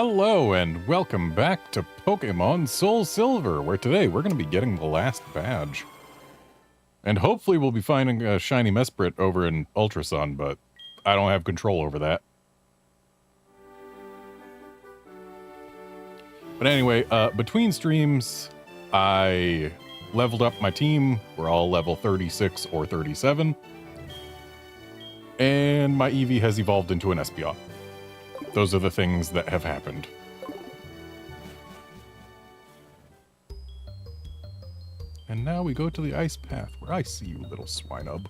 Hello and welcome back to Pokémon SoulSilver, where today we're going to be getting the last badge. And hopefully we'll be finding a shiny Mesprit over in Ultrasun, but I don't have control over that. But anyway, between streams, I leveled up my team. We're all level 36 or 37. And my Eevee has evolved into an Espeon. Those are the things that have happened. And now we go to the ice path, where I see you, little swinub.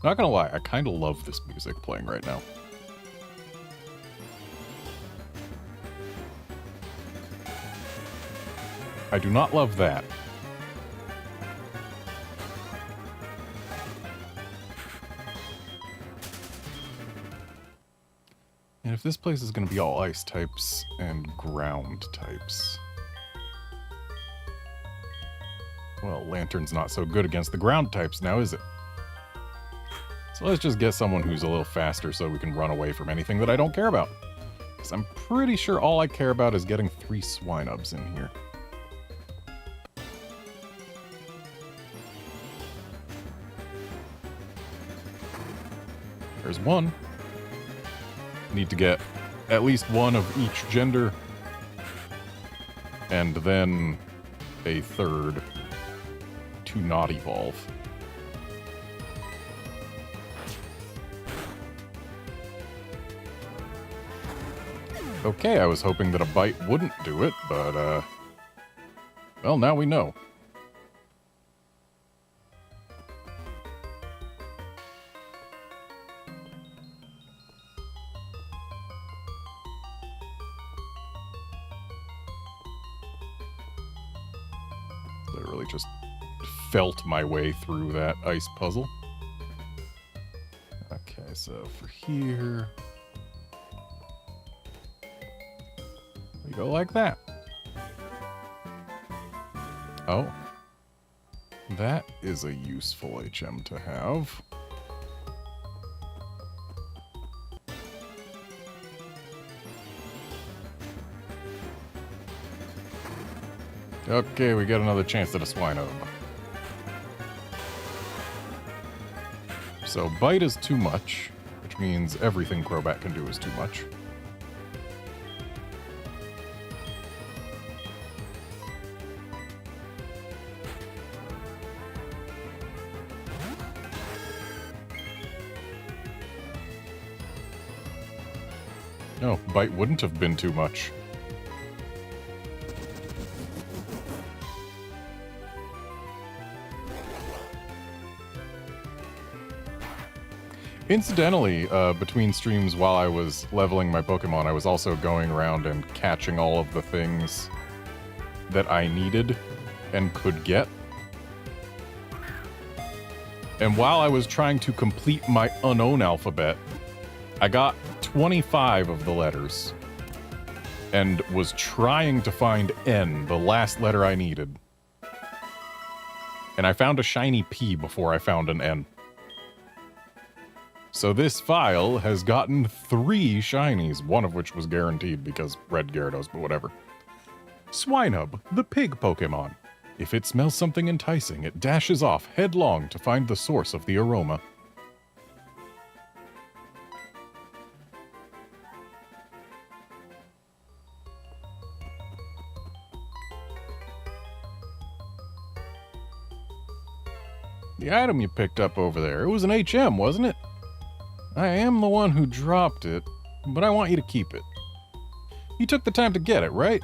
Not gonna lie, I kinda love this music playing right now. I do not love that. And if this place is going to be all ice types and ground types... Well, Lantern's not so good against the ground types now, is it? So let's just get someone who's a little faster so we can run away from anything that I don't care about. Because I'm pretty sure all I care about is getting 3 Swinubs in here. There's one. Need to get at least one of each gender, and then a third to not evolve. Okay, I was hoping that a bite wouldn't do it, but, well, now we know. Just felt my way through that ice puzzle. Okay, so for here... we go like that. Oh. That is a useful HM to have. Okay, we get another chance at a Swinub. So Bite is too much, which means everything Crobat can do is too much. No, Bite wouldn't have been too much. Incidentally, between streams while I was leveling my Pokemon, I was also going around and catching all of the things that I needed and could get. And while I was trying to complete my unknown alphabet, I got 25 of the letters and was trying to find N, the last letter I needed. And I found a shiny P before I found an N. So this file has gotten 3 shinies, one of which was guaranteed because Red Gyarados, but whatever. Swinub, the pig Pokemon. If it smells something enticing, it dashes off headlong to find the source of the aroma. The item you picked up over there, it was an HM, wasn't it? I am the one who dropped it, but I want you to keep it. You took the time to get it, right?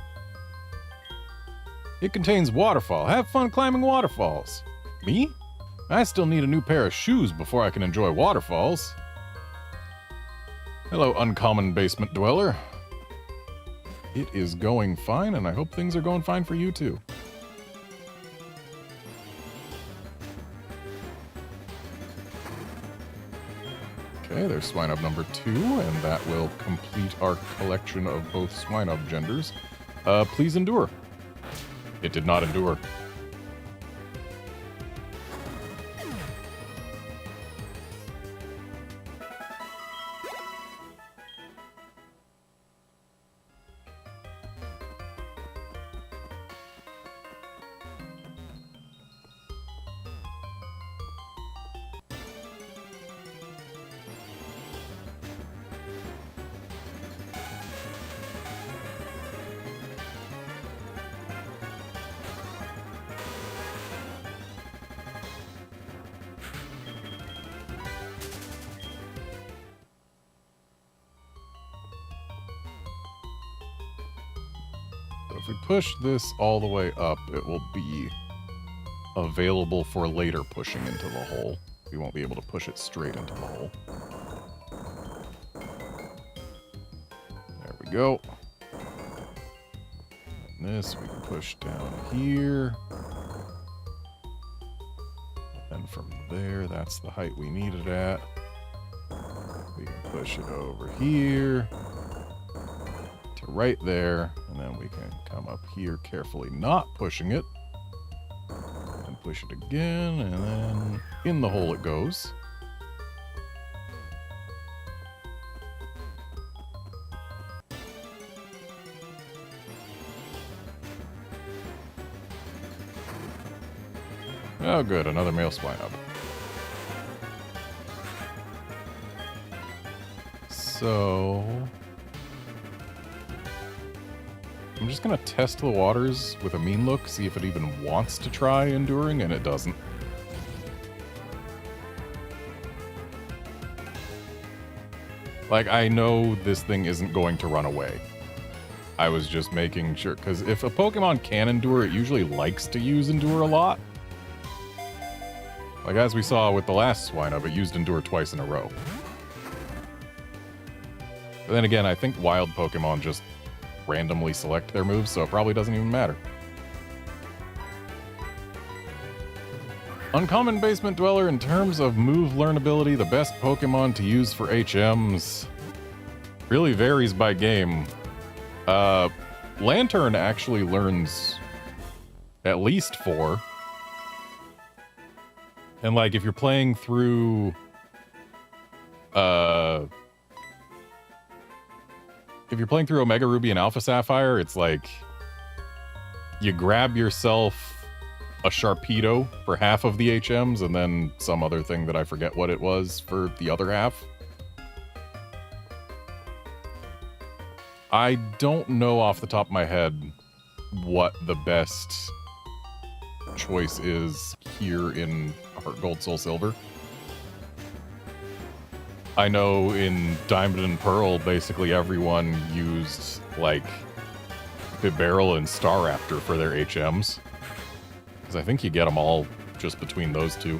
It contains waterfall. Have fun climbing waterfalls. Me? I still need a new pair of shoes before I can enjoy waterfalls. Hello, uncommon basement dweller. It is going fine, and I hope things are going fine for you too. Okay, there's Swinub number 2, and that will complete our collection of both Swinub genders. Please endure. It did not endure. So if we push this all the way up, it will be available for later pushing into the hole. We won't be able to push it straight into the hole. There we go. And this we can push down here. And from there, that's the height we need it at. We can push it over here to right there, and then we can come up here carefully, not pushing it. And push it again, and then in the hole it goes. Oh good, another male Swinub. So I'm just gonna test the waters with a mean look, see if it even wants to try enduring, and it doesn't. Like, I know this thing isn't going to run away. I was just making sure, because if a Pokemon can endure, it usually likes to use endure a lot. Like, as we saw with the last Swinub, it used endure twice in a row. But then again, I think wild Pokemon just randomly select their moves, so it probably doesn't even matter. Uncommon Basement Dweller, in terms of move learnability, the best Pokemon to use for HMs really varies by game. Lantern actually learns at least 4. And like, if you're playing through Omega Ruby and Alpha Sapphire, it's like you grab yourself a Sharpedo for half of the HMs and then some other thing that I forget what it was for the other half. I don't know off the top of my head what the best choice is here in Heart Gold, Soul Silver. I know in Diamond and Pearl, basically everyone used, like, Bibarel and Staraptor for their HMs. Because I think you get them all just between those two.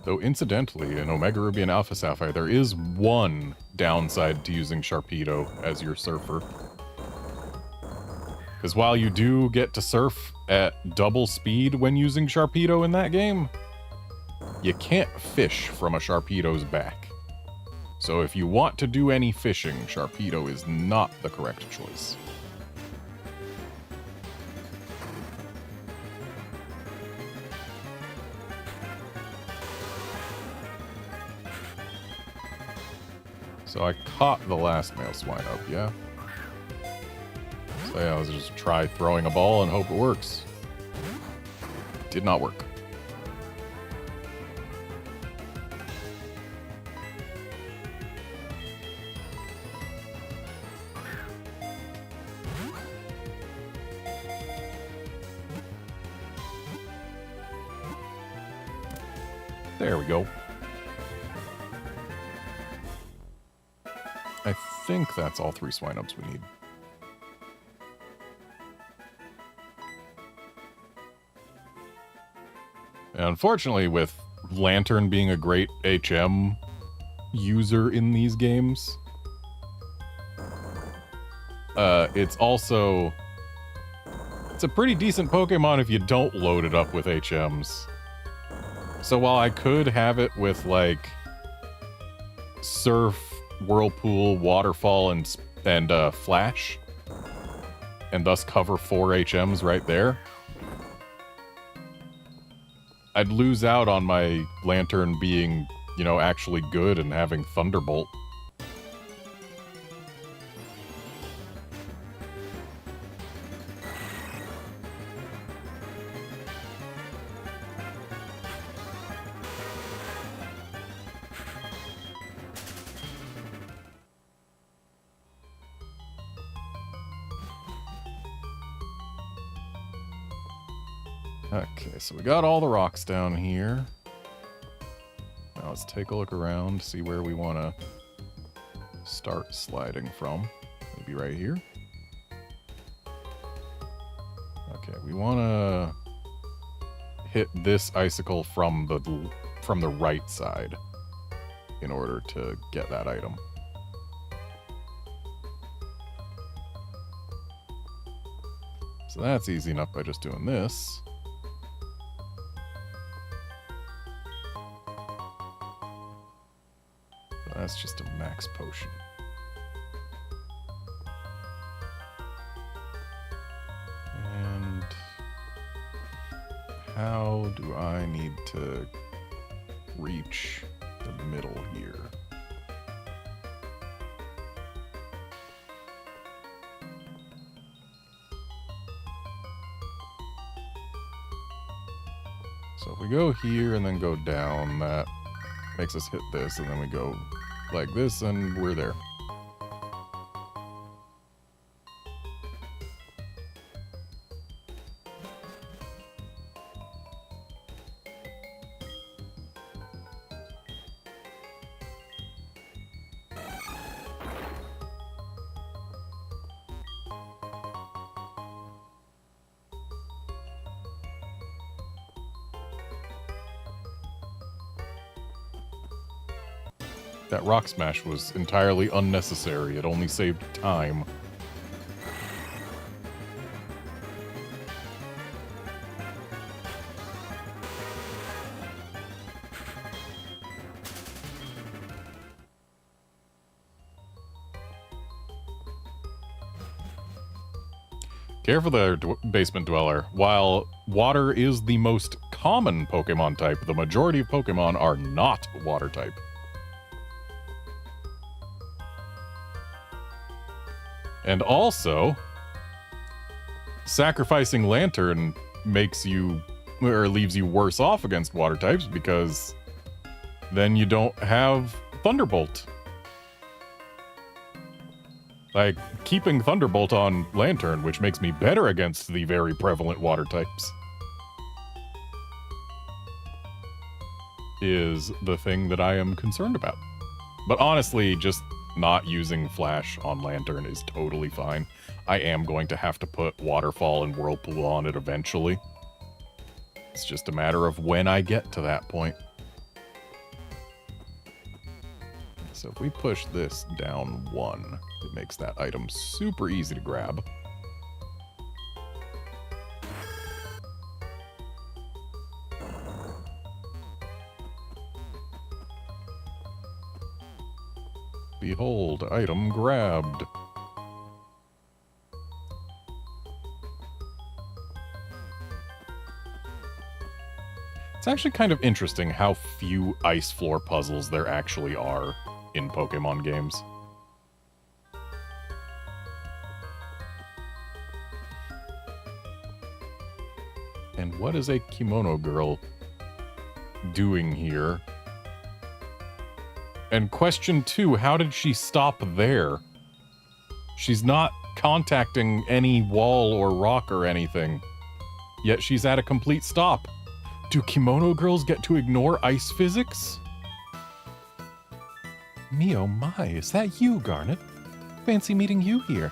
Though incidentally, in Omega Ruby and Alpha Sapphire, there is one downside to using Sharpedo as your surfer. Because while you do get to surf at double speed when using Sharpedo in that game, you can't fish from a Sharpedo's back. So if you want to do any fishing, Sharpedo is not the correct choice. So I caught the last male Swinub, yeah? So yeah, let's just try throwing a ball and hope it works. Did not work. There we go. I think that's all 3 Swinubs we need. And unfortunately, with Lantern being a great HM user in these games, it's a pretty decent Pokemon if you don't load it up with HMs. So while I could have it with, like, Surf, Whirlpool, Waterfall, and Flash, and thus cover 4 HMs right there, I'd lose out on my Lantern being, you know, actually good and having Thunderbolt. Okay, so we got all the rocks down here. Now let's take a look around, see where we want to start sliding from. Maybe right here. Okay, we want to hit this icicle from the right side in order to get that item. So that's easy enough by just doing this. That's just a max potion. And how do I need to reach the middle here? So if we go here and then go down, that makes us hit this, and then we go like this, and we're there. That rock smash was entirely unnecessary. It only saved time. Careful there, Basement Dweller. While water is the most common Pokemon type, the majority of Pokemon are not water type. And also, sacrificing Lantern makes you, or leaves you worse off against water types, because then you don't have Thunderbolt. Like, keeping Thunderbolt on Lantern, which makes me better against the very prevalent water types, is the thing that I am concerned about. But honestly, just not using Flash on Lantern is totally fine. I am going to have to put Waterfall and Whirlpool on it eventually. It's just a matter of when I get to that point. So if we push this down 1, it makes that item super easy to grab. Behold, item grabbed. It's actually kind of interesting how few ice floor puzzles there actually are in Pokemon games. And what is a kimono girl doing here? And question 2, how did she stop there? She's not contacting any wall or rock or anything, yet she's at a complete stop. Do kimono girls get to ignore ice physics? Me oh my, is that you, Garnet? Fancy meeting you here.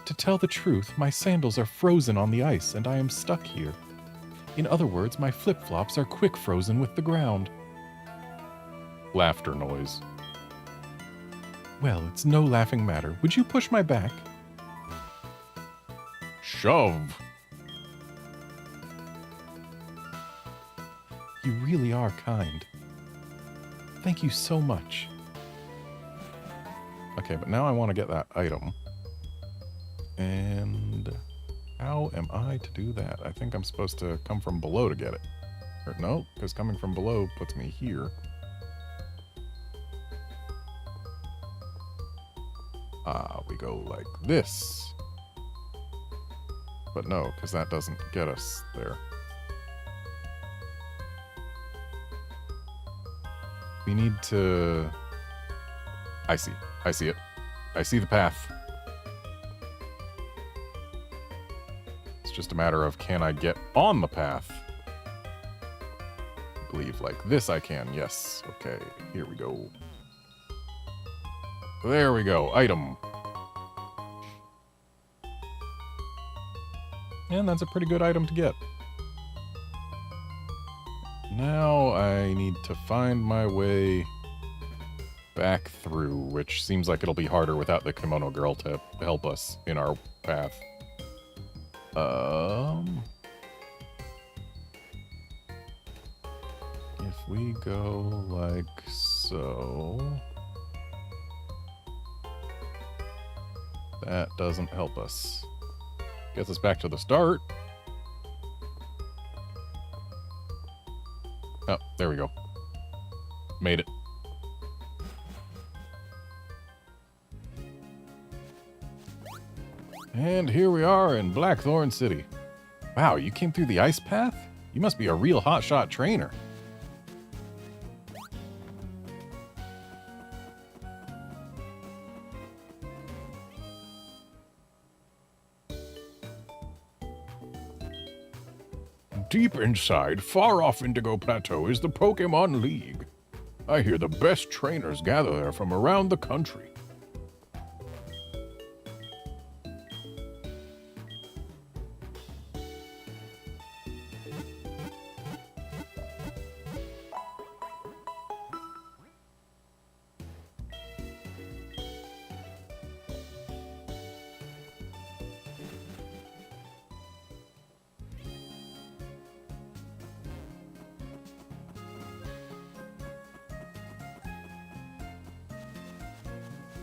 To tell the truth, my sandals are frozen on the ice and I am stuck here. In other words, my flip-flops are quick frozen with the ground. Laughter noise. Well, it's no laughing matter. Would you push my back? Shove. You really are kind. Thank you so much. Okay, but now I want to get that item. And how am I to do that? I think I'm supposed to come from below to get it. Or no, because coming from below puts me here. We go like this. But no, because that doesn't get us there. We need to... I see it. I see the path. It's just a matter of, can I get on the path? leave like this I can. Yes. Okay, here we go. There we go. Item. And that's a pretty good item to get. Now I need to find my way back through, which seems like it'll be harder without the Kimono Girl to help us in our path. If we go like so... That doesn't help us. Gets us back to the start. Oh, there we go. Made it. And here we are in Blackthorn City. Wow, you came through the ice path? You must be a real hotshot trainer. Deep inside, far off Indigo Plateau is the Pokémon League. I hear the best trainers gather there from around the country.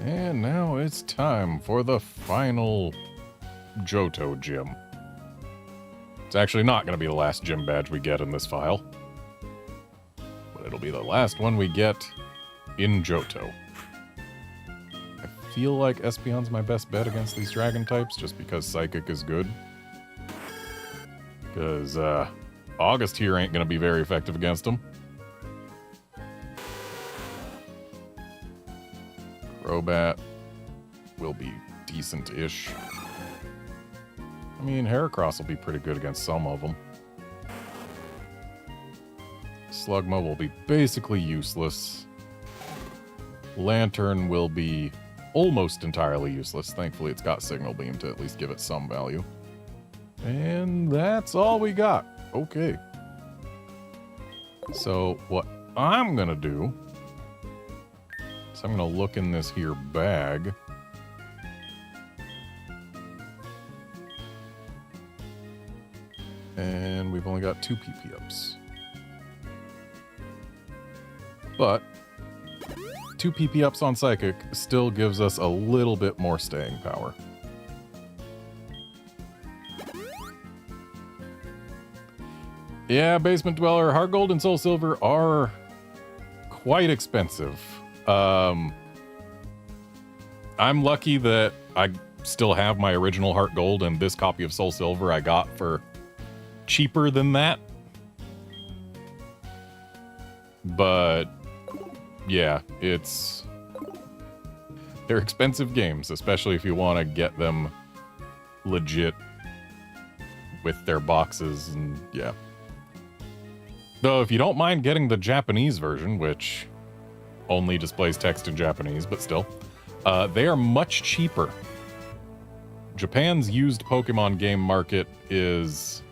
And now it's time for the final Johto gym. It's actually not going to be the last gym badge we get in this file, but it'll be the last one we get in Johto. I feel like Espeon's my best bet against these dragon types, just because Psychic is good. Because August here ain't going to be very effective against them. Crobat will be decent-ish. I mean, Heracross will be pretty good against some of them. Slugma will be basically useless. Lantern will be almost entirely useless. Thankfully, it's got Signal Beam to at least give it some value. And that's all we got. Okay. So, what I'm gonna do... So I'm going to look in this here bag. And we've only got 2 PP ups. But 2 PP ups on Psychic still gives us a little bit more staying power. Yeah, Basement Dweller, Heart Gold and SoulSilver are quite expensive. I'm lucky that I still have my original Heart Gold, and this copy of SoulSilver I got for cheaper than that. But yeah, they're expensive games, especially if you want to get them legit with their boxes, and yeah. Though if you don't mind getting the Japanese version, which only displays text in Japanese, but still, they are much cheaper. Japan's used Pokemon game market is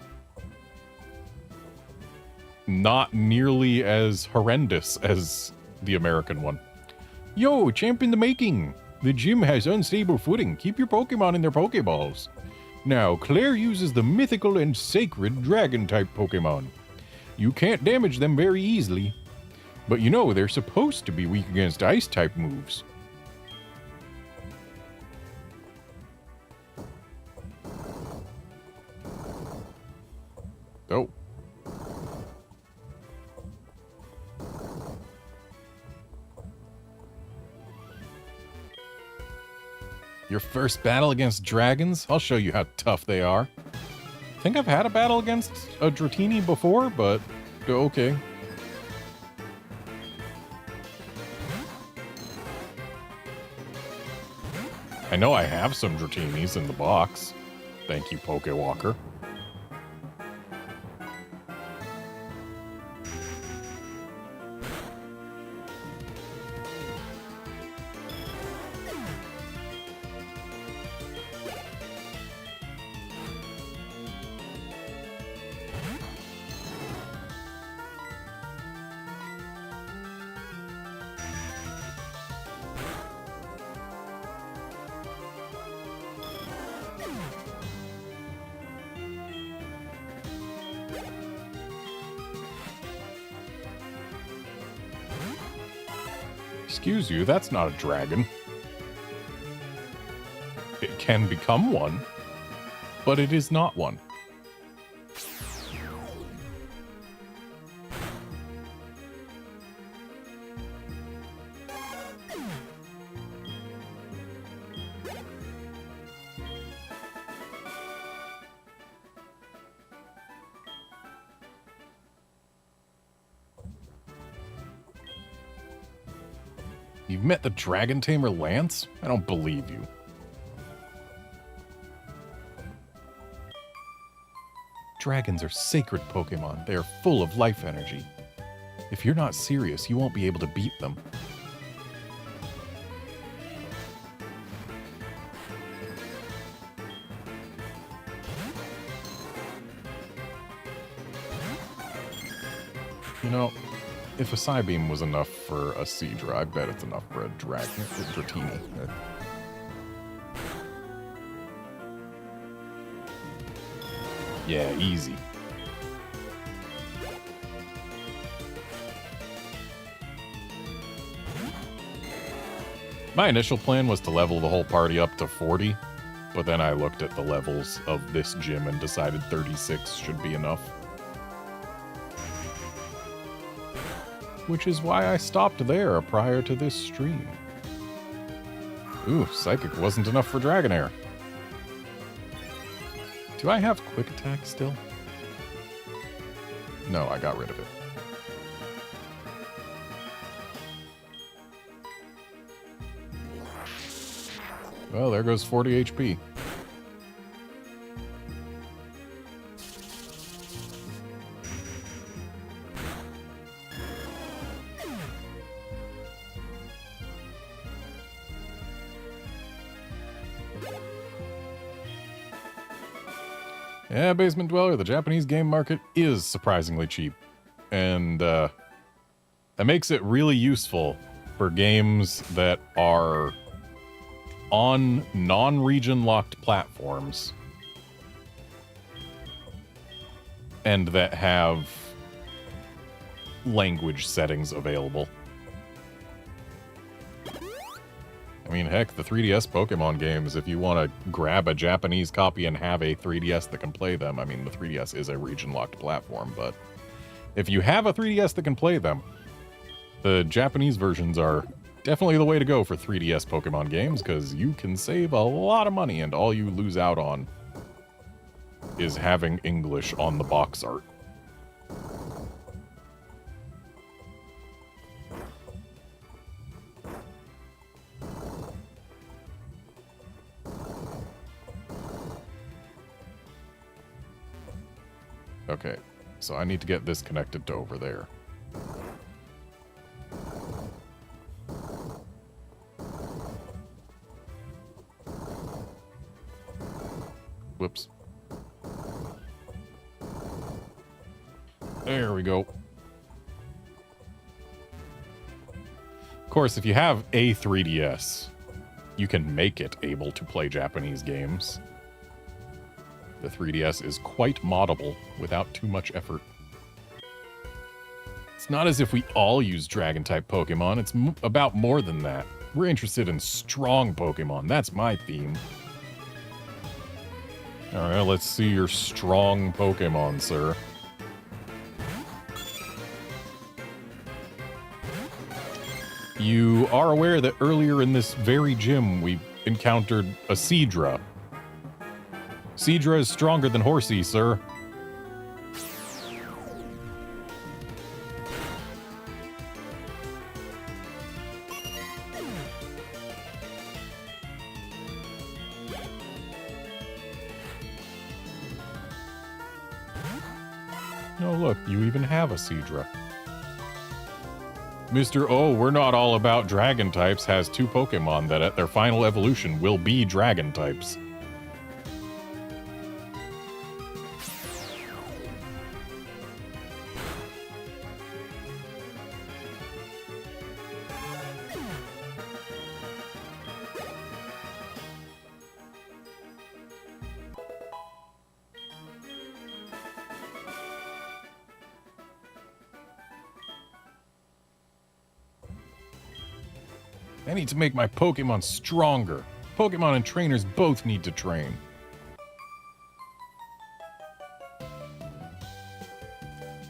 not nearly as horrendous as the American one. Yo, champ in the making! The gym has unstable footing. Keep your Pokemon in their Pokeballs. Now, Claire uses the mythical and sacred Dragon-type Pokemon. You can't damage them very easily. But you know, they're supposed to be weak against Ice-type moves. Oh. Your first battle against dragons? I'll show you how tough they are. I think I've had a battle against a Dratini before, but okay. I know I have some Dratinis in the box. Thank you, Pokewalker. Excuse you, that's not a dragon. It can become one, but it is not one. You've met the Dragon Tamer Lance? I don't believe you. Dragons are sacred Pokemon. They are full of life energy. If you're not serious, you won't be able to beat them. You know, if a Psybeam was enough for a Seadra, I bet it's enough for a Dratini. Yeah, easy. My initial plan was to level the whole party up to 40, but then I looked at the levels of this gym and decided 36 should be enough. Which is why I stopped there prior to this stream. Ooh, Psychic wasn't enough for Dragonair. Do I have Quick Attack still? No, I got rid of it. Well, there goes 40 HP. Yeah, Basement Dweller, the Japanese game market is surprisingly cheap. And that makes it really useful for games that are on non-region locked platforms and that have language settings available. I mean, heck, the 3DS Pokemon games, if you want to grab a Japanese copy and have a 3DS that can play them, I mean, the 3DS is a region-locked platform, but if you have a 3DS that can play them, the Japanese versions are definitely the way to go for 3DS Pokemon games, because you can save a lot of money, and all you lose out on is having English on the box art. Okay, so I need to get this connected to over there. Whoops. There we go. Of course, if you have a 3DS, you can make it able to play Japanese games. The 3DS is quite moddable without too much effort. It's not as if we all use Dragon-type Pokemon. It's about more than that. We're interested in strong Pokemon. That's my theme. Alright, let's see your strong Pokemon, sir. You are aware that earlier in this very gym we encountered a Seadra. Seadra is stronger than Horsey, sir. Oh, look, you even have a Seadra. Mr. Oh, we're not all about dragon types has two Pokemon that at their final evolution will be dragon types. I need to make my Pokemon stronger. Pokemon and trainers both need to train.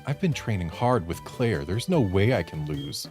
I've been training hard with Claire. There's no way I can lose.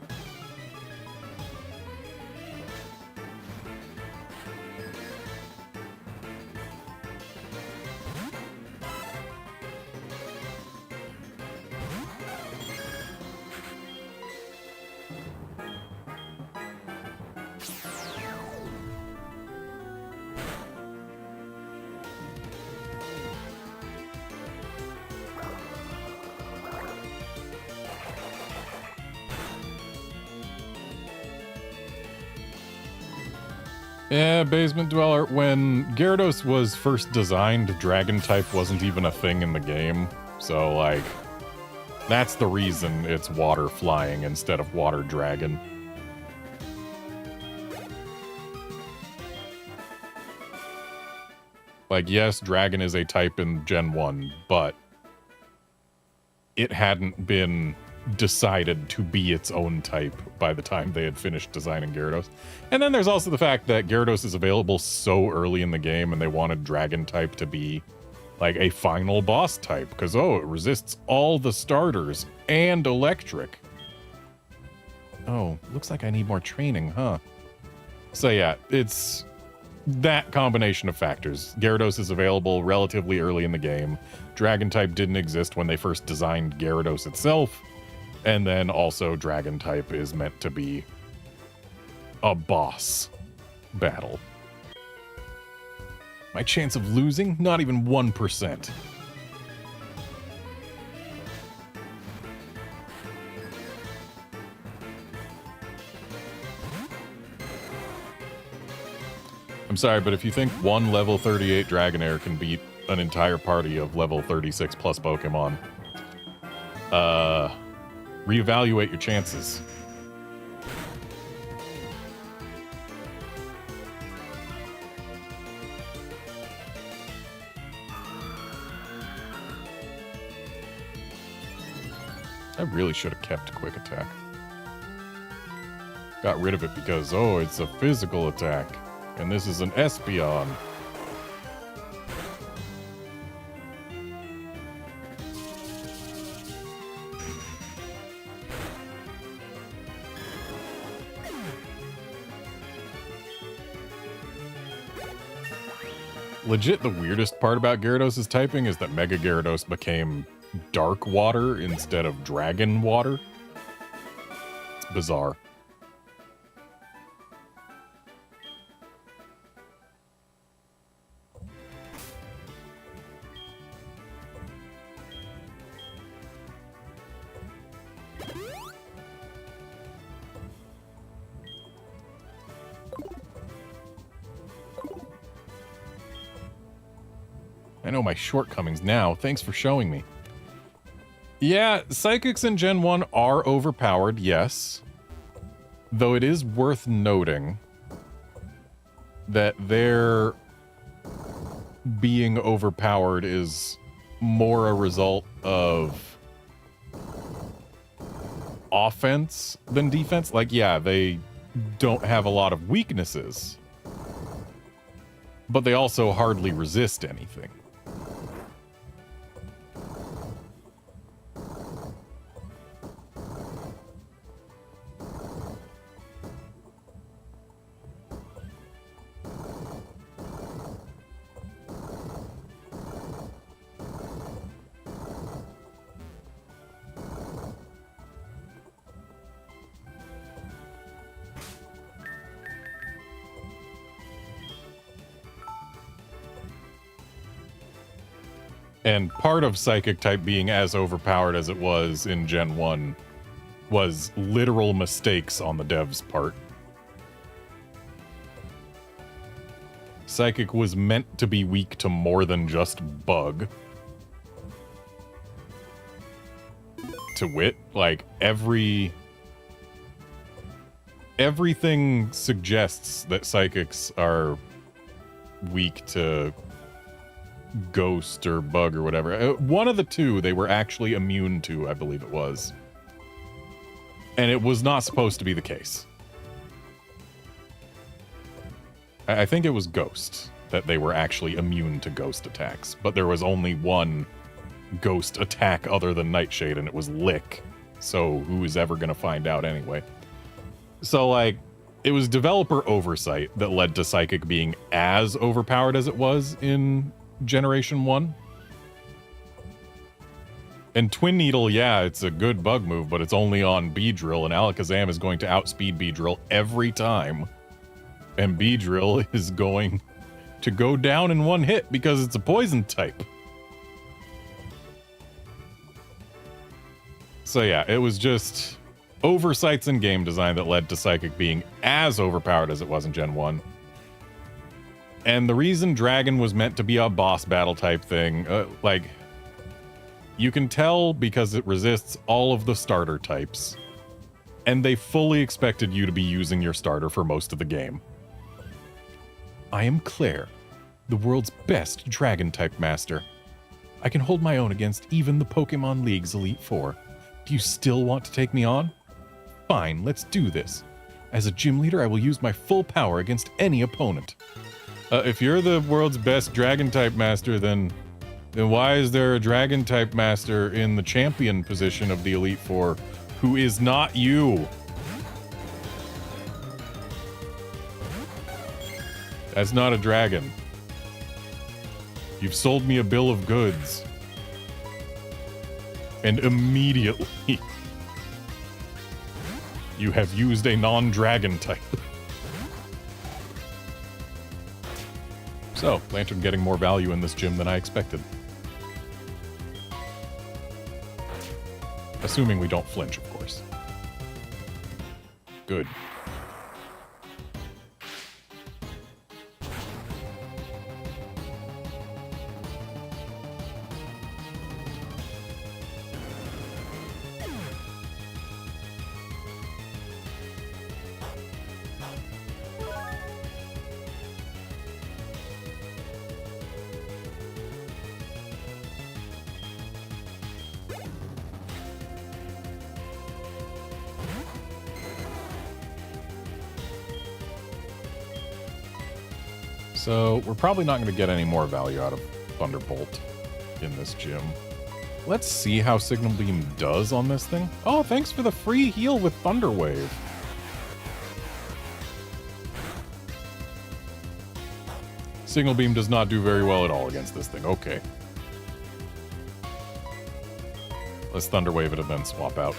Yeah, Basement Dweller. When Gyarados was first designed, Dragon type wasn't even a thing in the game. So, like, that's the reason it's Water Flying instead of Water Dragon. Like, yes, Dragon is a type in Gen 1, but it hadn't been decided to be its own type by the time they had finished designing Gyarados. And then there's also the fact that Gyarados is available so early in the game and they wanted Dragon type to be like a final boss type because, oh, it resists all the starters and electric. Oh, looks like I need more training, huh? So yeah, it's that combination of factors. Gyarados is available relatively early in the game. Dragon type didn't exist when they first designed Gyarados itself. And then also Dragon type is meant to be a boss battle. My chance of losing? Not even 1%. I'm sorry, but if you think one level 38 Dragonair can beat an entire party of level 36 plus Pokemon, reevaluate your chances. I really should have kept Quick Attack. Got rid of it because, oh, it's a physical attack. And this is an Espeon. Legit, the weirdest part about Gyarados' typing is that Mega Gyarados became Dark Water instead of Dragon Water. It's bizarre. I know my shortcomings now. Thanks for showing me. Yeah, Psychics in Gen 1 are overpowered, yes. Though it is worth noting that their being overpowered is more a result of offense than defense. Like, yeah, they don't have a lot of weaknesses, but they also hardly resist anything. And part of Psychic type being as overpowered as it was in Gen 1 was literal mistakes on the devs' part. Psychic was meant to be weak to more than just Bug. To wit, like, everything suggests that Psychics are weak to Ghost or Bug or whatever. One of the two they were actually immune to, I believe it was. And it was not supposed to be the case. I think it was Ghost, that they were actually immune to ghost attacks. But there was only one ghost attack other than Nightshade, and it was Lick. So who is ever going to find out anyway? So, like, it was developer oversight that led to Psychic being as overpowered as it was in Generation 1. And Twin Needle, yeah, it's a good bug move, but it's only on Beedrill, and Alakazam is going to outspeed Beedrill every time. And Beedrill is going to go down in one hit because it's a poison type. So yeah, it was just oversights in game design that led to Psychic being as overpowered as it was in Gen 1. And the reason Dragon was meant to be a boss battle type thing, like, you can tell because it resists all of the starter types. And they fully expected you to be using your starter for most of the game. I am Claire, the world's best Dragon-type master. I can hold my own against even the Pokemon League's Elite Four. Do you still want to take me on? Fine, let's do this. As a gym leader, I will use my full power against any opponent. If you're the world's best Dragon-type master, then why is there a Dragon-type master in the champion position of the Elite Four who is not you? That's not a dragon. You've sold me a bill of goods. And immediately, you have used a non-dragon type. So, Lantern getting more value in this gym than I expected. Assuming we don't flinch, of course. Good. So, we're probably not going to get any more value out of Thunderbolt in this gym. Let's see how Signal Beam does on this thing. Oh, thanks for the free heal with Thunder Wave. Signal Beam does not do very well at all against this thing. Okay. Let's Thunder Wave it and then swap out.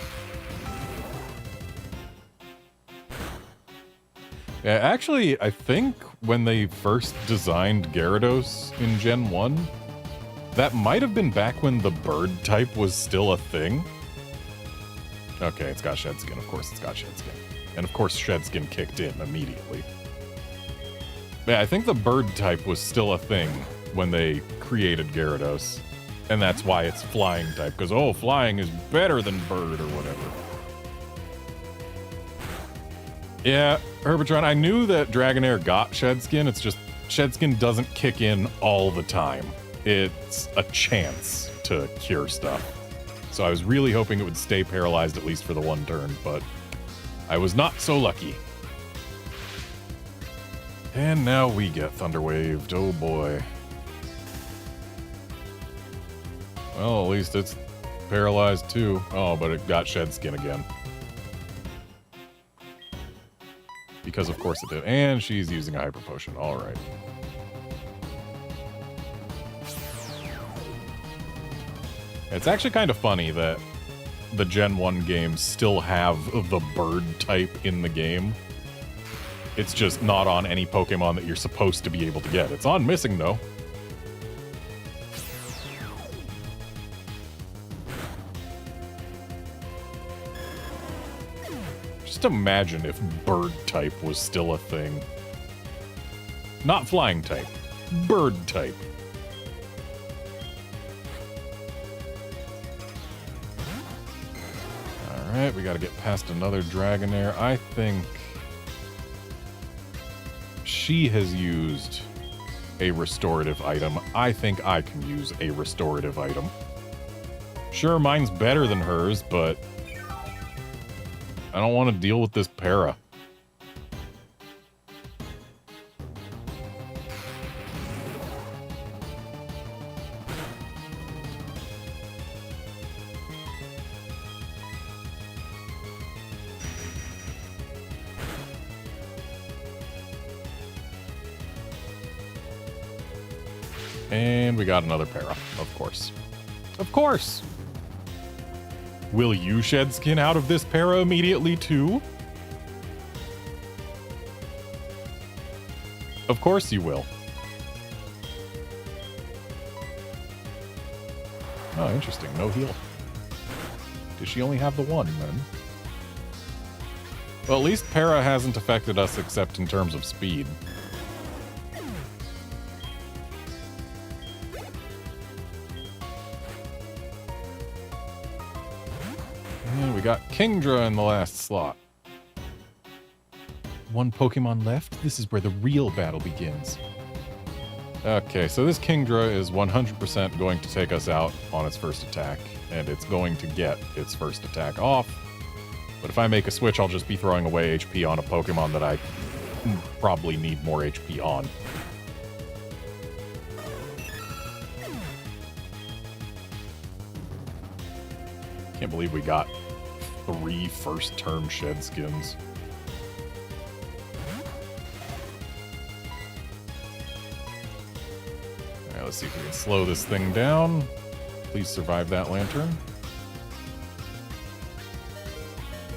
Yeah, actually, I think when they first designed Gyarados in Gen 1, that might have been back when the bird type was still a thing. Okay, it's got Shed Skin. Of course it's got Shed Skin. And of course Shed Skin kicked in immediately. Yeah, I think the bird type was still a thing when they created Gyarados. And that's why it's flying type, because, oh, flying is better than bird or whatever. Yeah, Herbatron, I knew that Dragonair got Shed Skin, it's just Shed Skin doesn't kick in all the time. It's a chance to cure stuff. So I was really hoping it would stay paralyzed at least for the one turn, but I was not so lucky. And now we get Thunder Waved, oh boy. Well, at least it's paralyzed too. Oh, but it got Shed Skin again. Because of course it did. And she's using a Hyper Potion. Alright. It's actually kind of funny that the Gen 1 games still have the bird type in the game. It's just not on any Pokemon that you're supposed to be able to get. It's on Missing, though. Just imagine if bird type was still a thing. Not flying type. Bird type. Alright, we gotta get past another Dragonair. I think she has used a restorative item. I think I can use a restorative item. Sure, mine's better than hers, but I don't want to deal with this para. And we got another para, of course. Of course! Will you shed skin out of this para immediately, too? Of course you will. Oh, interesting. No heal. Does she only have the one, then? Well, at least para hasn't affected us except in terms of speed. And we got Kingdra in the last slot. One Pokemon left? This is where the real battle begins. Okay, so this Kingdra is 100% going to take us out on its first attack, and it's going to get its first attack off. But if I make a switch, I'll just be throwing away HP on a Pokemon that I probably need more HP on. Can't believe we got 3 first-term shed skins. Alright, let's see if we can slow this thing down. Please survive that lantern.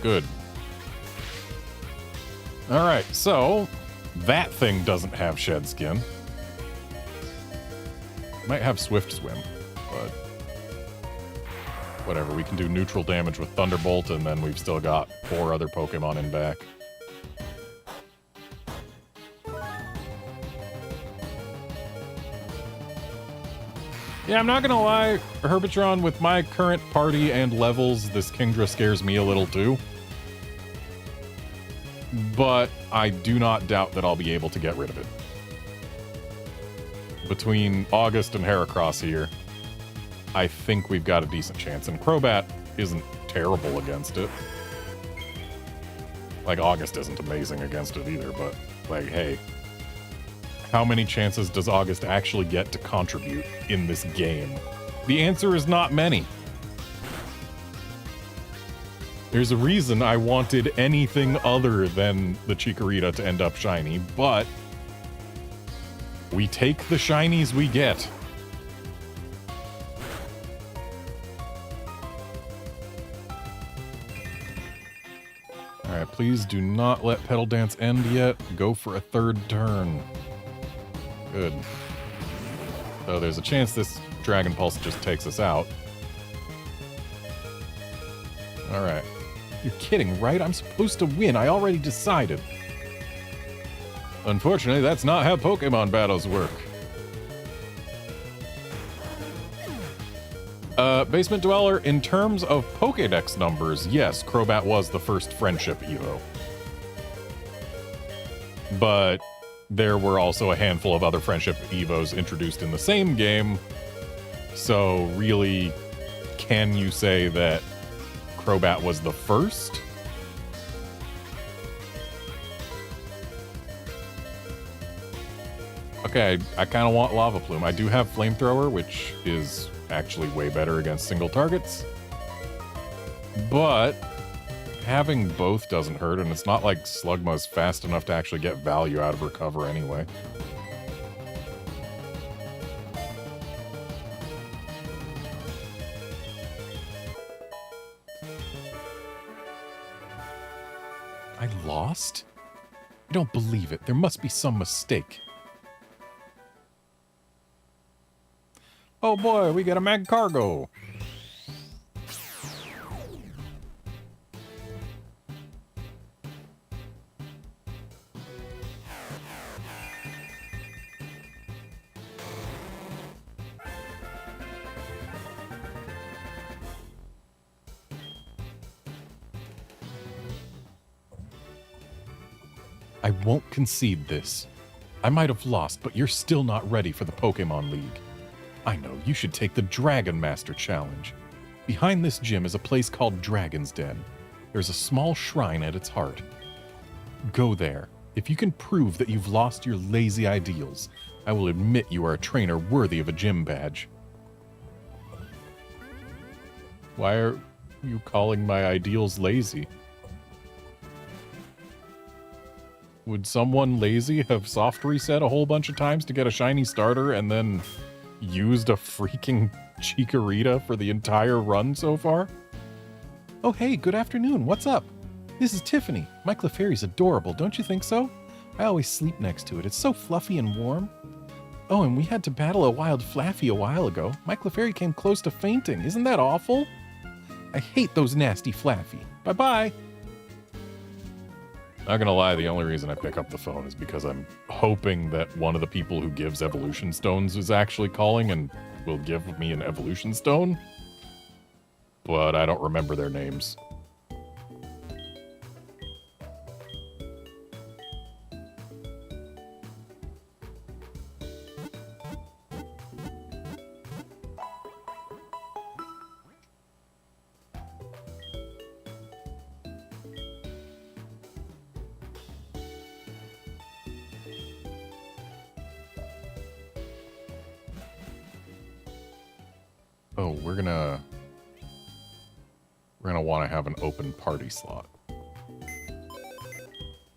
Good. Alright, so that thing doesn't have shed skin. Might have Swift Swim, but whatever. We can do neutral damage with Thunderbolt, and then we've still got 4 other Pokemon in back. Yeah, I'm not gonna lie, Herbitron, with my current party and levels, this Kingdra scares me a little too. But I do not doubt that I'll be able to get rid of it. Between August and Heracross here, I think we've got a decent chance. And Crobat isn't terrible against it. Like, August isn't amazing against it either, but, like, hey. How many chances does August actually get to contribute in this game? The answer is not many. There's a reason I wanted anything other than the Chikorita to end up shiny, but we take the shinies we get. Alright, please do not let Petal Dance end yet. Go for a 3rd turn. Good. So there's a chance this Dragon Pulse just takes us out. Alright. You're kidding, right? I'm supposed to win. I already decided. Unfortunately, that's not how Pokemon battles work. Basement Dweller, in terms of Pokédex numbers, yes, Crobat was the first Friendship Evo. But there were also a handful of other Friendship Evos introduced in the same game, so really, can you say that Crobat was the first? Okay, I kind of want Lava Plume. I do have Flamethrower, which is actually way better against single targets. But having both doesn't hurt, and it's not like Slugma's fast enough to actually get value out of her cover anyway. I lost? I don't believe it. There must be some mistake. Oh boy, we get a Mag Cargo. I won't concede this. I might have lost, but you're still not ready for the Pokemon League. I know, you should take the Dragon Master Challenge. Behind this gym is a place called Dragon's Den. There's a small shrine at its heart. Go there. If you can prove that you've lost your lazy ideals, I will admit you are a trainer worthy of a gym badge. Why are you calling my ideals lazy? Would someone lazy have soft reset a whole bunch of times to get a shiny starter and then used a freaking Chikorita for the entire run so far? Oh, hey, good afternoon. What's up? This is Tiffany. My Clefairy's adorable, don't you think so? I always sleep next to it. It's so fluffy and warm. Oh, and we had to battle a wild Flaffy a while ago. My Clefairy came close to fainting. Isn't that awful? I hate those nasty Flaffy. Bye-bye. Not gonna lie, the only reason I pick up the phone is because I'm hoping that one of the people who gives evolution stones is actually calling and will give me an evolution stone. But I don't remember their names. Oh, we're gonna want to have an open party slot.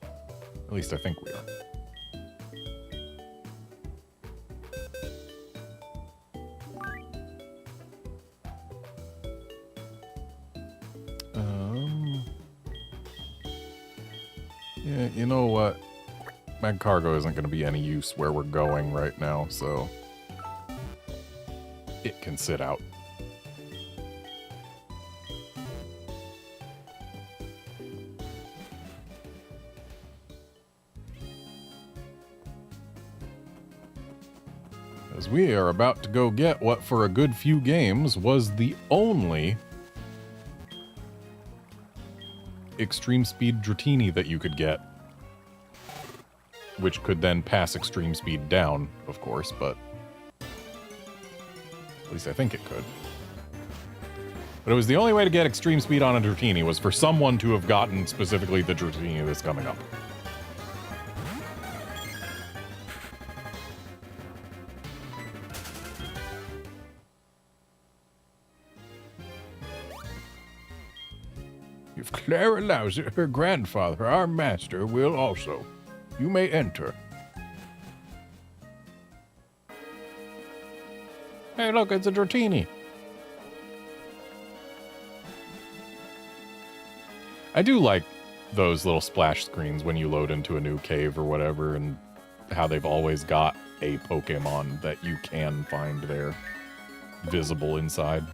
At least I think we are. Yeah, you know what? Mag Cargo isn't going to be any use where we're going right now, so it can sit out. As we are about to go get what for a good few games was the only Extreme Speed Dratini that you could get. Which could then pass Extreme Speed down, of course, but at least I think it could. But it was the only way to get Extreme Speed on a Dratini was for someone to have gotten specifically the Dratini that's coming up. If Claire allows it, her grandfather, our master, will also. You may enter. Hey, look, it's a Dratini. I do like those little splash screens when you load into a new cave or whatever, and how they've always got a Pokemon that you can find there, visible inside.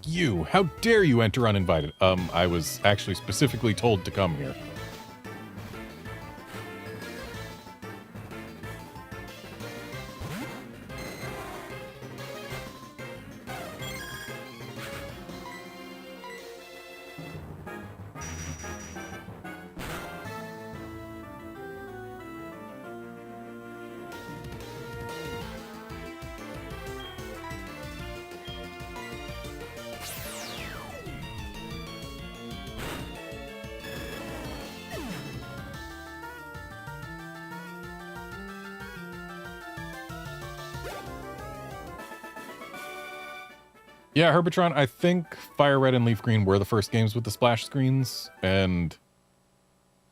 You, how dare you enter uninvited? I was actually specifically told to come here. Yeah, Herbatron, I think Fire Red and Leaf Green were the first games with the splash screens, and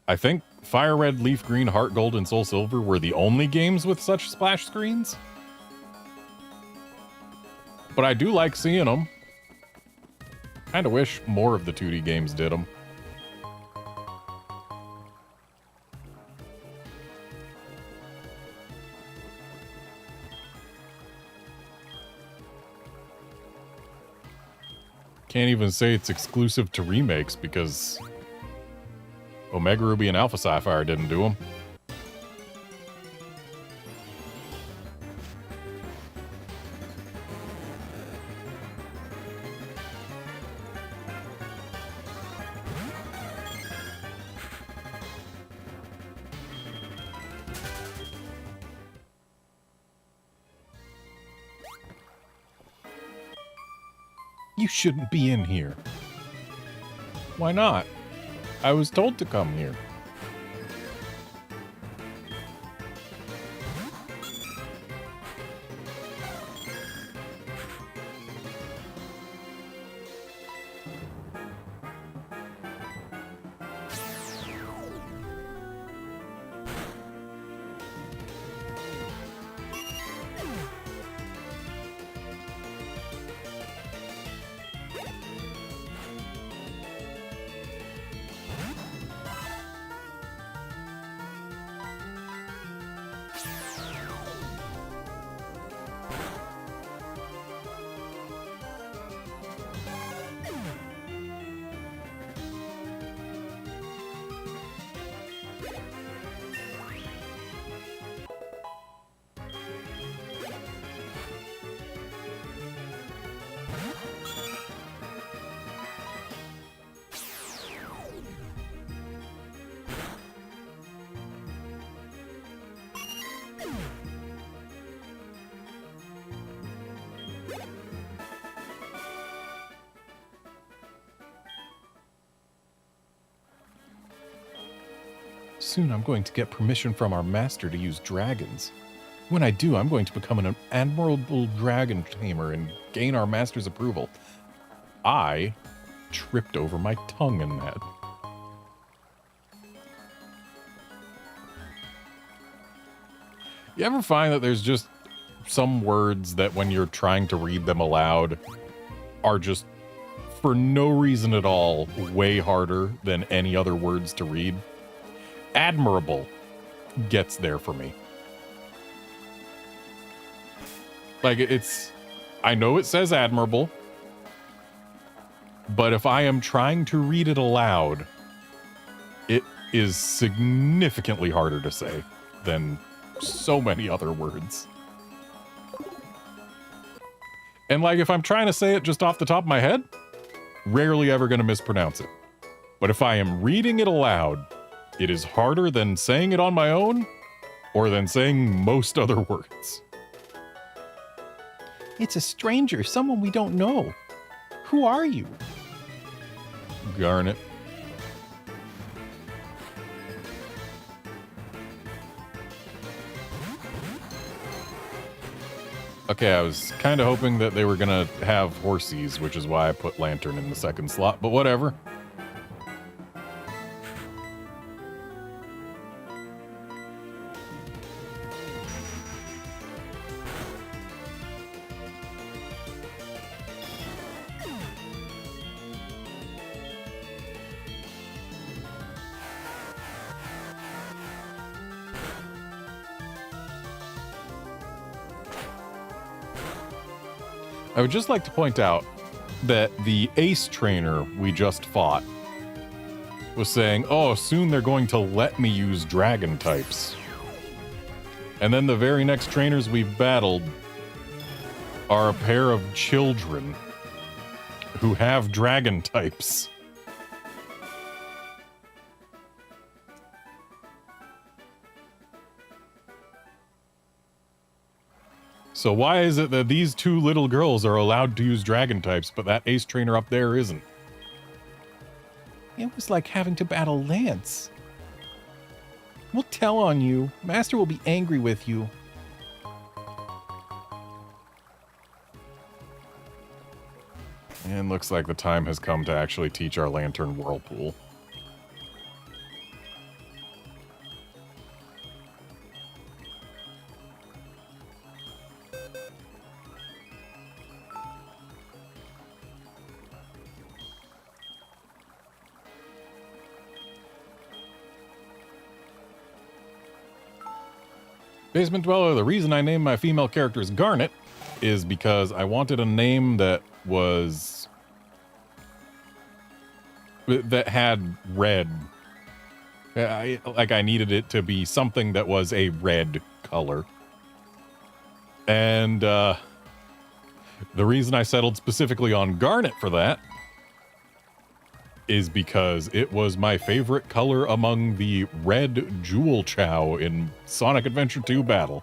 I think Fire Red, Leaf Green, Heart Gold, and Soul Silver were the only games with such splash screens. But I do like seeing them. Kinda wish more of the 2D games did them. Can't even say it's exclusive to remakes because Omega Ruby and Alpha Sapphire didn't do them. You shouldn't be in here. Why not? I was told to come here. Soon I'm going to get permission from our master to use dragons. When I do, I'm going to become an admirable dragon tamer and gain our master's approval. I tripped over my tongue in that. You ever find that there's just some words that when you're trying to read them aloud are just, for no reason at all, way harder than any other words to read? Admirable gets there for me. Like, it's... I know it says admirable, but if I am trying to read it aloud, it is significantly harder to say than so many other words. And like, if I'm trying to say it just off the top of my head, rarely ever going to mispronounce it. But if I am reading it aloud, it is harder than saying it on my own or than saying most other words. It's a stranger, someone we don't know. Who are you? Garnet. Okay, I was kind of hoping that they were going to have horsies, which is why I put Lantern in the second slot, but whatever. I would just like to point out that the ace trainer we just fought was saying, oh, soon they're going to let me use dragon types. And then the very next trainers we've battled are a pair of children who have dragon types. So why is it that these two little girls are allowed to use dragon types, but that ace trainer up there isn't? It was like having to battle Lance. We'll tell on you. Master will be angry with you. And looks like the time has come to actually teach our Lantern Whirlpool. Basement Dweller, the reason I named my female characters Garnet is because I wanted a name that was... that had red. I needed it to be something that was a red color. And the reason I settled specifically on Garnet for that is because it was my favorite color among the red Jewel Chow in Sonic Adventure 2 Battle.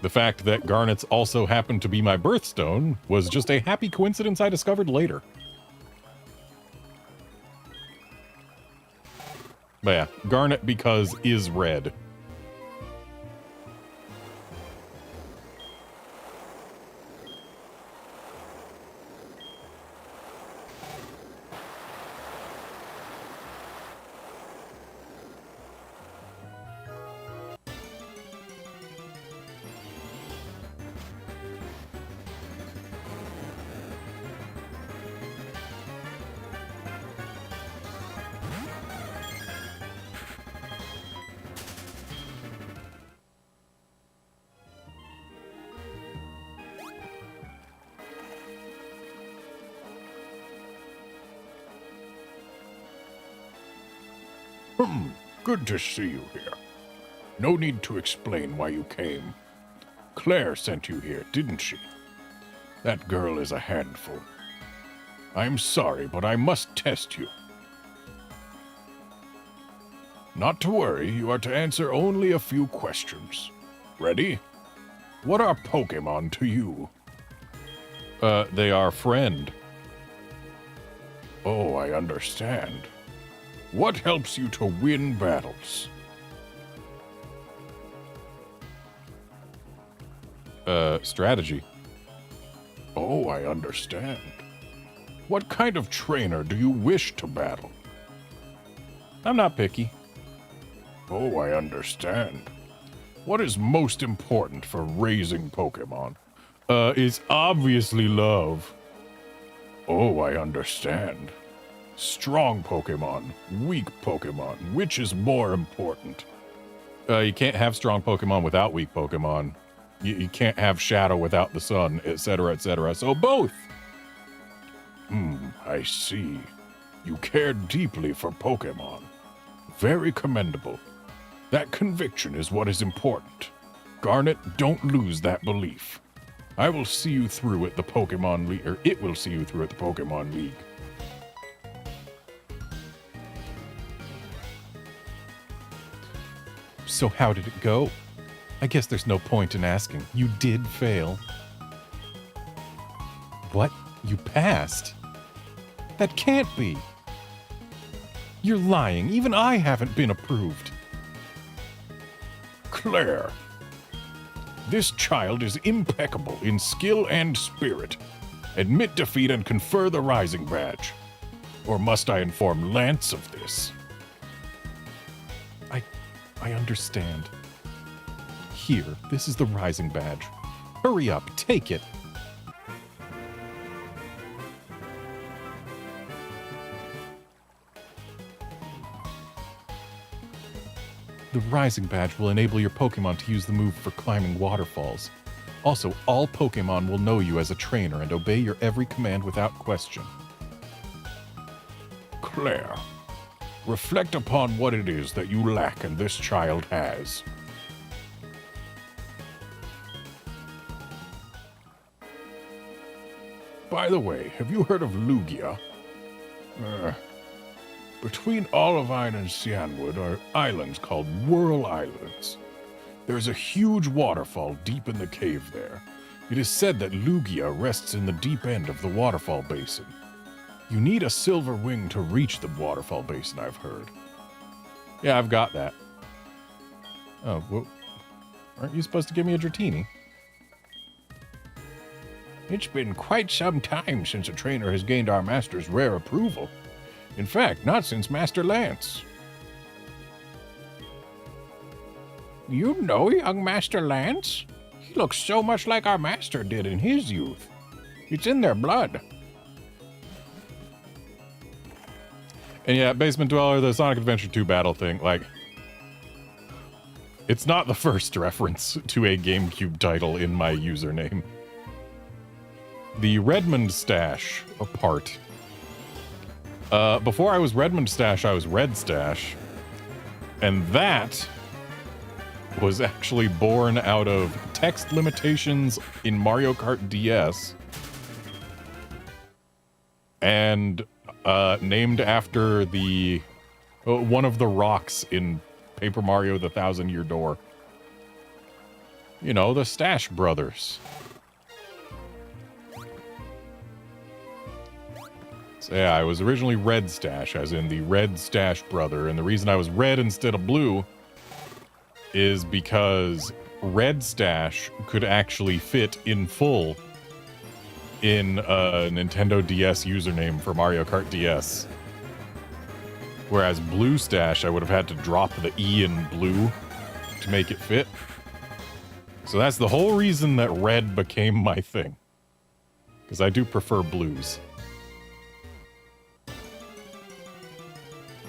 The fact that Garnets also happened to be my birthstone was just a happy coincidence I discovered later. But yeah, Garnet because is red. Good to see you here. No need to explain why you came. Claire sent you here, didn't she? That girl is a handful. I'm sorry, but I must test you. Not to worry, you are to answer only a few questions. Ready? What are Pokémon to you? They are friend. Oh, I understand. What helps you to win battles? Strategy. Oh, I understand. What kind of trainer do you wish to battle? I'm not picky. Oh, I understand. What is most important for raising Pokémon? It's obviously love. Oh, I understand. Strong Pokémon, weak Pokémon, which is more important? You can't have strong Pokemon without weak Pokemon. You can't have shadow without the sun, etc., etc. So both. I see. You care deeply for Pokémon. Very commendable. That conviction is what is important. Garnet, don't lose that belief. I will see you through at the Pokémon League, or it will see you through at the Pokémon League. So how did it go? I guess there's no point in asking. You did fail. What? You passed? That can't be. You're lying. Even I haven't been approved. Claire, this child is impeccable in skill and spirit. Admit defeat and confer the Rising Badge. Or must I inform Lance of this? I understand. Here, this is the Rising Badge. Hurry up, take it. The Rising Badge will enable your Pokémon to use the move for climbing waterfalls. Also, all Pokémon will know you as a trainer and obey your every command without question. Claire, reflect upon what it is that you lack and this child has. By the way, have you heard of Lugia? Between Olivine and Cianwood are islands called Whirl Islands. There's a huge waterfall deep in the cave there. It is said that Lugia rests in the deep end of the waterfall basin. You need a silver wing to reach the waterfall basin, I've heard. Yeah, I've got that. Oh, well, aren't you supposed to give me a Dratini? It's been quite some time since a trainer has gained our master's rare approval. In fact, not since Master Lance. You know young Master Lance? He looks so much like our master did in his youth. It's in their blood. And yeah, Basement Dweller, the Sonic Adventure 2 battle thing, like, it's not the first reference to a GameCube title in my username. The RedmondStache part. Before I was RedmondStache, I was RedStache. And that was actually born out of text limitations in Mario Kart DS. And named after the one of the rocks in Paper Mario: The Thousand-Year Door. You know, the Stache brothers. So yeah, I was originally RedStache, as in the RedStache brother, and the reason I was red instead of blue is because RedStache could actually fit in full in a Nintendo DS username for Mario Kart DS. Whereas BlueStache, I would have had to drop the E in blue to make it fit. So that's the whole reason that red became my thing. Because I do prefer blues.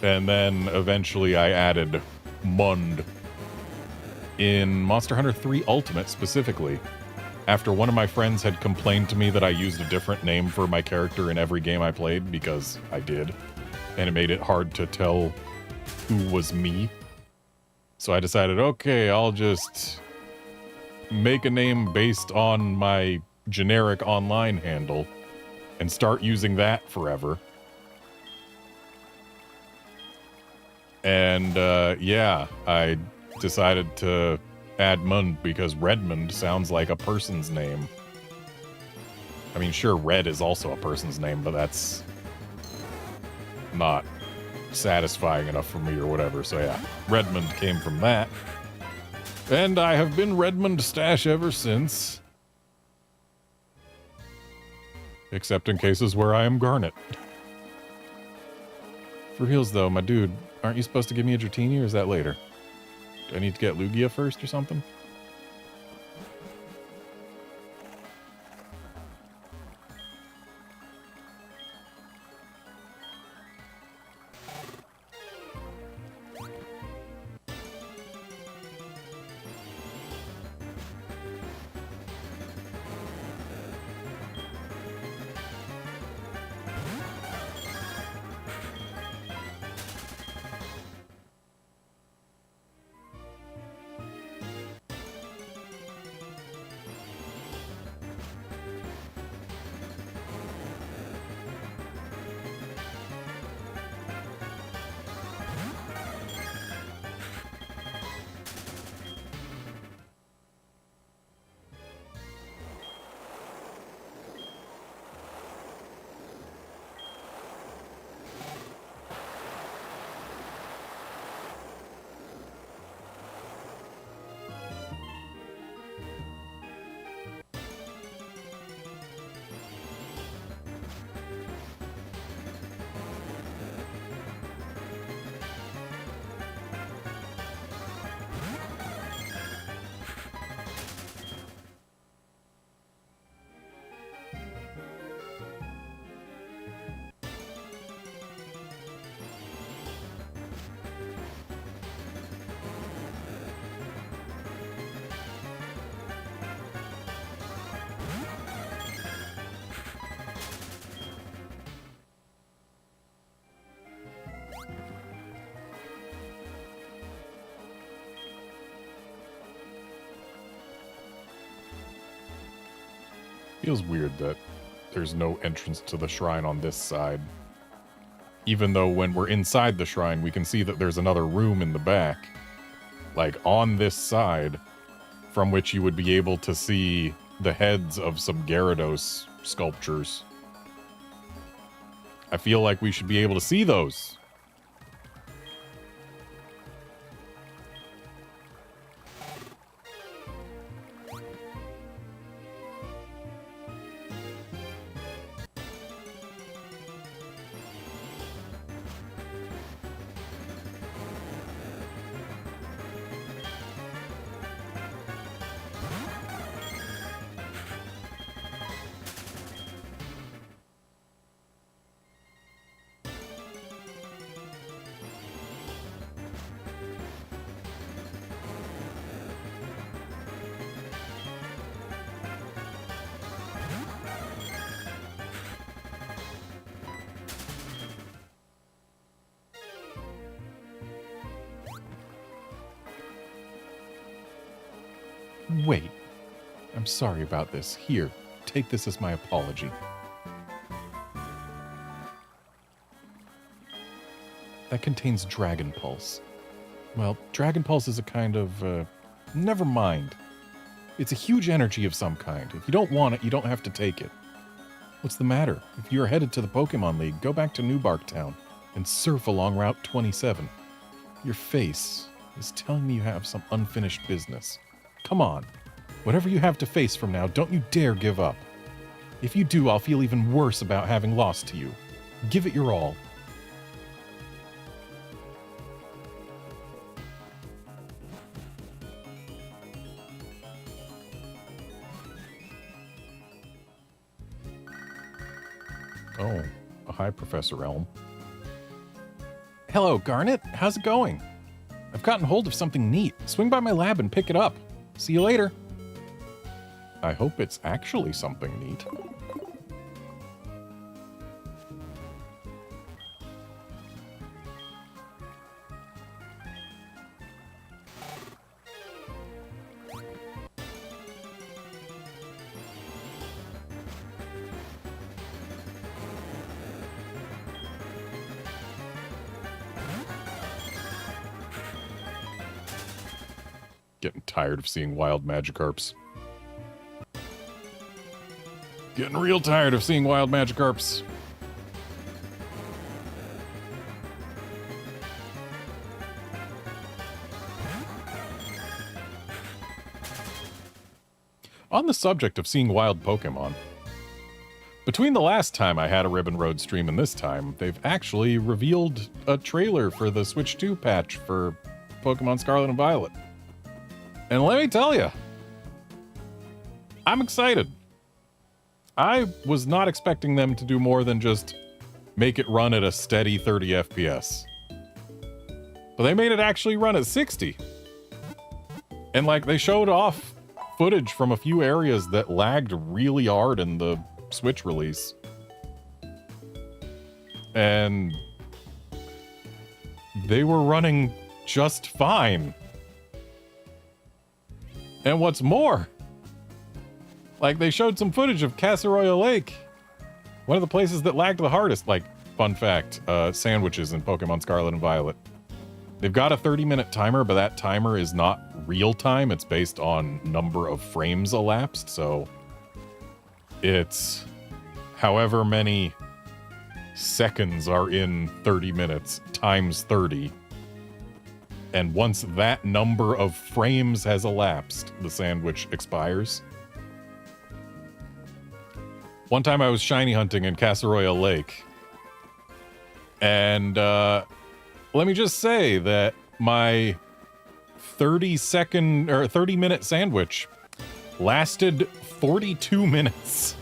And then eventually I added Mund in Monster Hunter 3 Ultimate specifically. After one of my friends had complained to me that I used a different name for my character in every game I played, because I did. And it made it hard to tell who was me. So I decided, okay, I'll just make a name based on my generic online handle and start using that forever. And yeah, I decided to add Mund because Redmond sounds like a person's name. I mean, sure, Red is also a person's name, but that's not satisfying enough for me or whatever. So yeah, Redmond came from that. And I have been RedmondStache ever since. Except in cases where I am Garnet. For reals though, my dude, aren't you supposed to give me a Dratini or is that later? Do I need to get Lugia first or something? Feels weird that there's no entrance to the shrine on this side. Even though when we're inside the shrine, we can see that there's another room in the back. Like, on this side, from which you would be able to see the heads of some Gyarados sculptures. I feel like we should be able to see those. Wait. I'm sorry about this. Here, take this as my apology. That contains Dragon Pulse. Well, Dragon Pulse is a kind of, never mind. It's a huge energy of some kind. If you don't want it, you don't have to take it. What's the matter? If you're headed to the Pokemon League, go back to Newbark Town and surf along Route 27. Your face is telling me you have some unfinished business. Come on. Whatever you have to face from now, don't you dare give up. If you do, I'll feel even worse about having lost to you. Give it your all. Oh, hi, Professor Elm. Hello, Garnet. How's it going? I've gotten hold of something neat. Swing by my lab and pick it up. See you later. I hope it's actually something neat. Getting tired of seeing wild Magikarps. Getting real tired of seeing wild Magikarps. On the subject of seeing wild Pokemon, between the last time I had a Ribbon Road stream and this time, they've actually revealed a trailer for the Switch 2 patch for Pokemon Scarlet and Violet. And let me tell you, I'm excited. I was not expecting them to do more than just make it run at a steady 30 FPS. But they made it actually run at 60. And like, they showed off footage from a few areas that lagged really hard in the Switch release. And they were running just fine. And what's more, like, they showed some footage of Casseroya Lake, one of the places that lagged the hardest. Like, fun fact, sandwiches in Pokemon Scarlet and Violet. They've got a 30-minute timer, but that timer is not real time. It's based on number of frames elapsed, so it's however many seconds are in 30 minutes times 30. And once that number of frames has elapsed, the sandwich expires. One time I was shiny hunting in Casseroya Lake, and let me just say that my 30-minute sandwich lasted 42 minutes.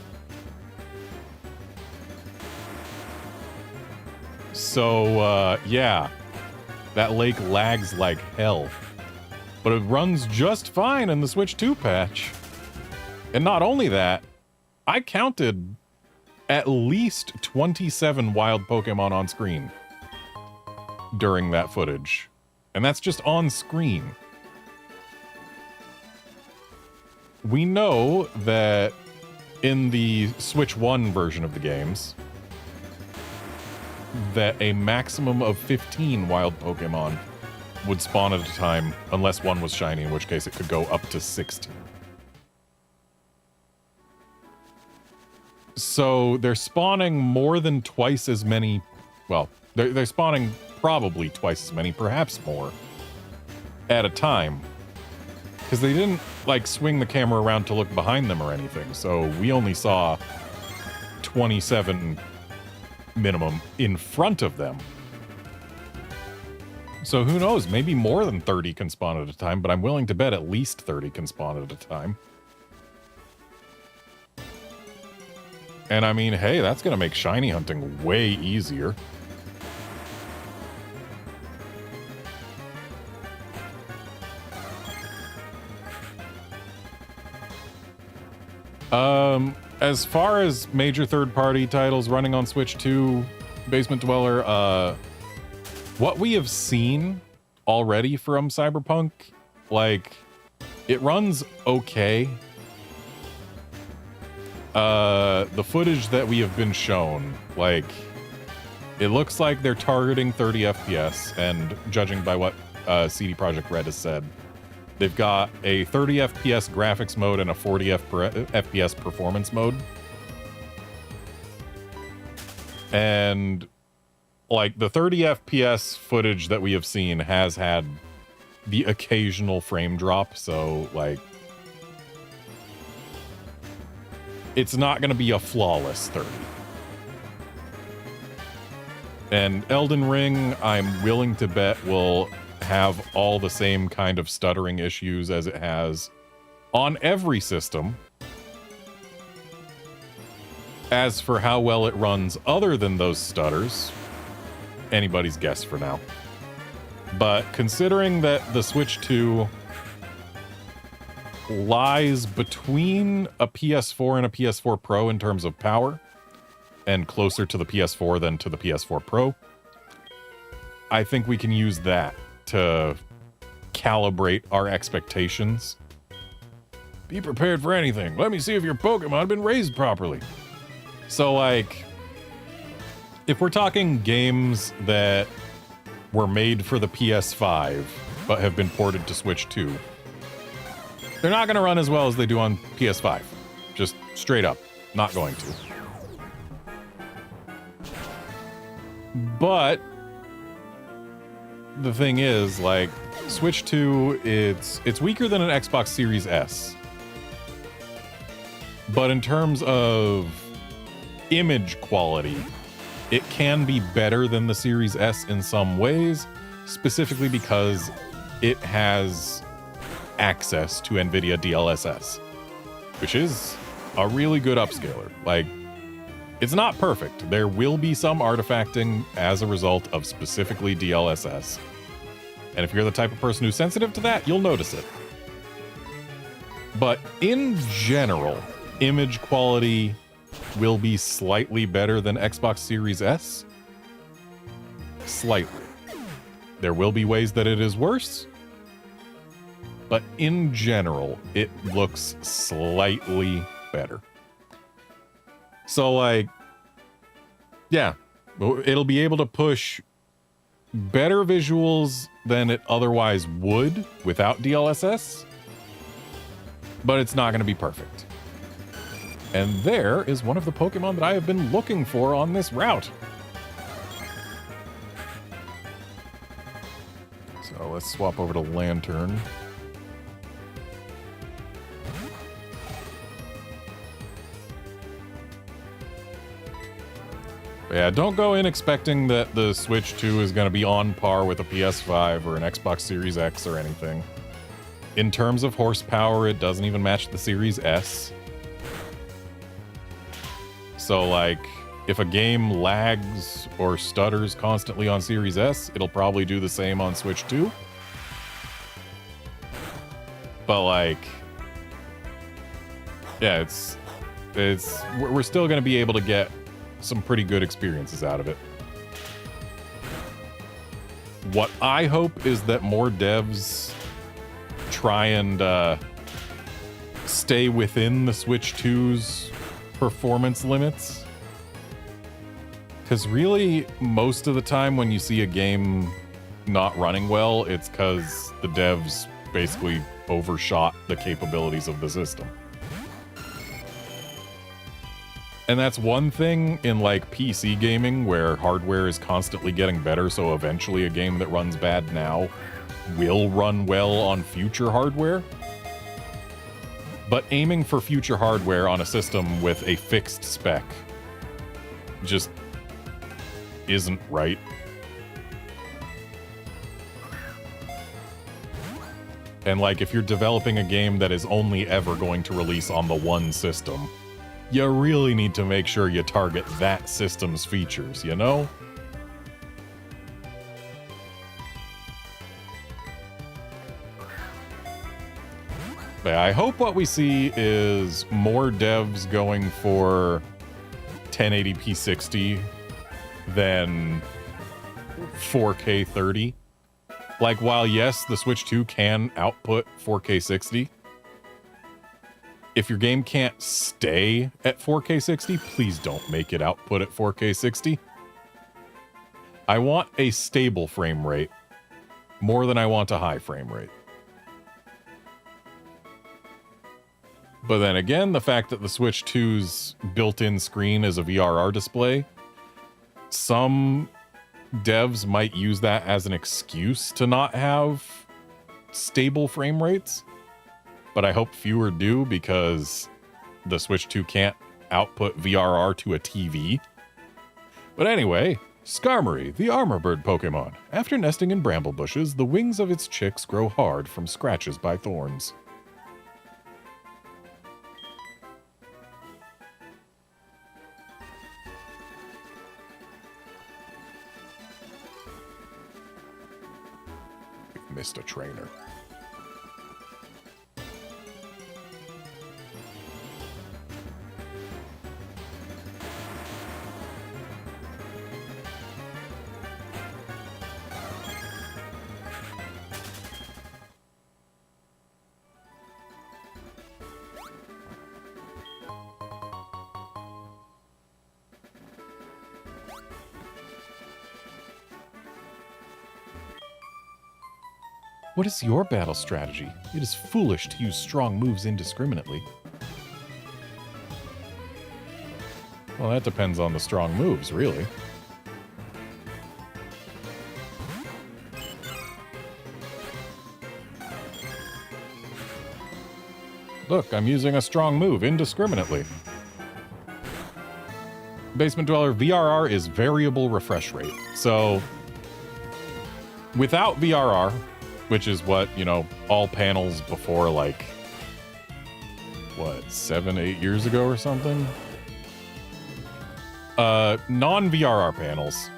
So, yeah, that lake lags like hell. But it runs just fine in the Switch 2 patch. And not only that, I counted at least 27 wild Pokemon on screen during that footage. And that's just on screen. We know that in the Switch 1 version of the games, that a maximum of 15 wild Pokemon would spawn at a time, unless one was shiny, in which case it could go up to 60. So they're spawning more than twice as many, well, they're spawning probably twice as many, perhaps more, at a time. Because they didn't, like, swing the camera around to look behind them or anything, so we only saw 27 minimum in front of them. So who knows, maybe more than 30 can spawn at a time, but I'm willing to bet at least 30 can spawn at a time. And I mean, hey, that's gonna make shiny hunting way easier. As far as major third-party titles running on Switch 2, Basement Dweller, what we have seen already from Cyberpunk, like, it runs okay. The footage that we have been shown, like, it looks like they're targeting 30 FPS, and judging by what CD Projekt Red has said, they've got a 30 FPS graphics mode and a 40 FPS performance mode. And, like, the 30 FPS footage that we have seen has had the occasional frame drop, so, like, it's not going to be a flawless 30. And Elden Ring, I'm willing to bet, will have all the same kind of stuttering issues as it has on every system. As for how well it runs other than those stutters, anybody's guess for now. But considering that the Switch 2 lies between a PS4 and a PS4 Pro in terms of power, and closer to the PS4 than to the PS4 Pro, I think we can use that to calibrate our expectations. Be prepared for anything. Let me see if your Pokemon have been raised properly. So, like, if we're talking games that were made for the PS5 but have been ported to Switch 2, they're not going to run as well as they do on PS5. Just straight up. Not going to. But the thing is, like, Switch 2, it's weaker than an Xbox Series S. But in terms of image quality, it can be better than the Series S in some ways, specifically because it has access to NVIDIA DLSS, which is a really good upscaler. Like, it's not perfect. There will be some artifacting as a result of specifically DLSS. And if you're the type of person who's sensitive to that, you'll notice it. But in general, image quality will be slightly better than Xbox Series S. Slightly. There will be ways that it is worse. But in general, it looks slightly better. So, like, yeah, it'll be able to push better visuals than it otherwise would without DLSS, but it's not going to be perfect. And there is one of the Pokemon that I have been looking for on this route. So let's swap over to Lantern. Yeah, don't go in expecting that the Switch 2 is going to be on par with a PS5 or an Xbox Series X or anything. In terms of horsepower, it doesn't even match the Series S. So, like, if a game lags or stutters constantly on Series S, it'll probably do the same on Switch 2. But, like, yeah, we're still going to be able to get some pretty good experiences out of it. What I hope is that more devs try and stay within the Switch 2's performance limits. Because really, most of the time when you see a game not running well, it's because the devs basically overshot the capabilities of the system. And that's one thing in, like, PC gaming, where hardware is constantly getting better, so eventually a game that runs bad now will run well on future hardware. But aiming for future hardware on a system with a fixed spec just isn't right. And, like, if you're developing a game that is only ever going to release on the one system, you really need to make sure you target that system's features, you know? But I hope what we see is more devs going for 1080p 60 than 4K 30. Like, while yes, the Switch 2 can output 4K 60, if your game can't stay at 4K 60, please don't make it output at 4K 60. I want a stable frame rate more than I want a high frame rate. But then again, the fact that the Switch 2's built-in screen is a VRR display, some devs might use that as an excuse to not have stable frame rates. But I hope fewer do, because the Switch 2 can't output VRR to a TV. But anyway, Skarmory, the armor bird Pokemon. After nesting in bramble bushes, the wings of its chicks grow hard from scratches by thorns. We've missed a trainer. What is your battle strategy? It is foolish to use strong moves indiscriminately. Well, that depends on the strong moves, really. Look, I'm using a strong move indiscriminately. Basement Dweller, VRR is variable refresh rate. So, without VRR, which is what, you know, all panels before, like, what, 7, 8 years ago or something? Non-VRR panels,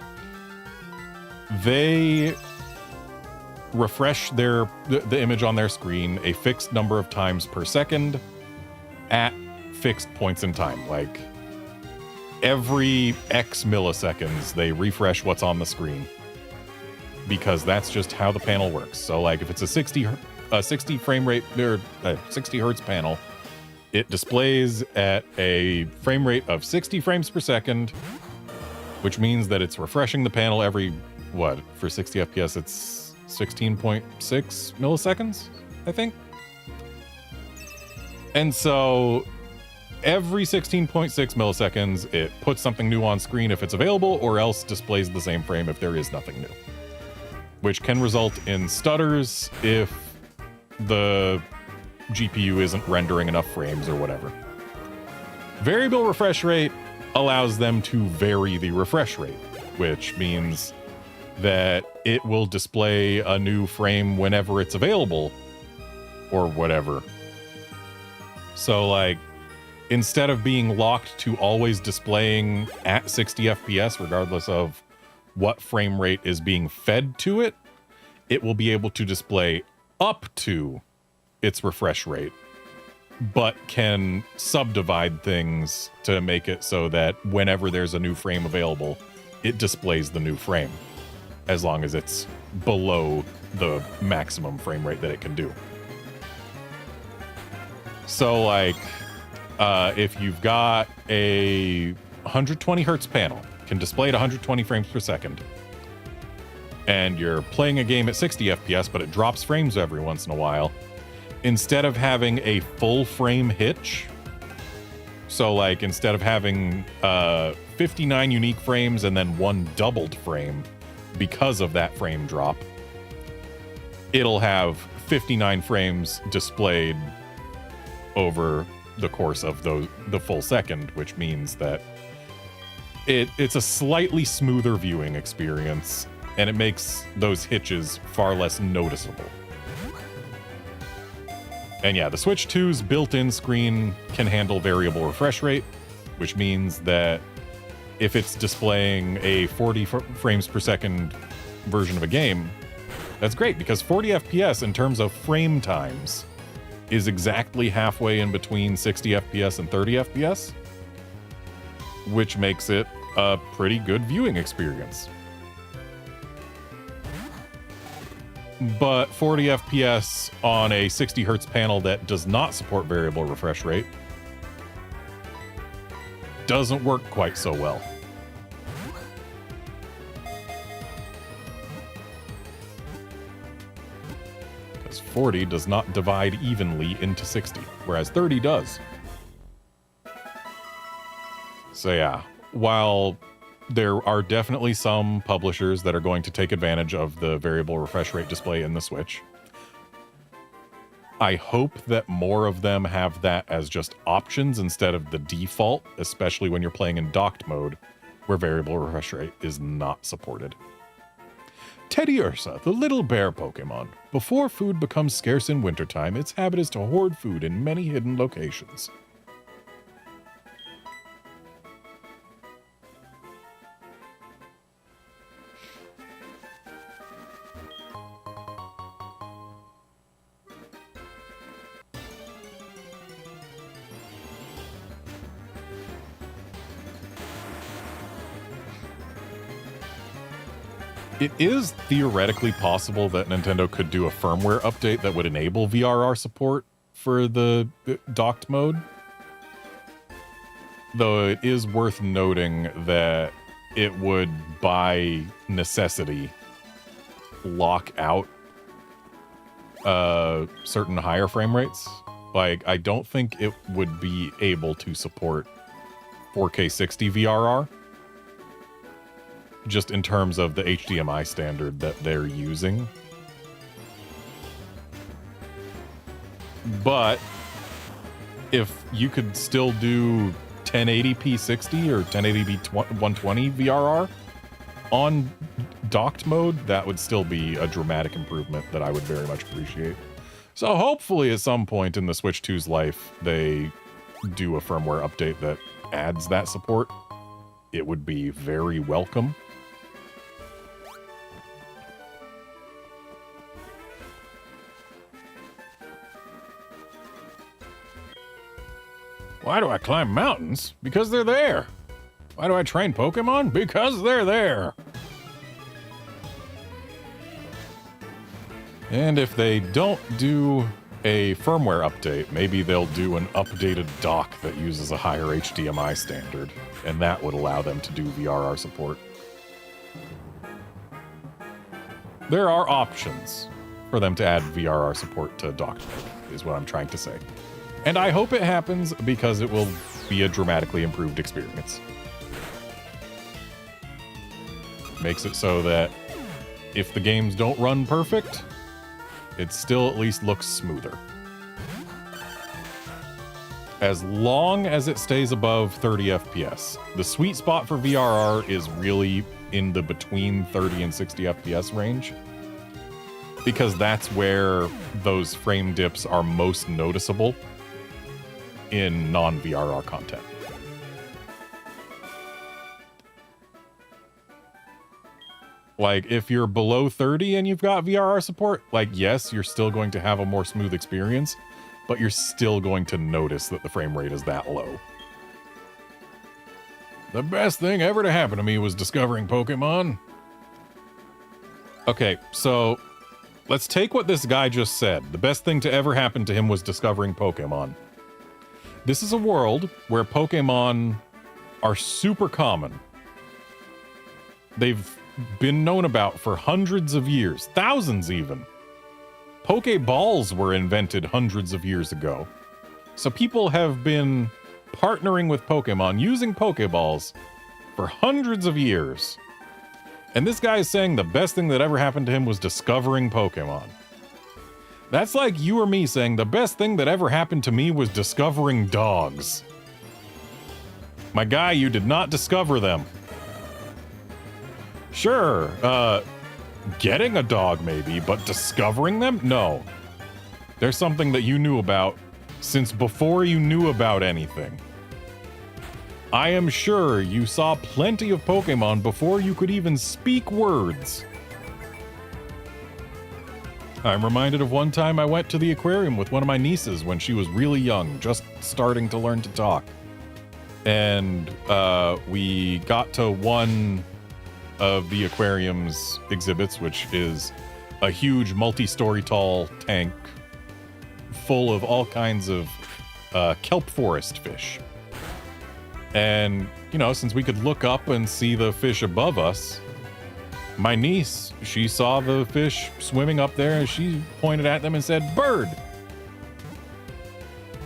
they refresh the image on their screen a fixed number of times per second at fixed points in time. Like, every X milliseconds, they refresh what's on the screen, because that's just how the panel works. So, like, if it's a 60 frame rate or 60 hertz panel, it displays at a frame rate of 60 frames per second, which means that it's refreshing the panel every, what, for 60 FPS, it's 16.6 milliseconds, I think. And so every 16.6 milliseconds, it puts something new on screen if it's available, or else displays the same frame if there is nothing new, which can result in stutters if the GPU isn't rendering enough frames or whatever. Variable refresh rate allows them to vary the refresh rate, which means that it will display a new frame whenever it's available or whatever. So, like, instead of being locked to always displaying at 60 FPS, regardless of what frame rate is being fed to it, it will be able to display up to its refresh rate, but can subdivide things to make it so that whenever there's a new frame available, it displays the new frame, as long as it's below the maximum frame rate that it can do. So, like, if you've got a 120 hertz panel, can display at 120 frames per second, and you're playing a game at 60 FPS, but it drops frames every once in a while, instead of having a full frame hitch, so, like, instead of having 59 unique frames and then one doubled frame because of that frame drop, it'll have 59 frames displayed over the course of the full second, which means that it's a slightly smoother viewing experience, and it makes those hitches far less noticeable. And yeah, the Switch 2's built-in screen can handle variable refresh rate, which means that if it's displaying a 40 frames per second version of a game, that's great, because 40 FPS in terms of frame times is exactly halfway in between 60 FPS and 30 FPS, which makes it a pretty good viewing experience. But 40 FPS on a 60 hertz panel that does not support variable refresh rate doesn't work quite so well. Because 40 does not divide evenly into 60, whereas 30 does. So yeah, while there are definitely some publishers that are going to take advantage of the variable refresh rate display in the Switch, I hope that more of them have that as just options instead of the default, especially when you're playing in docked mode, where variable refresh rate is not supported. Teddy Ursa, the little bear Pokemon. Before food becomes scarce in wintertime, its habit is to hoard food in many hidden locations. It is theoretically possible that Nintendo could do a firmware update that would enable VRR support for the docked mode. Though it is worth noting that it would, by necessity, lock out certain higher frame rates. Like, I don't think it would be able to support 4K 60 VRR. Just in terms of the HDMI standard that they're using. But if you could still do 1080p 60 or 1080p 120 VRR on docked mode, that would still be a dramatic improvement that I would very much appreciate. So hopefully at some point in the Switch 2's life, they do a firmware update that adds that support. It would be very welcome. Why do I climb mountains? Because they're there. Why do I train Pokemon? Because they're there. And if they don't do a firmware update, maybe they'll do an updated dock that uses a higher HDMI standard, and that would allow them to do VRR support. There are options for them to add VRR support to docked mode, is what I'm trying to say. And I hope it happens because it will be a dramatically improved experience. Makes it so that if the games don't run perfect, it still at least looks smoother. As long as it stays above 30 FPS. The sweet spot for VRR is really in the between 30 and 60 FPS range, because that's where those frame dips are most noticeable in non-VRR content. Like, if you're below 30 and you've got VRR support, like, yes, you're still going to have a more smooth experience, but you're still going to notice that the frame rate is that low. The best thing ever to happen to me was discovering Pokemon. Okay, so let's take what this guy just said. The best thing to ever happen to him was discovering Pokemon. This is a world where Pokemon are super common. They've been known about for hundreds of years, thousands even. Pokeballs were invented hundreds of years ago. So people have been partnering with Pokemon, using Pokeballs for hundreds of years. And this guy is saying the best thing that ever happened to him was discovering Pokemon. That's like you or me saying the best thing that ever happened to me was discovering dogs. My guy, you did not discover them. Sure, getting a dog maybe, but discovering them? No. There's something that you knew about since before you knew about anything. I am sure you saw plenty of Pokemon before you could even speak words. I'm reminded of one time I went to the aquarium with one of my nieces when she was really young, just starting to learn to talk. And we got to one of the aquarium's exhibits, which is a huge multi-story tall tank full of all kinds of kelp forest fish. And, you know, since we could look up and see the fish above us, my niece, she saw the fish swimming up there and she pointed at them and said, "Bird."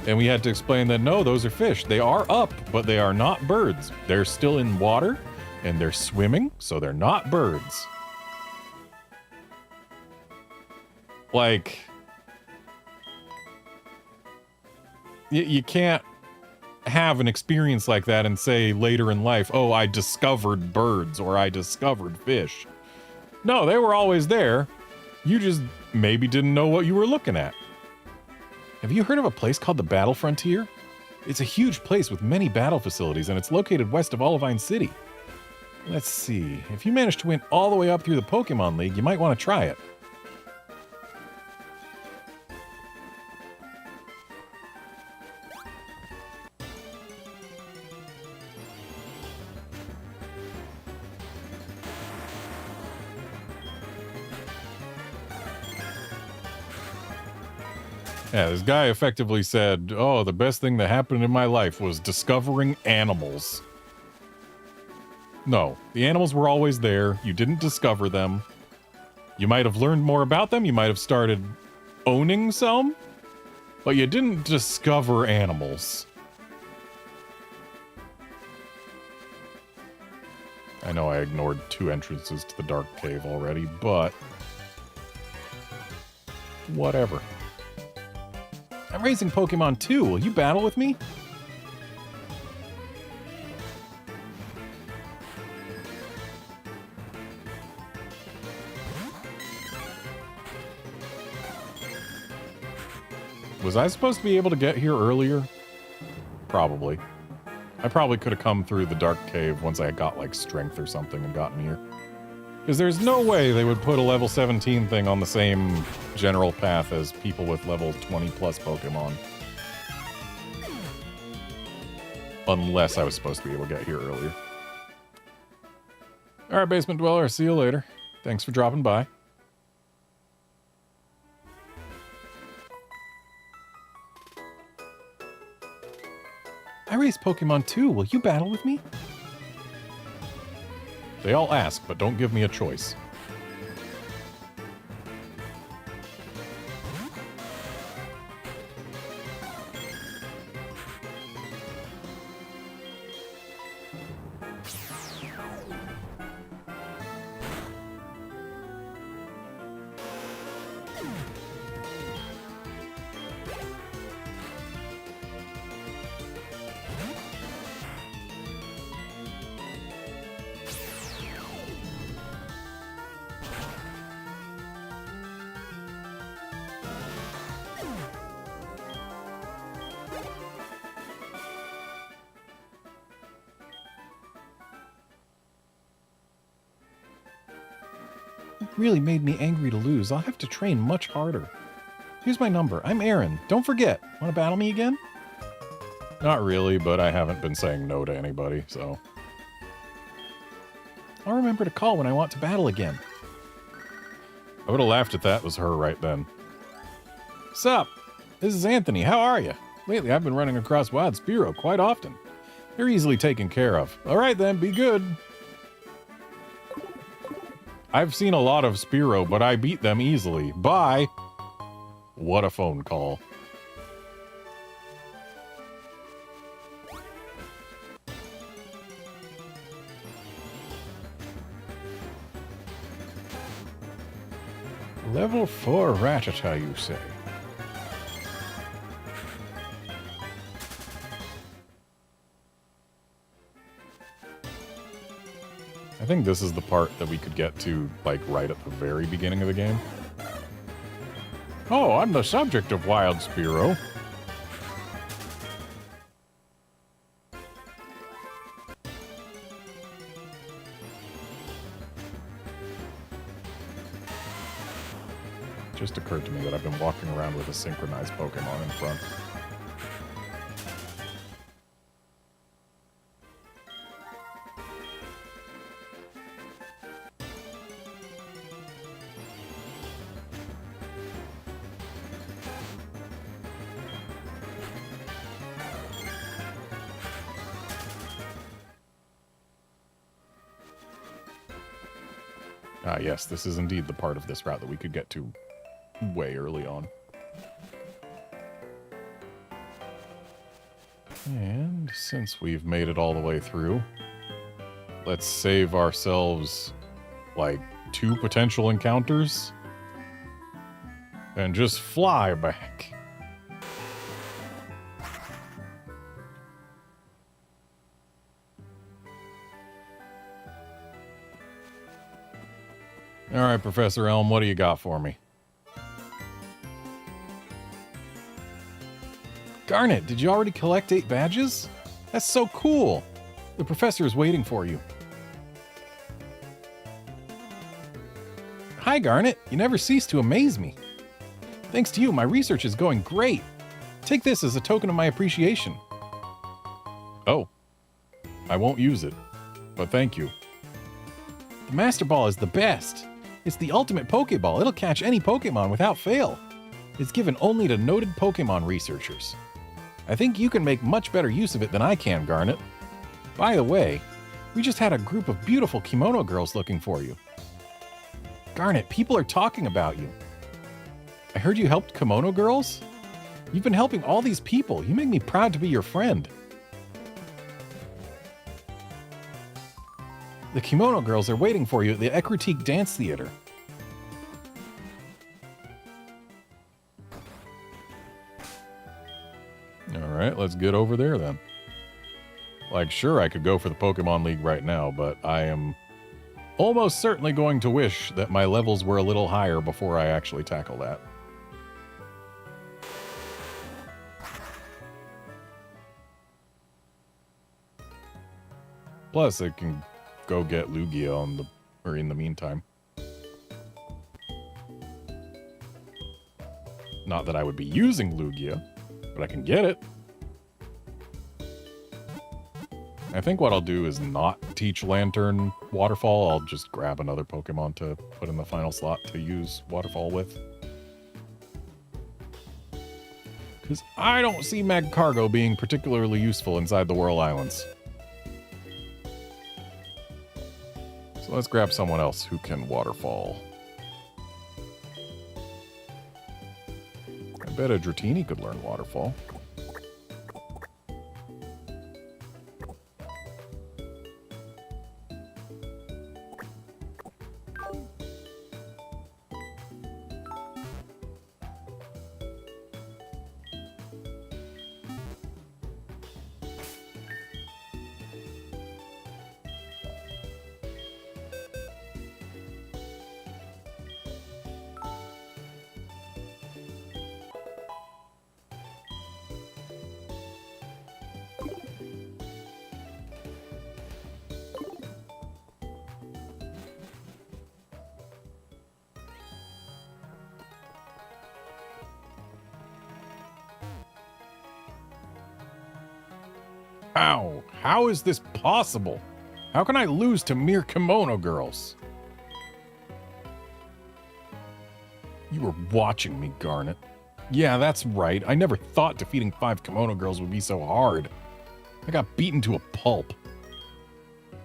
And we had to explain that no, those are fish. They are up, but they are not birds. They're still in water and they're swimming, so they're not birds. Like, you can't have an experience like that and say later in life, oh, I discovered birds or I discovered fish. No, they were always there. You just maybe didn't know what you were looking at. Have you heard of a place called the Battle Frontier? It's a huge place with many battle facilities, and it's located west of Olivine City. Let's see. If you manage to win all the way up through the Pokemon League, you might want to try it. Yeah, this guy effectively said, oh, the best thing that happened in my life was discovering animals. No, the animals were always there. You didn't discover them. You might have learned more about them. You might have started owning some, but you didn't discover animals. I know I ignored 2 entrances to the Dark Cave already, but whatever. I'm raising Pokemon too. Will you battle with me? Was I supposed to be able to get here earlier? Probably. I probably could have come through the dark cave once I got, like, strength or something and gotten here. Because there's no way they would put a level 17 thing on the same general path as people with level 20 plus Pokemon. Unless I was supposed to be able to get here earlier. Alright, Basement Dweller, see you later. Thanks for dropping by. I race Pokemon too. Will you battle with me? They all ask, but don't give me a choice. Really made me angry to lose. I'll have to train much harder. Here's my number. I'm Aaron. Don't forget. Want to battle me again? Not really, but I haven't been saying no to anybody, so... I'll remember to call when I want to battle again. I would have laughed if that was her right then. Sup? This is Anthony. How are you? Lately, I've been running across Wild Spearow quite often. They're easily taken care of. All right, then. Be good. I've seen a lot of Spearow, but I beat them easily. Bye! What a phone call. Level 4 Rattata, you say? I think this is the part that we could get to, like, right at the very beginning of the game. Oh, I'm the subject of Wild Spearow. It just occurred to me that I've been walking around with a synchronized Pokemon in front. Ah, yes, this is indeed the part of this route that we could get to way early on. And since we've made it all the way through, let's save ourselves, like, 2 potential encounters and just fly back. All right, Professor Elm, what do you got for me? Garnet, did you already collect 8 badges? That's so cool. The professor is waiting for you. Hi, Garnet. You never cease to amaze me. Thanks to you, my research is going great. Take this as a token of my appreciation. Oh. I won't use it, but thank you. The Master Ball is the best. It's the ultimate Pokeball. It'll catch any Pokemon without fail. It's given only to noted Pokemon researchers. I think you can make much better use of it than I can, Garnet. By the way, we just had a group of beautiful kimono girls looking for you. Garnet, people are talking about you. I heard you helped kimono girls? You've been helping all these people. You make me proud to be your friend. The kimono girls are waiting for you at the Ecruteak Dance Theater. Alright, let's get over there then. Like, sure, I could go for the Pokemon League right now, but I am almost certainly going to wish that my levels were a little higher before I actually tackle that. Plus, I can go get Lugia in the meantime. Not that I would be using Lugia, but I can get it. I think what I'll do is not teach Lantern Waterfall. I'll just grab another Pokemon to put in the final slot to use Waterfall with. Because I don't see Magcargo being particularly useful inside the Whirl Islands. So let's grab someone else who can Waterfall. I bet a Dratini could learn Waterfall. How? How is this possible? How can I lose to mere kimono girls? You were watching me, Garnet. Yeah, that's right. I never thought defeating 5 kimono girls would be so hard. I got beaten to a pulp.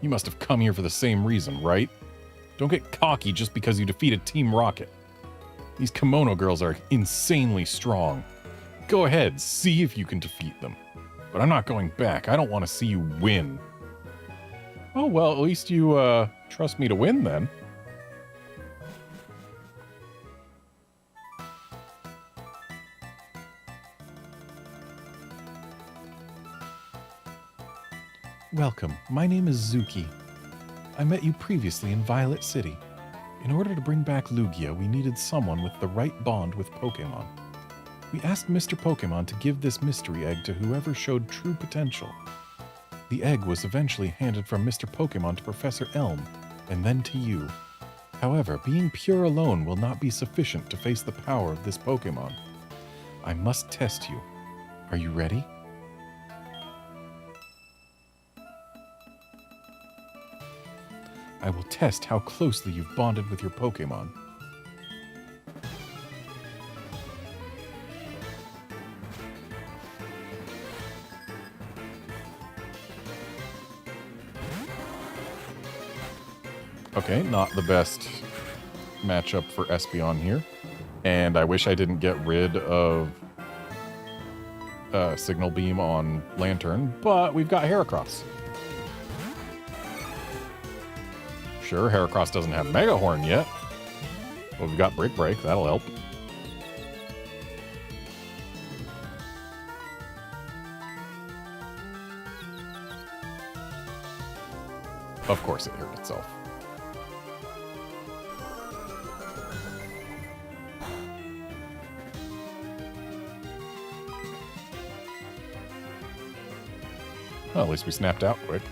You must have come here for the same reason, right? Don't get cocky just because you defeated Team Rocket. These kimono girls are insanely strong. Go ahead, see if you can defeat them. But I'm not going back. I don't want to see you win. Oh, well, at least you, trust me to win, then. Welcome. My name is Zuki. I met you previously in Violet City. In order to bring back Lugia, we needed someone with the right bond with Pokémon. We asked Mr. Pokémon to give this mystery egg to whoever showed true potential. The egg was eventually handed from Mr. Pokémon to Professor Elm, and then to you. However, being pure alone will not be sufficient to face the power of this Pokémon. I must test you. Are you ready? I will test how closely you've bonded with your Pokémon. Okay, not the best matchup for Espeon here. And I wish I didn't get rid of Signal Beam on Lantern, but we've got Heracross. Sure, Heracross doesn't have Mega Horn yet, but we've got Brick Break, that'll help. Of course it hurt itself. Well, at least we snapped out quick.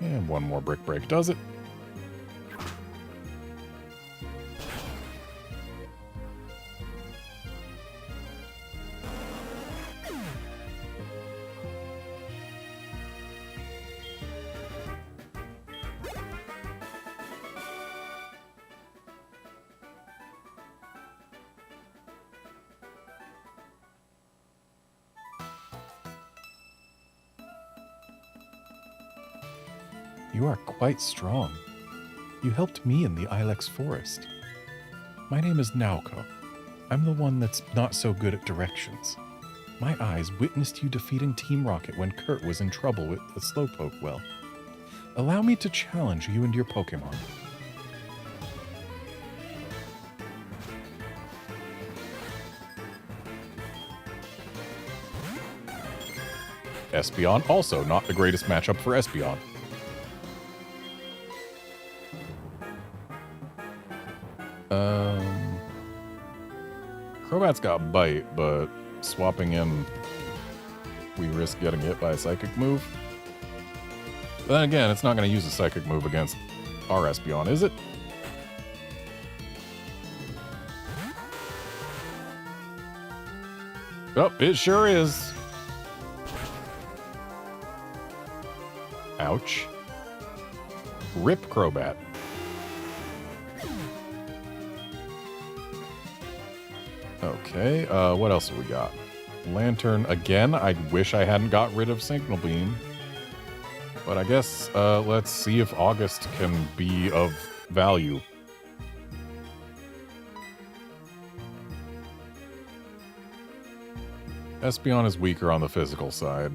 And one more Brick Break does it. You are quite strong. You helped me in the Ilex Forest. My name is Naoko. I'm the one that's not so good at directions. My eyes witnessed you defeating Team Rocket when Kurt was in trouble with the Slowpoke well. Allow me to challenge you and your Pokémon. Espeon, also not the greatest matchup for Espeon. Crobat's got Bite, but swapping in, we risk getting hit by a Psychic move. But then again, it's not going to use a Psychic move against our Espeon, is it? Oh, it sure is. Ouch. Rip Crobat. Okay, what else have we got? Lantern again. I wish I hadn't got rid of Signal Beam. But I guess let's see if August can be of value. Espeon is weaker on the physical side,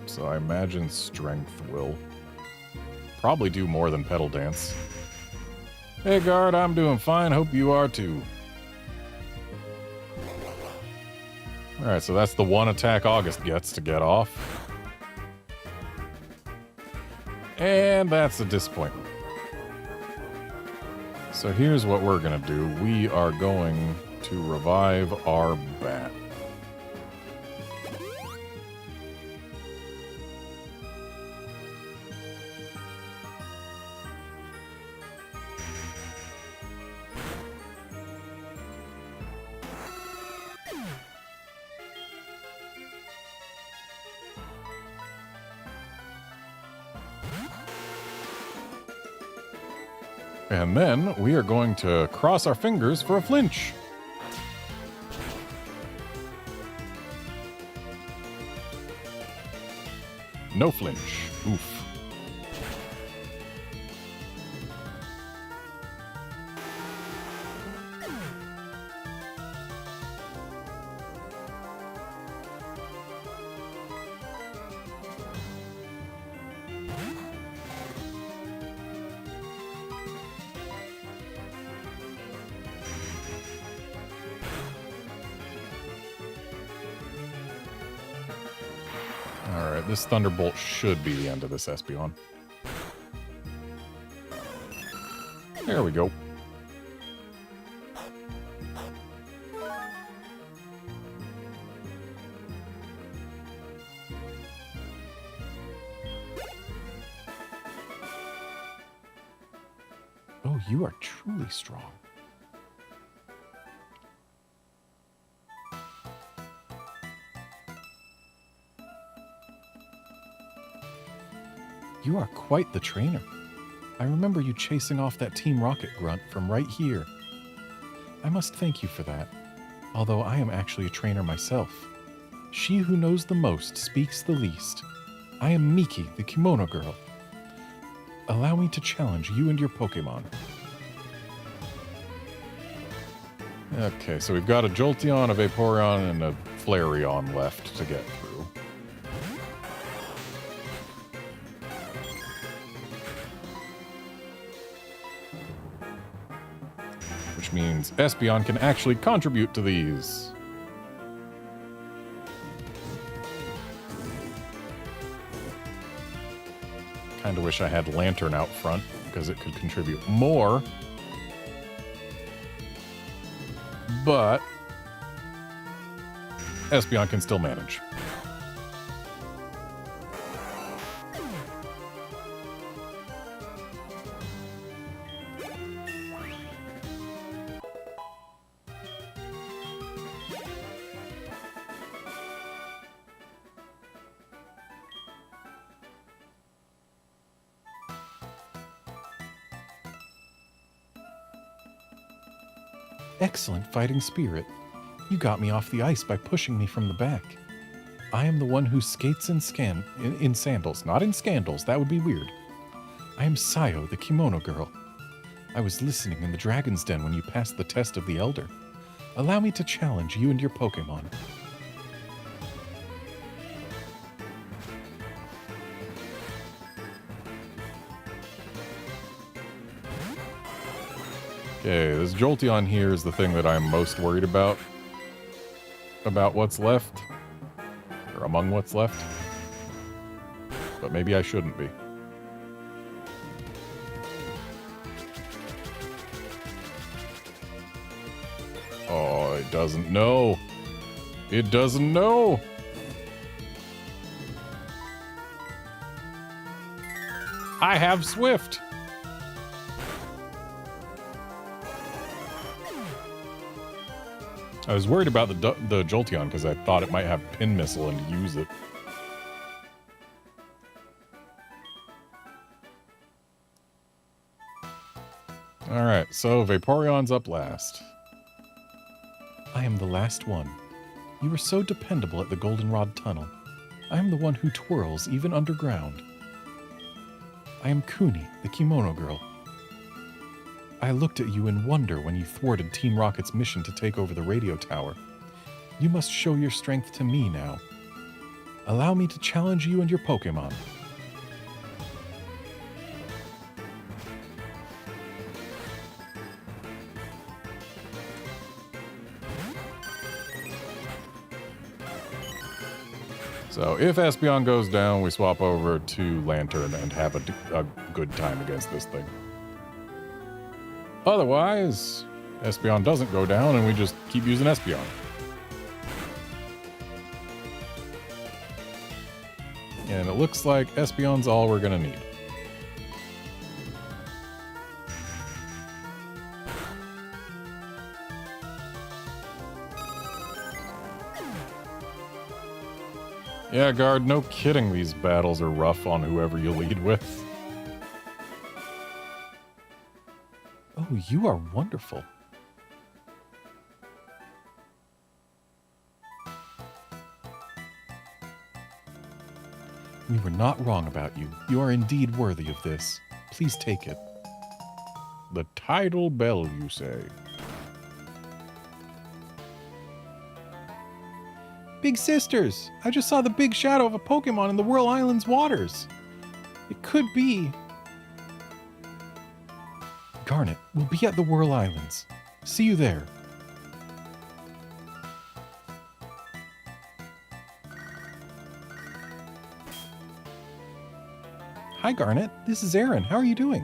so I imagine Strength will probably do more than Petal Dance. Hey Guard, I'm doing fine. Hope you are too. Alright, so that's the one attack August gets to get off. And that's a disappointment. So here's what we're going to do. We are going to revive our bat. And then we are going to cross our fingers for a flinch. No flinch. Oof. Alright, this Thunderbolt should be the end of this Espeon. There we go. Oh, you are truly strong. You are quite the trainer. I remember you chasing off that Team Rocket grunt from right here. I must thank you for that, although I am actually a trainer myself. She who knows the most speaks the least. I am Miki, the kimono girl. Allow me to challenge you and your Pokémon. Okay, so we've got a Jolteon, a Vaporeon, and a Flareon left to get through. Which means Espeon can actually contribute to these. Kinda wish I had Lantern out front, because it could contribute more. But Espeon can still manage. Excellent fighting spirit. You got me off the ice by pushing me from the back. I am the one who skates in sandals, not in scandals. That would be weird. I am Sayo, the kimono girl. I was listening in the Dragon's Den when you passed the test of the Elder. Allow me to challenge you and your Pokémon. Okay, this Jolteon here is the thing that I'm most worried about. About what's left. Or among what's left. But maybe I shouldn't be. Oh, it doesn't know. It doesn't know. I have Swift. I was worried about the Jolteon because I thought it might have Pin Missile and use it. Alright, so Vaporeon's up last. I am the last one. You were so dependable at the Goldenrod Tunnel. I am the one who twirls even underground. I am Kuni, the kimono girl. I looked at you in wonder when you thwarted Team Rocket's mission to take over the radio tower. You must show your strength to me now. Allow me to challenge you and your Pokémon. So if Espeon goes down, we swap over to Lantern and have a good time against this thing. Otherwise, Espeon doesn't go down and we just keep using Espeon. And it looks like Espeon's all we're gonna need. Yeah, Guard, no kidding these battles are rough on whoever you lead with. Oh, you are wonderful. We were not wrong about you. You are indeed worthy of this. Please take it. The tidal bell, you say? Big sisters! I just saw the big shadow of a Pokemon in the Whirl Island's waters. It could be... Garnet, we'll be at the Whirl Islands. See you there. Hi, Garnet. This is Aaron. How are you doing?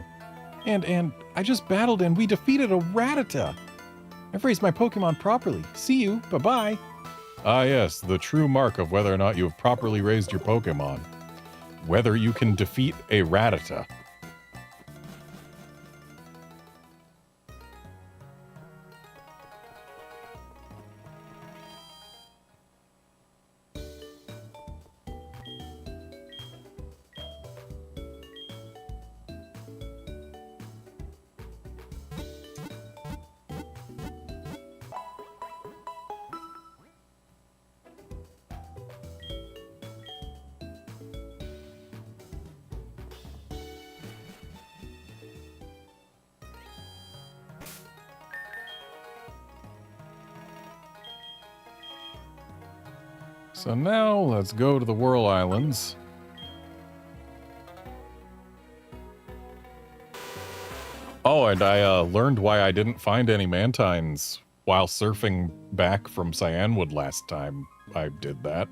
And I just battled and we defeated a Rattata. I've raised my Pokemon properly. See you. Bye-bye. Ah, yes. The true mark of whether or not you have properly raised your Pokemon. Whether you can defeat a Rattata. So now, let's go to the Whirl Islands. Oh, and I learned why I didn't find any Mantines while surfing back from Cyanwood last time I did that.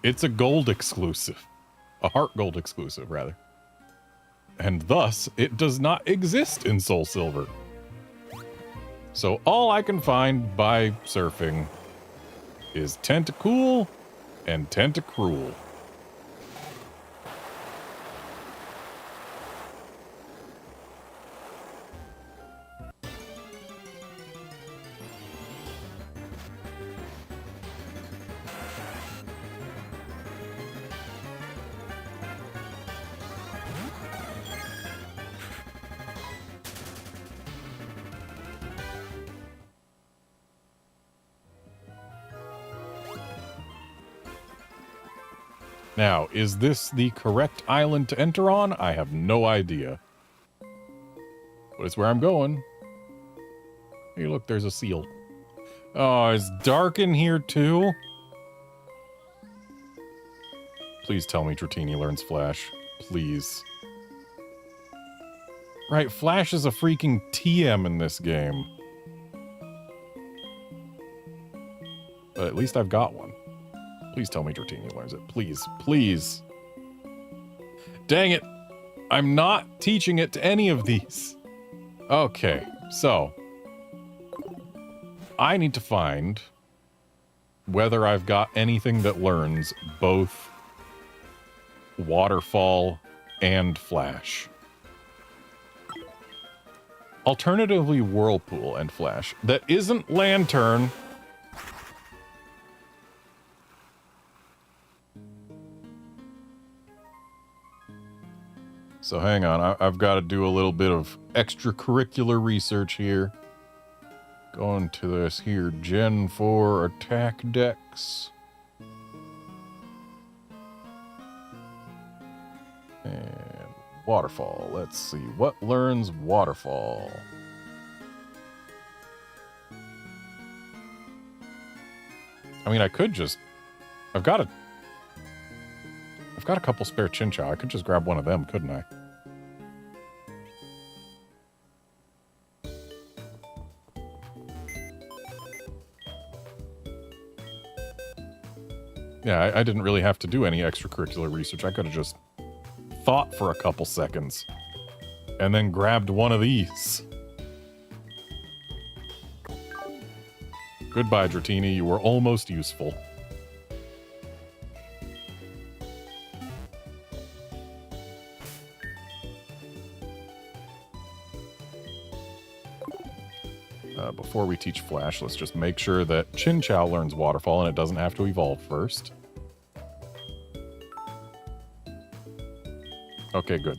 It's a gold exclusive. A Heart Gold exclusive, rather. And thus, it does not exist in SoulSilver. So all I can find by surfing is Tentacool and Tentacruel. Now, is this the correct island to enter on? I have no idea. But it's where I'm going. Hey, look, there's a seal. Oh, it's dark in here, too? Please tell me Dratini learns Flash. Please. Right, Flash is a freaking TM in this game. But at least I've got one. Please tell me Dratini learns it. Please, please. Dang it. I'm not teaching it to any of these. Okay, so. I need to find whether I've got anything that learns both Waterfall and Flash. Alternatively, Whirlpool and Flash. That isn't Lantern. So hang on, I've got to do a little bit of extracurricular research here. Going to this here Gen 4 attack decks. And Waterfall. Let's see. What learns Waterfall? I mean, I could just... I've got a couple spare Chinchou. I could just grab one of them, couldn't I? Yeah, I didn't really have to do any extracurricular research. I could have just thought for a couple seconds and then grabbed one of these. Goodbye, Dratini. You were almost useful. Before we teach Flash, let's just make sure that Chinchou learns Waterfall and it doesn't have to evolve first. Okay, good.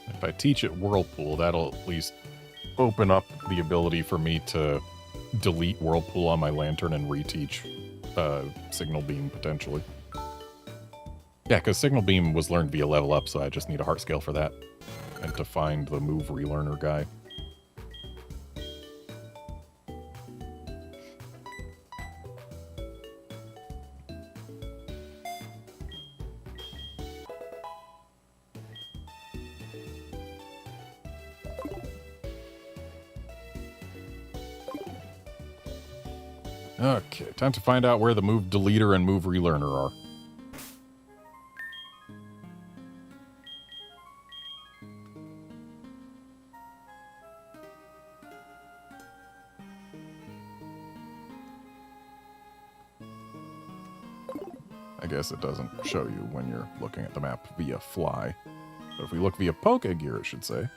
If I teach it Whirlpool, that'll at least open up the ability for me to delete Whirlpool on my Lantern and reteach Signal Beam, potentially. Yeah, because Signal Beam was learned via level up, so I just need a heart scale for that. And to find the move relearner guy. Okay, time to find out where the move deleter and move relearner are. I guess it doesn't show you when you're looking at the map via fly. But if we look via Pokegear, it should say.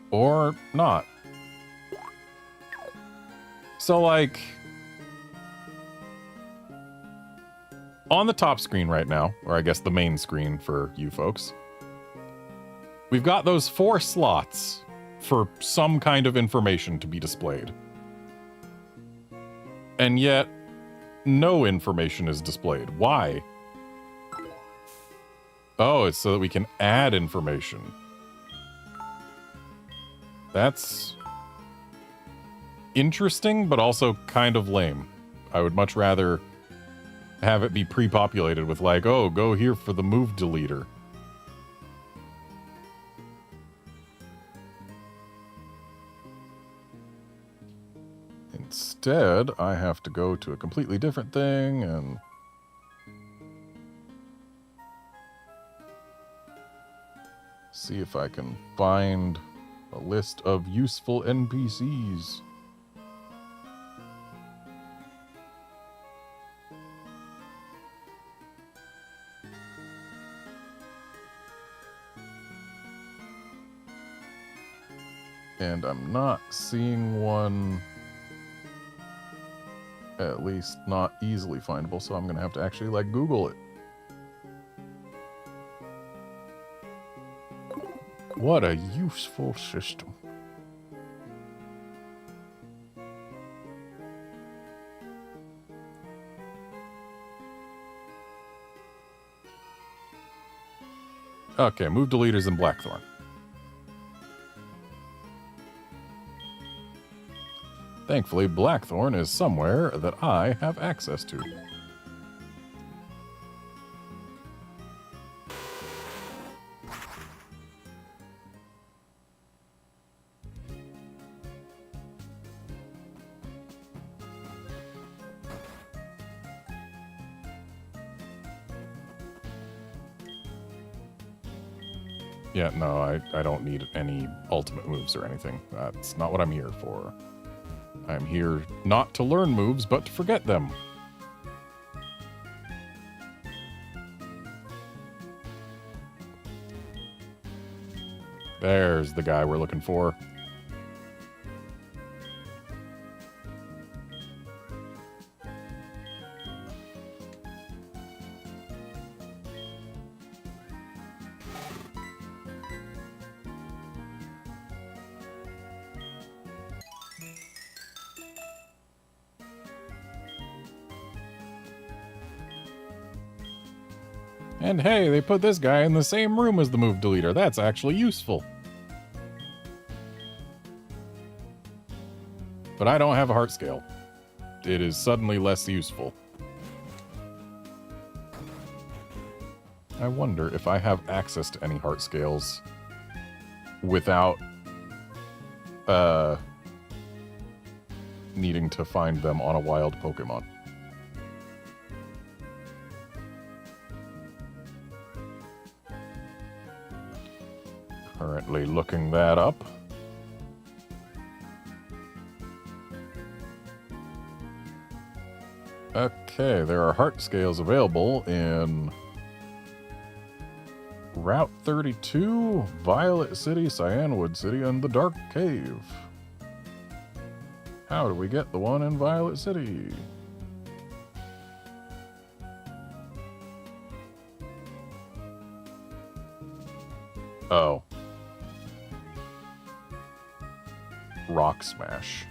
Or not. So, like, on the top screen right now, or I guess the main screen for you folks, we've got those 4 slots for some kind of information to be displayed. And yet, no information is displayed. Why? Oh, it's so that we can add information. That's interesting, but also kind of lame. I would much rather have it be pre-populated with like, oh, go here for the move deleter. Instead, I have to go to a completely different thing and see if I can find a list of useful NPCs. And I'm not seeing one, at least not easily findable, so I'm going to have to actually, like, Google it. What a useful system. Okay, move deleters in Blackthorn. Thankfully, Blackthorn is somewhere that I have access to. Yeah, no, I don't need any ultimate moves or anything. That's not what I'm here for. I'm here not to learn moves, but to forget them. There's the guy we're looking for. And hey, they put this guy in the same room as the move deleter. That's actually useful. But I don't have a heart scale. It is suddenly less useful. I wonder if I have access to any heart scales without needing to find them on a wild Pokemon. Currently looking that up. Okay, there are heart scales available in Route 32, Violet City, Cyanwood City, and the Dark Cave. How do we get the one in Violet City? Oh. Rock Smash.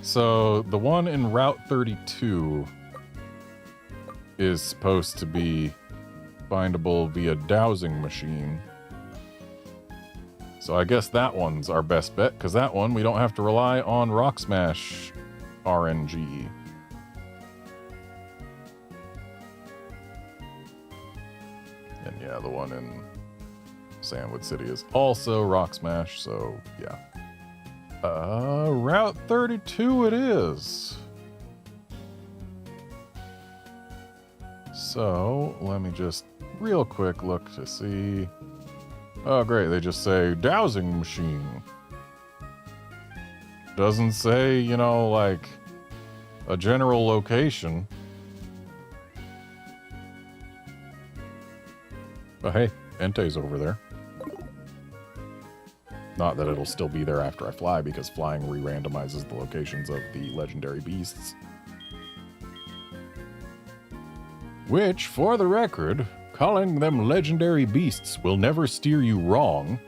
So, the one in Route 32 is supposed to be findable via dowsing machine. So I guess that one's our best bet, because that one we don't have to rely on Rock Smash RNG. And yeah, the one in Sandwood City is also Rock Smash, so yeah. Route 32 it is. So, let me just real quick look to see. Oh, great, they just say dowsing machine. Doesn't say, you know, like a general location. But hey, Entei's over there. Not that it'll still be there after I fly, because flying re-randomizes the locations of the legendary beasts. Which, for the record, calling them legendary beasts will never steer you wrong.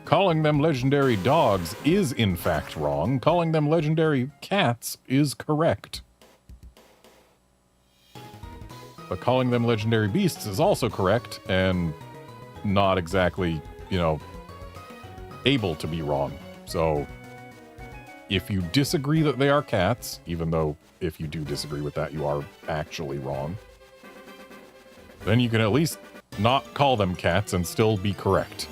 Calling them legendary dogs is in fact wrong. Calling them legendary cats is correct. But calling them legendary beasts is also correct, and not exactly, you know, able to be wrong. So, if you disagree that they are cats, even though if you do disagree with that, you are actually wrong, then you can at least not call them cats and still be correct.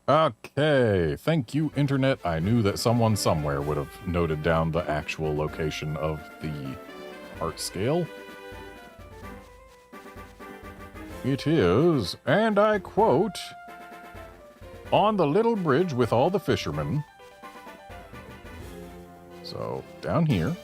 Okay, thank you, Internet. I knew that someone somewhere would have noted down the actual location of the heart scale. It is, and I quote, on the little bridge with all the fishermen. So, down here.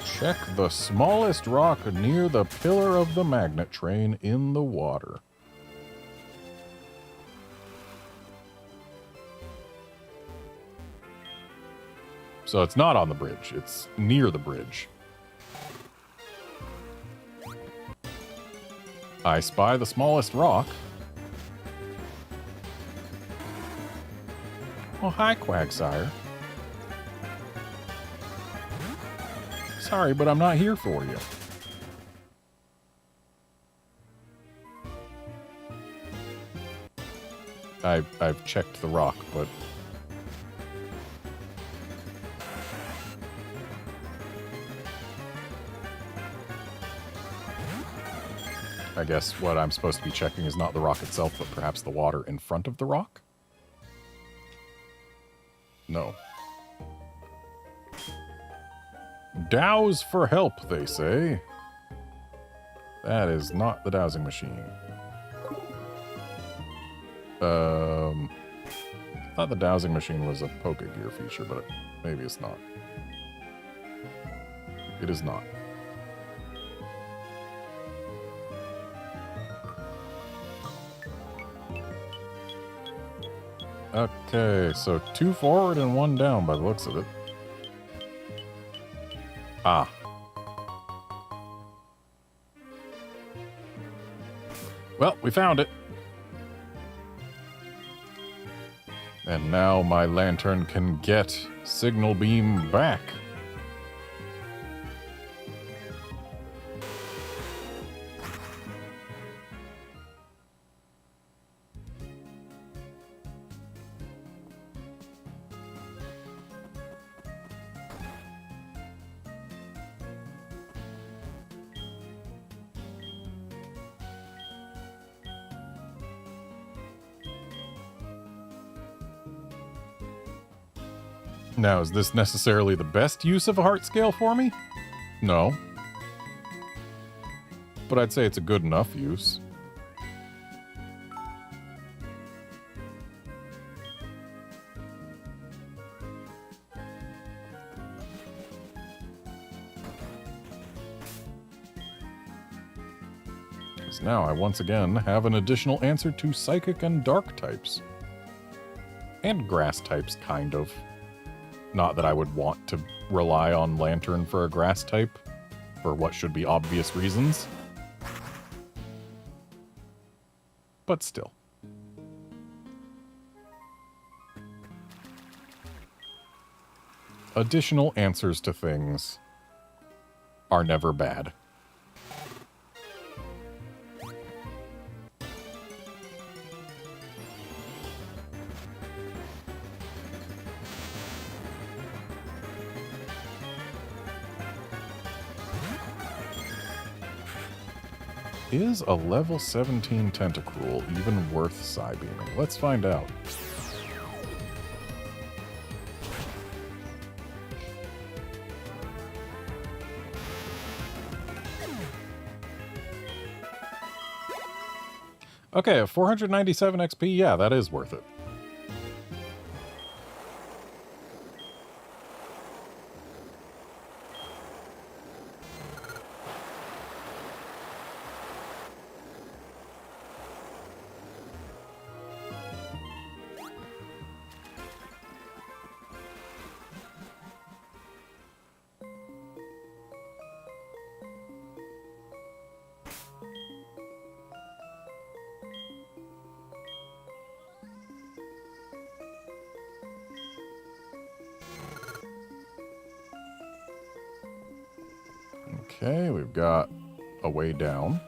Check the smallest rock near the pillar of the magnet train in the water. So it's not on the bridge, it's near the bridge. I spy the smallest rock. Oh, hi, Quagsire. Sorry, but I'm not here for you. I've checked the rock, but... I guess what I'm supposed to be checking is not the rock itself, but perhaps the water in front of the rock? No. Douse for help, they say. That is not the dowsing machine. I thought the dowsing machine was a Pokegear feature, but maybe it's not. It is not. Okay, so 2 forward and 1 down by the looks of it. Ah. Well, we found it. And now my lantern can get signal beam back. Now, is this necessarily the best use of a heart scale for me? No. But I'd say it's a good enough use. Because now I once again have an additional answer to Psychic and Dark types. And Grass types, kind of. Not that I would want to rely on Lantern for a grass type, for what should be obvious reasons. But still. Additional answers to things are never bad. Is a level 17 Tentacruel even worth Psybeaming? Let's find out. Okay, a 497 XP, yeah, that is worth it. Okay, we've got a way down.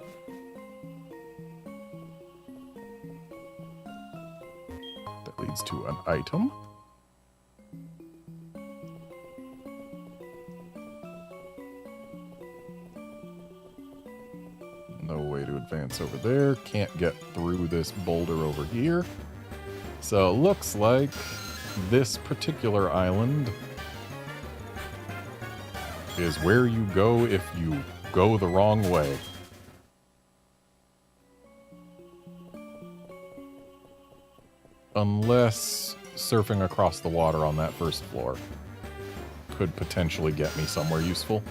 That leads to an item. No way to advance over there. Can't get through this boulder over here. So it looks like this particular island is where you go if you go the wrong way. Unless surfing across the water on that first floor could potentially get me somewhere useful.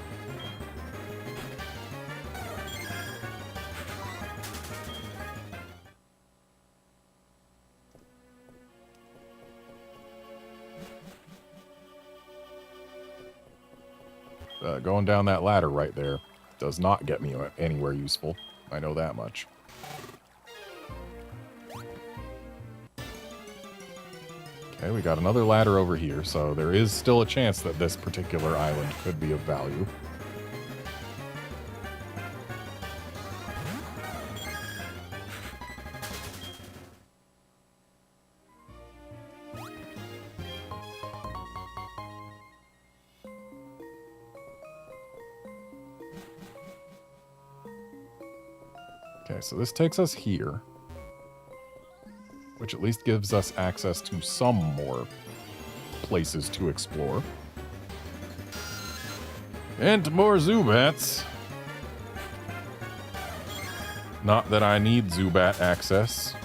Going down that ladder right there does not get me anywhere useful. I know that much. Okay, we got another ladder over here, so there is still a chance that this particular island could be of value. Okay, so this takes us here, which at least gives us access to some more places to explore. And more Zubats. Not that I need Zubat access.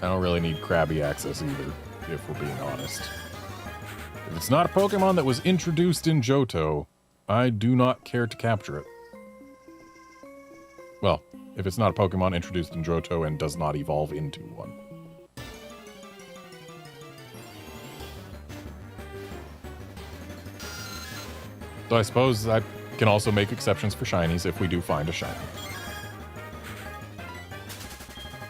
I don't really need Krabby access either, if we're being honest. If it's not a Pokemon that was introduced in Johto, I do not care to capture it. Well, if it's not a Pokemon introduced in Johto and does not evolve into one. So I suppose I can also make exceptions for shinies if we do find a shiny.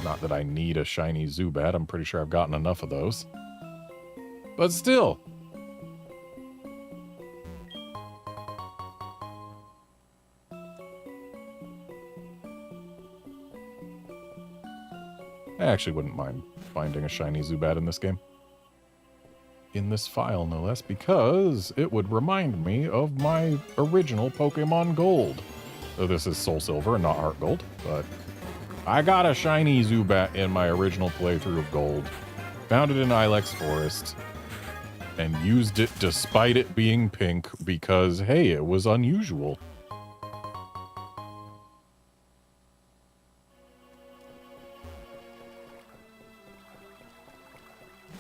Not that I need a shiny Zubat, I'm pretty sure I've gotten enough of those. But still. I actually wouldn't mind finding a shiny Zubat in this game. In this file, no less, because it would remind me of my original Pokemon Gold. So this is SoulSilver and not Heart Gold, but I got a shiny Zubat in my original playthrough of Gold. Found it in Ilex Forest and used it despite it being pink because, hey, it was unusual.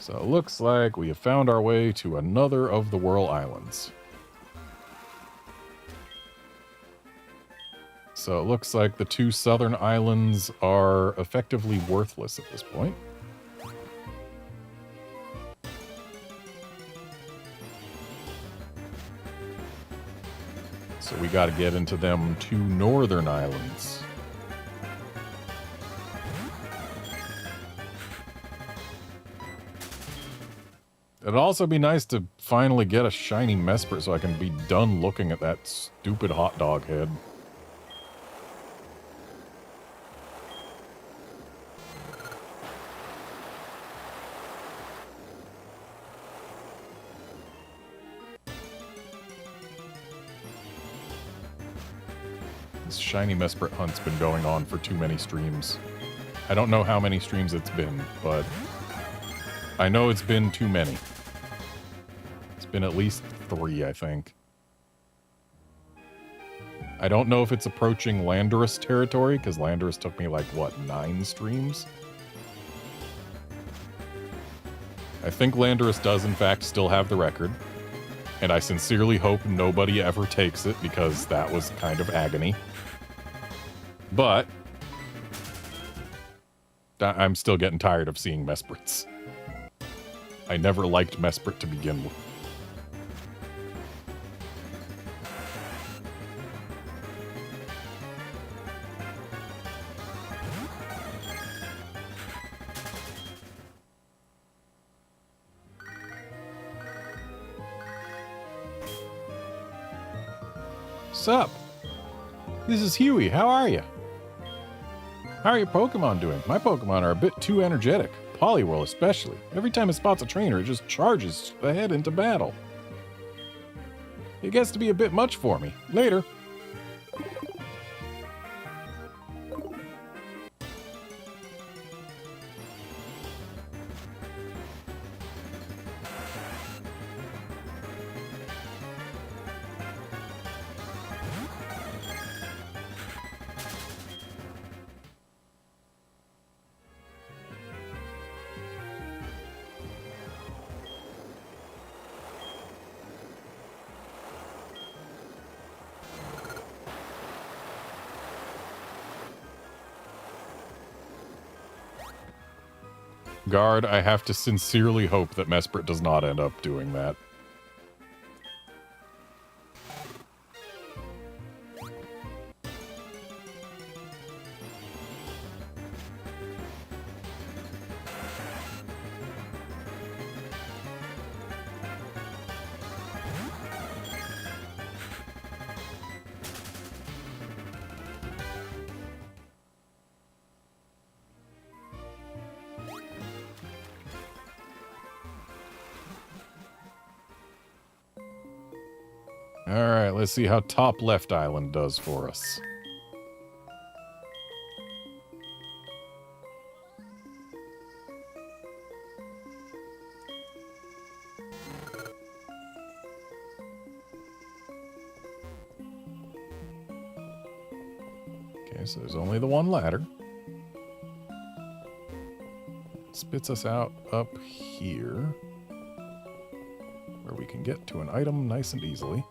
So it looks like we have found our way to another of the Whirl Islands. So it looks like the two southern islands are effectively worthless at this point. So we got to get into them two northern islands. It'd also be nice to finally get a shiny Mesprit so I can be done looking at that stupid hot dog head. This shiny Mesprit hunt's been going on for too many streams. I don't know how many streams it's been, but I know it's been too many. It's been at least 3, I think. I don't know if it's approaching Landorus territory, because Landorus took me like, what, 9 streams? I think Landorus does, in fact, still have the record. And I sincerely hope nobody ever takes it, because that was kind of agony. But I'm still getting tired of seeing Mesprits. I never liked Mesprit to begin with. Sup? This is Huey. How are you? How are your Pokemon doing? My Pokemon are a bit too energetic. Poliwhirl especially. Every time it spots a trainer, it just charges ahead into battle. It gets to be a bit much for me. Later. Guard, I have to sincerely hope that Mesprit does not end up doing that. Alright, let's see how top left island does for us. Okay, so there's only the one ladder. Spits us out up here, where we can get to an item nice and easily.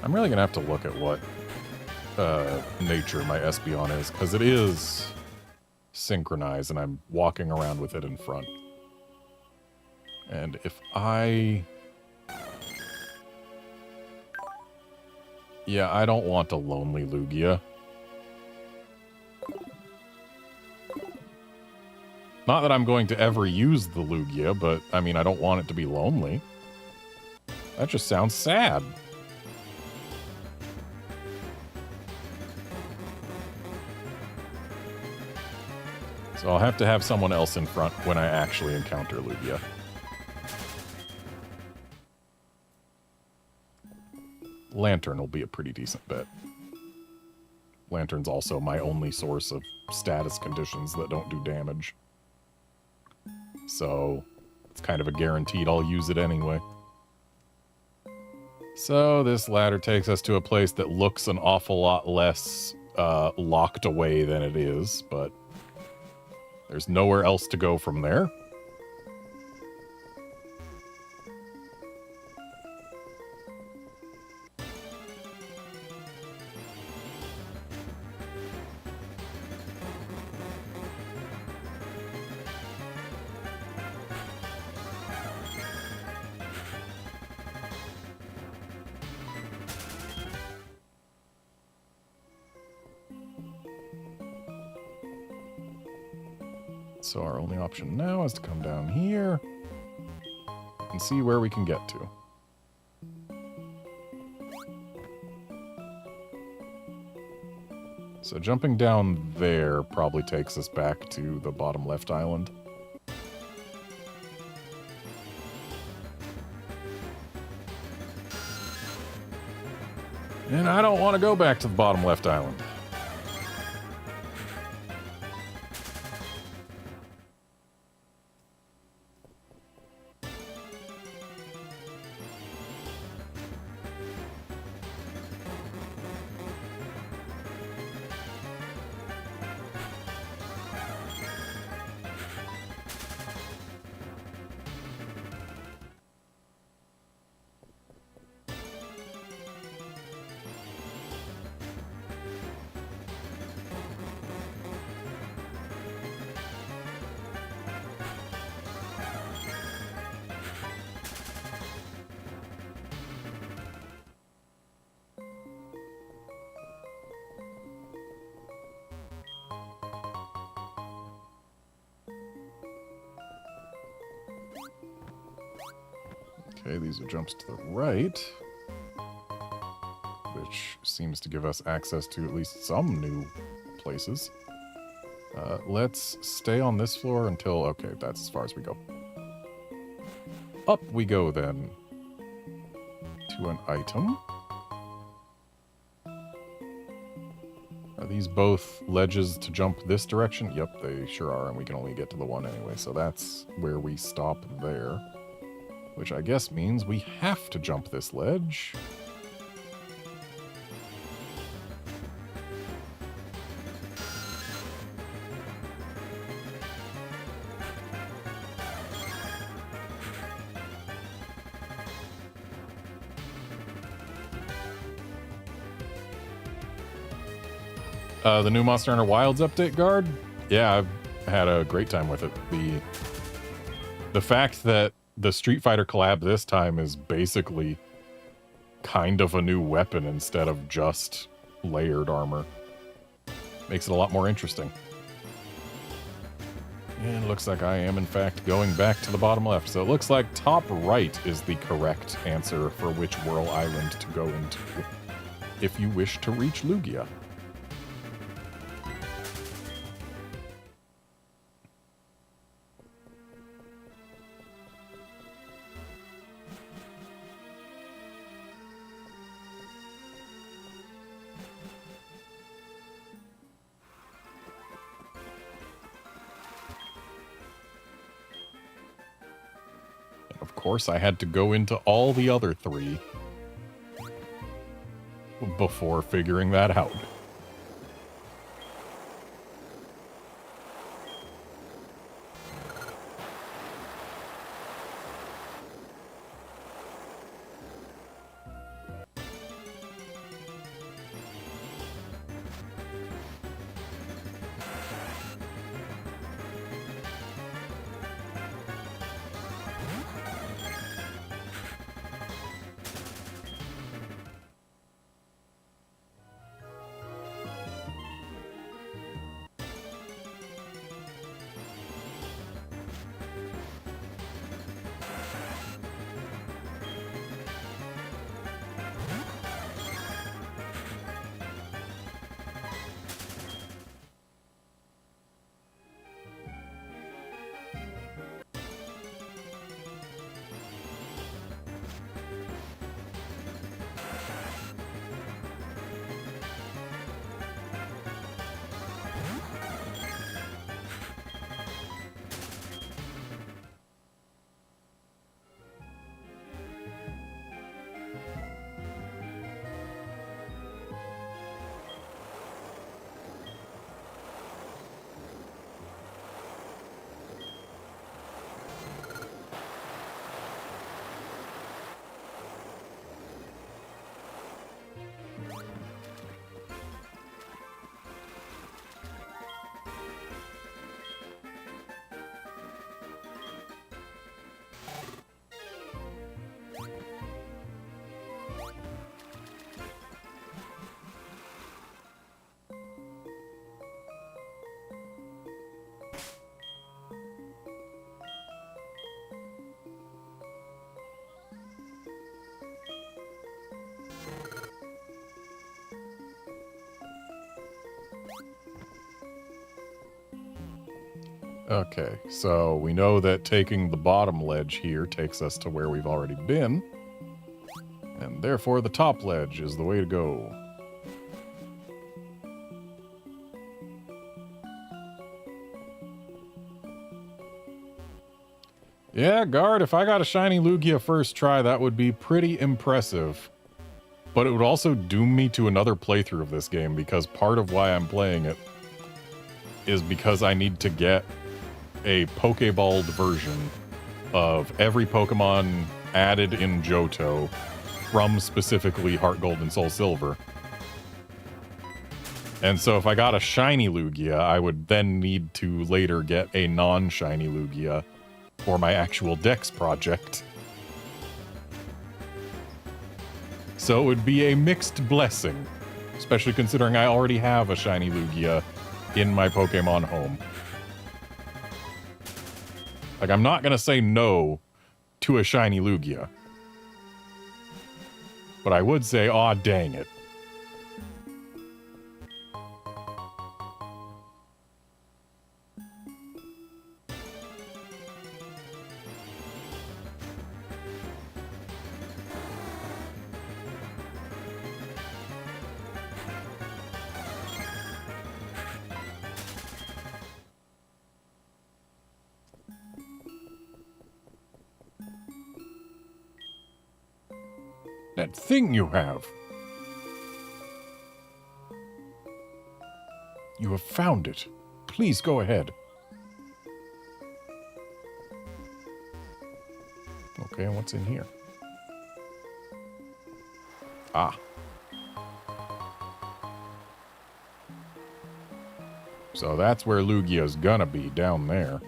I'm really going to have to look at what nature my Espeon is, because it is synchronized, and I'm walking around with it in front. And if I... Yeah, I don't want a lonely Lugia. Not that I'm going to ever use the Lugia, but, I mean, I don't want it to be lonely. That just sounds sad. So I'll have to have someone else in front when I actually encounter Lugia. Lantern will be a pretty decent bet. Lantern's also my only source of status conditions that don't do damage. So it's kind of a guaranteed I'll use it anyway. So this ladder takes us to a place that looks an awful lot less locked away than it is, but there's nowhere else to go from there. So our only option now is to come down here and see where we can get to. So jumping down there probably takes us back to the bottom left island. And I don't want to go back to the bottom left island. Okay, these are jumps to the right, which seems to give us access to at least some new places. Let's stay on this floor until... Okay, that's as far as we go. Up we go, then. To an item. Are these both ledges to jump this direction? Yep, they sure are, and we can only get to the one anyway, so that's where we stop there. Which I guess means we have to jump this ledge. The new Monster Hunter Wilds update, Guard? Yeah, I've had a great time with it. The fact that the Street Fighter collab this time is basically kind of a new weapon instead of just layered armor makes it a lot more interesting. And it looks like I am, in fact, going back to the bottom left. So it looks like top right is the correct answer for which Whirl Island to go into if you wish to reach Lugia. Of course, I had to go into all the other three before figuring that out. Okay, so we know that taking the bottom ledge here takes us to where we've already been, and therefore the top ledge is the way to go. Yeah, Guard, if I got a shiny Lugia first try, that would be pretty impressive. But it would also doom me to another playthrough of this game, because part of why I'm playing it is because I need to get a Pokeballed version of every Pokemon added in Johto from specifically Heart Gold and Soul Silver. And so if I got a shiny Lugia, I would then need to later get a non-shiny Lugia for my actual Dex project. So it would be a mixed blessing, especially considering I already have a shiny Lugia in my Pokemon home. Like, I'm not gonna say no to a shiny Lugia. But I would say, aw, dang it. That thing you have. You have found it. Please go ahead. Okay, and what's in here? Ah. So that's where Lugia's gonna be, down there.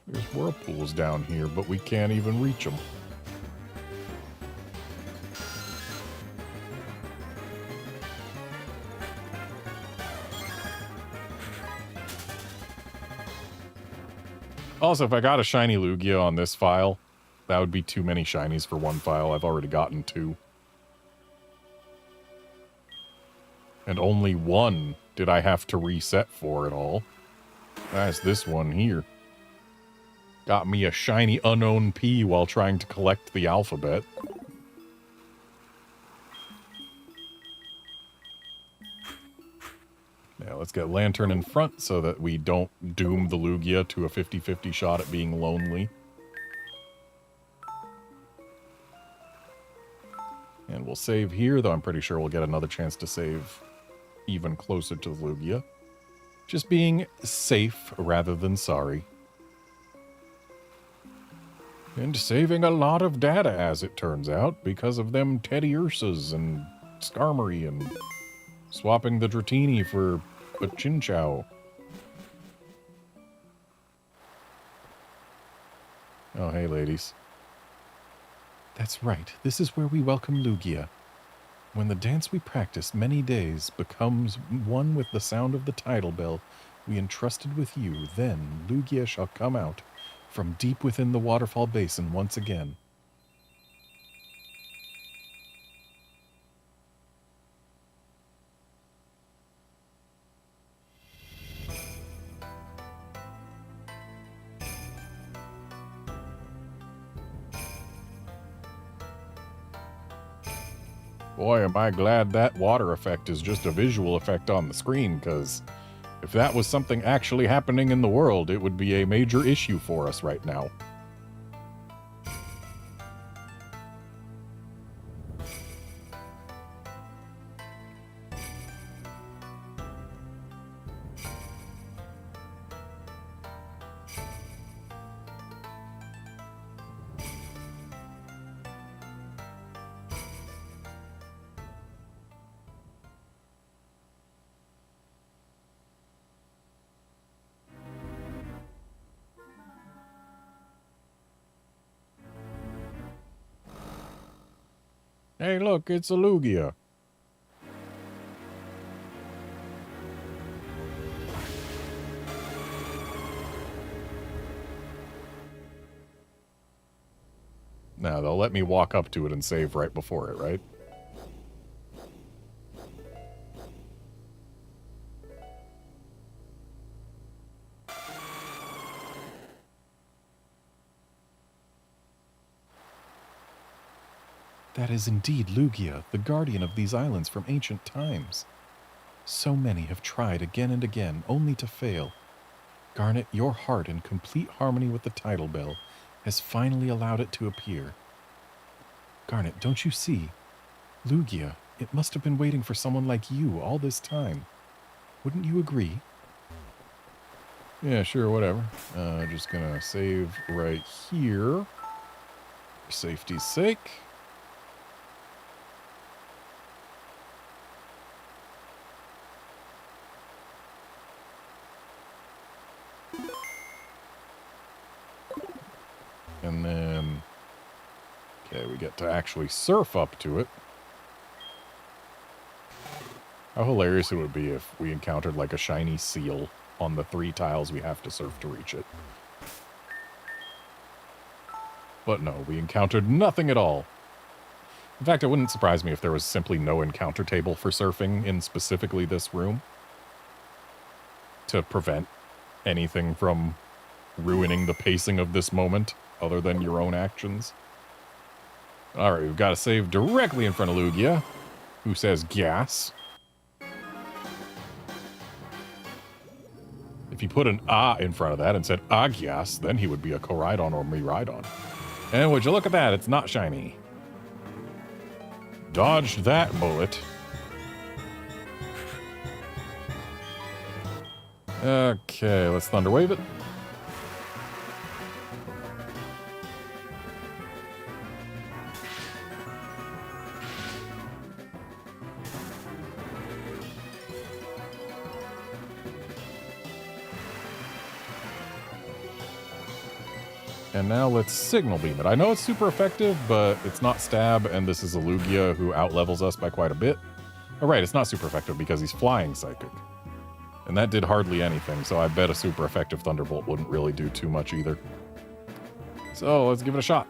There's whirlpools down here, but we can't even reach them. Also, if I got a shiny Lugia on this file, that would be too many shinies for one file. I've already gotten 2. And only 1 did I have to reset for at all. That's this one here. Got me a shiny unknown P while trying to collect the alphabet. Now let's get Lantern in front so that we don't doom the Lugia to a 50-50 shot at being lonely. And we'll save here, though I'm pretty sure we'll get another chance to save even closer to the Lugia. Just being safe rather than sorry. And saving a lot of data, as it turns out, because of them Teddy Ursas and Skarmory and swapping the Dratini for a Chinchou. Oh, hey, ladies. That's right. This is where we welcome Lugia. When the dance we practiced many days becomes one with the sound of the tidal bell we entrusted with you, then Lugia shall come out from deep within the waterfall basin once again. Boy, am I glad that water effect is just a visual effect on the screen, because if that was something actually happening in the world, it would be a major issue for us right now. Hey, look, it's a Lugia. Now, they'll let me walk up to it and save right before it, right? That is indeed Lugia, the guardian of these islands from ancient times. So many have tried again and again, only to fail. Garnet, your heart, in complete harmony with the tidal bell, has finally allowed it to appear. Garnet, don't you see? Lugia, it must have been waiting for someone like you all this time. Wouldn't you agree? Yeah, sure, whatever. Just gonna save right here. For safety's sake. And then, okay, we get to actually surf up to it. How hilarious it would be if we encountered like a shiny seal on the 3 tiles we have to surf to reach it. But no, we encountered nothing at all. In fact, it wouldn't surprise me if there was simply no encounter table for surfing in specifically this room to prevent anything from ruining the pacing of this moment other than your own actions. All right, we've got to save directly in front of Lugia, who says gas. If you put an ah in front of that and said Agias, then he would be a Koraidon or Miraidon. And would you look at that, it's not shiny. Dodged that bullet. Okay, let's Thunder Wave it. And now let's Signal Beam it. I know it's super effective, but it's not Stab, and this is a Lugia who outlevels us by quite a bit. Oh, right, it's not super effective because he's Flying Psychic. And that did hardly anything, so I bet a super effective Thunderbolt wouldn't really do too much either. So let's give it a shot.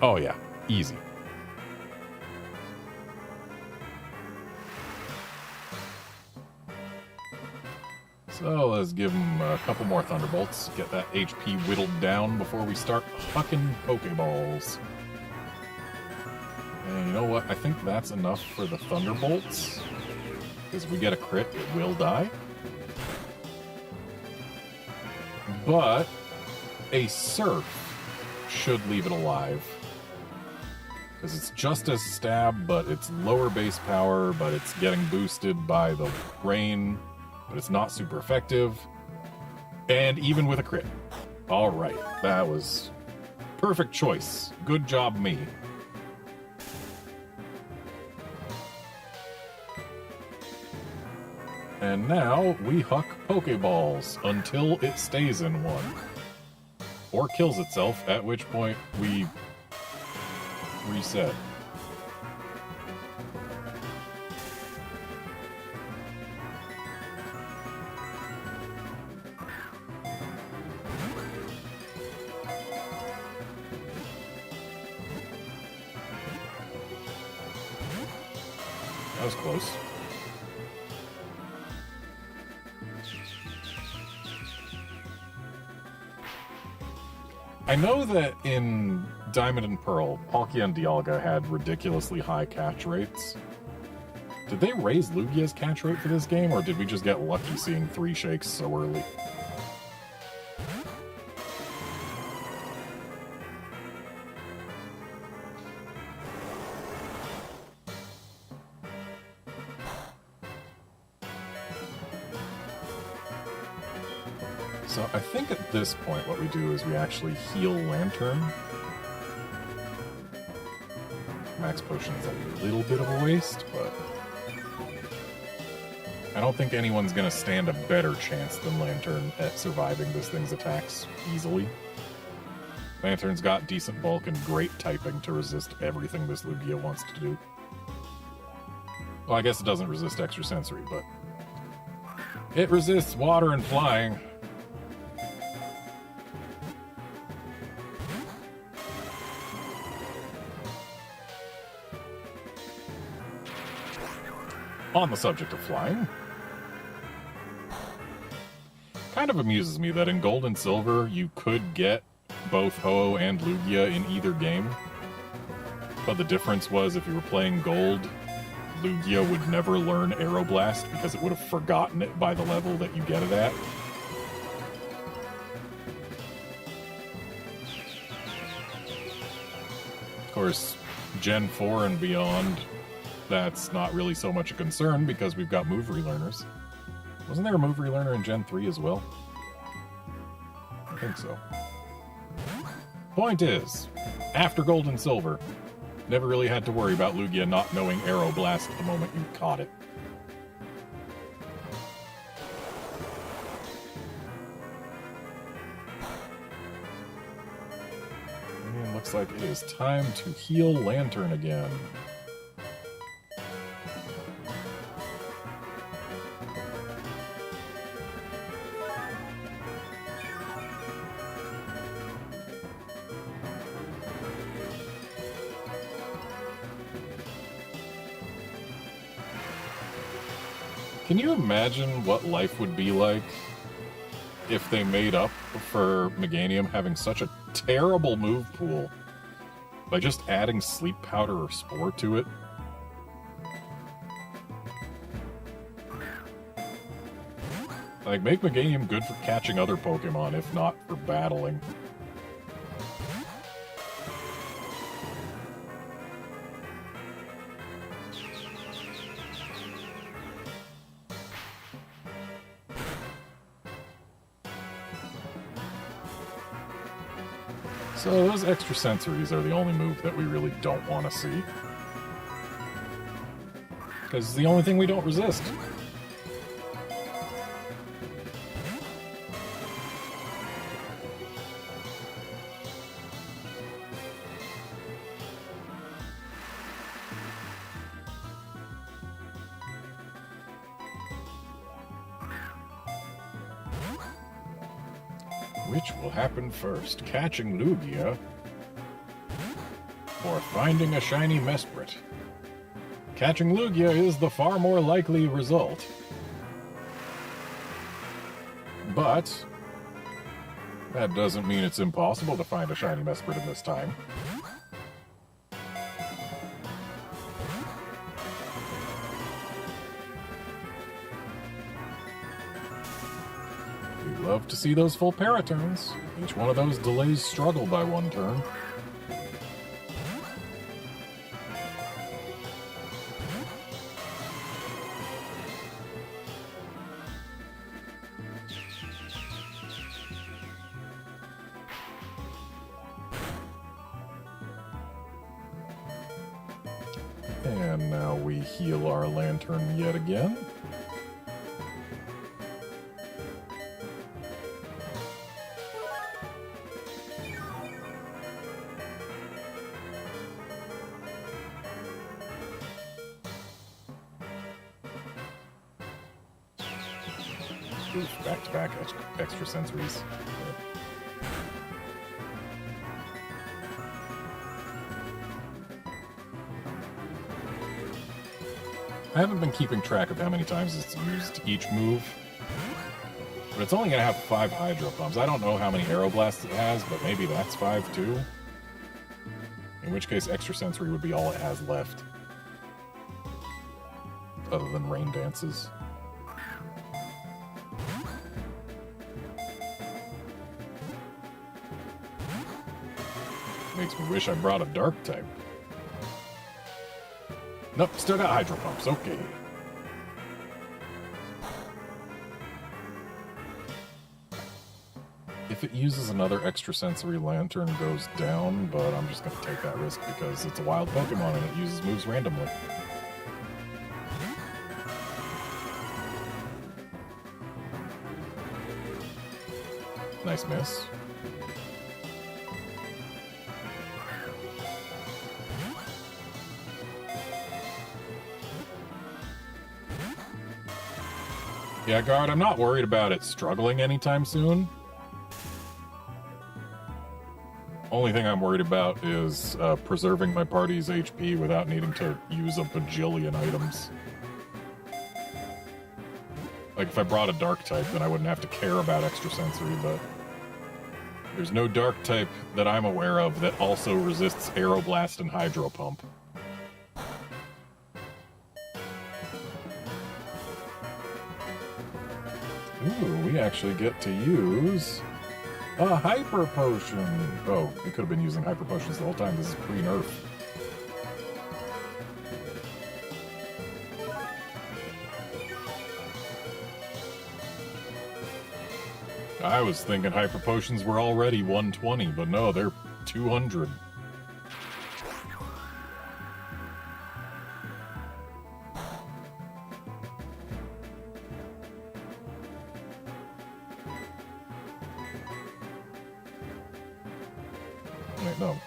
Oh yeah, easy. So let's give him a couple more Thunderbolts, get that HP whittled down before we start hucking Pokeballs. And you know what? I think that's enough for the Thunderbolts. Because if we get a crit, it will die. But a Surf should leave it alive. Because it's just as Stab, but it's lower base power, but it's getting boosted by the Rain. But it's not super effective. And even with a crit. Alright, that was perfect choice. Good job, me. And now we huck Pokeballs until it stays in one. Or kills itself, at which point we reset. That was close. I know that in Diamond and Pearl, Palkia and Dialga had ridiculously high catch rates. Did they raise Lugia's catch rate for this game, or did we just get lucky seeing 3 shakes so early? So I think at this point what we do is we actually heal Lantern. Max Potion is a little bit of a waste, but I don't think anyone's going to stand a better chance than Lantern at surviving this thing's attacks easily. Lantern's got decent bulk and great typing to resist everything this Lugia wants to do. Well, I guess it doesn't resist extrasensory, but it resists water and flying. On the subject of flying, kind of amuses me that in Gold and Silver you could get both Ho-Oh and Lugia in either game, but the difference was if you were playing Gold, Lugia would never learn Aeroblast because it would have forgotten it by the level that you get it at. Of course, Gen 4 and beyond, that's not really so much a concern because we've got move relearners. Wasn't there a move relearner in Gen 3 as well? I think so. Point is, after Gold and Silver, never really had to worry about Lugia not knowing Aeroblast the moment you caught it. And looks like it is time to heal Lantern again. Can you imagine what life would be like if they made up for Meganium having such a terrible move pool by just adding sleep powder or spore to it? Like, make Meganium good for catching other Pokemon, if not for battling. So those extra sensories are the only move that we really don't want to see. Because it's the only thing we don't resist. Which will happen first, catching Lugia or finding a shiny Mesprit? Catching Lugia is the far more likely result. But that doesn't mean it's impossible to find a shiny Mesprit in this time. Love to see those full paraturns. Each one of those delays struggle by one turn. And now we heal our lantern yet again. Back-to-back extra sensories. I haven't been keeping track of how many times it's used each move, but it's only going to have 5 Hydro Pumps. I don't know how many Aeroblasts it has, but maybe that's 5 too. In which case, extra sensory would be all it has left, other than Rain Dances. Makes me wish I brought a Dark type. Nope, still got Hydro Pumps, okay. If it uses another extrasensory lantern, goes down, but I'm just going to take that risk because it's a wild Pokemon and it uses moves randomly. Nice miss. Yeah, Guard, I'm not worried about it struggling anytime soon. Only thing I'm worried about is preserving my party's HP without needing to use a bajillion items. Like, if I brought a Dark type, then I wouldn't have to care about extrasensory, but there's no Dark type that I'm aware of that also resists Aeroblast and Hydro Pump. Ooh, we actually get to use a Hyper Potion. Oh, we could have been using Hyper Potions the whole time. This is pre-nerf. I was thinking Hyper Potions were already 120, but no, they're 200. Wait, no.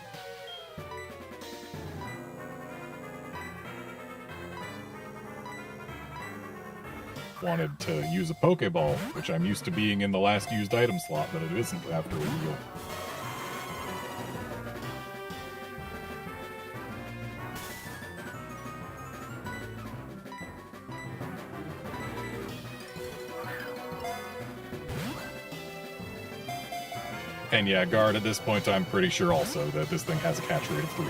Wanted to use a Pokeball, which I'm used to being in the last used item slot, but it isn't after a heal. And yeah, guard, at this point, I'm pretty sure also that this thing has a catch rate of 3.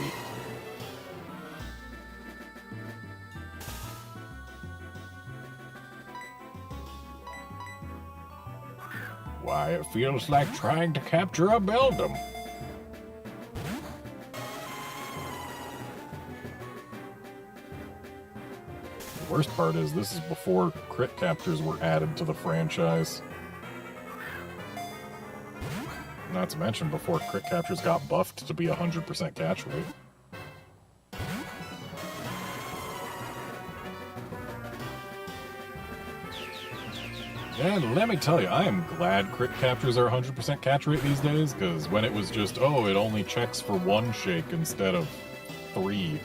Why, it feels like trying to capture a Beldum. The worst part is this is before crit captures were added to the franchise. Not to mention before crit captures got buffed to be 100% catch rate. And let me tell you, I am glad crit captures are 100% catch rate these days, because when it was just, oh, it only checks for 1 shake instead of 3,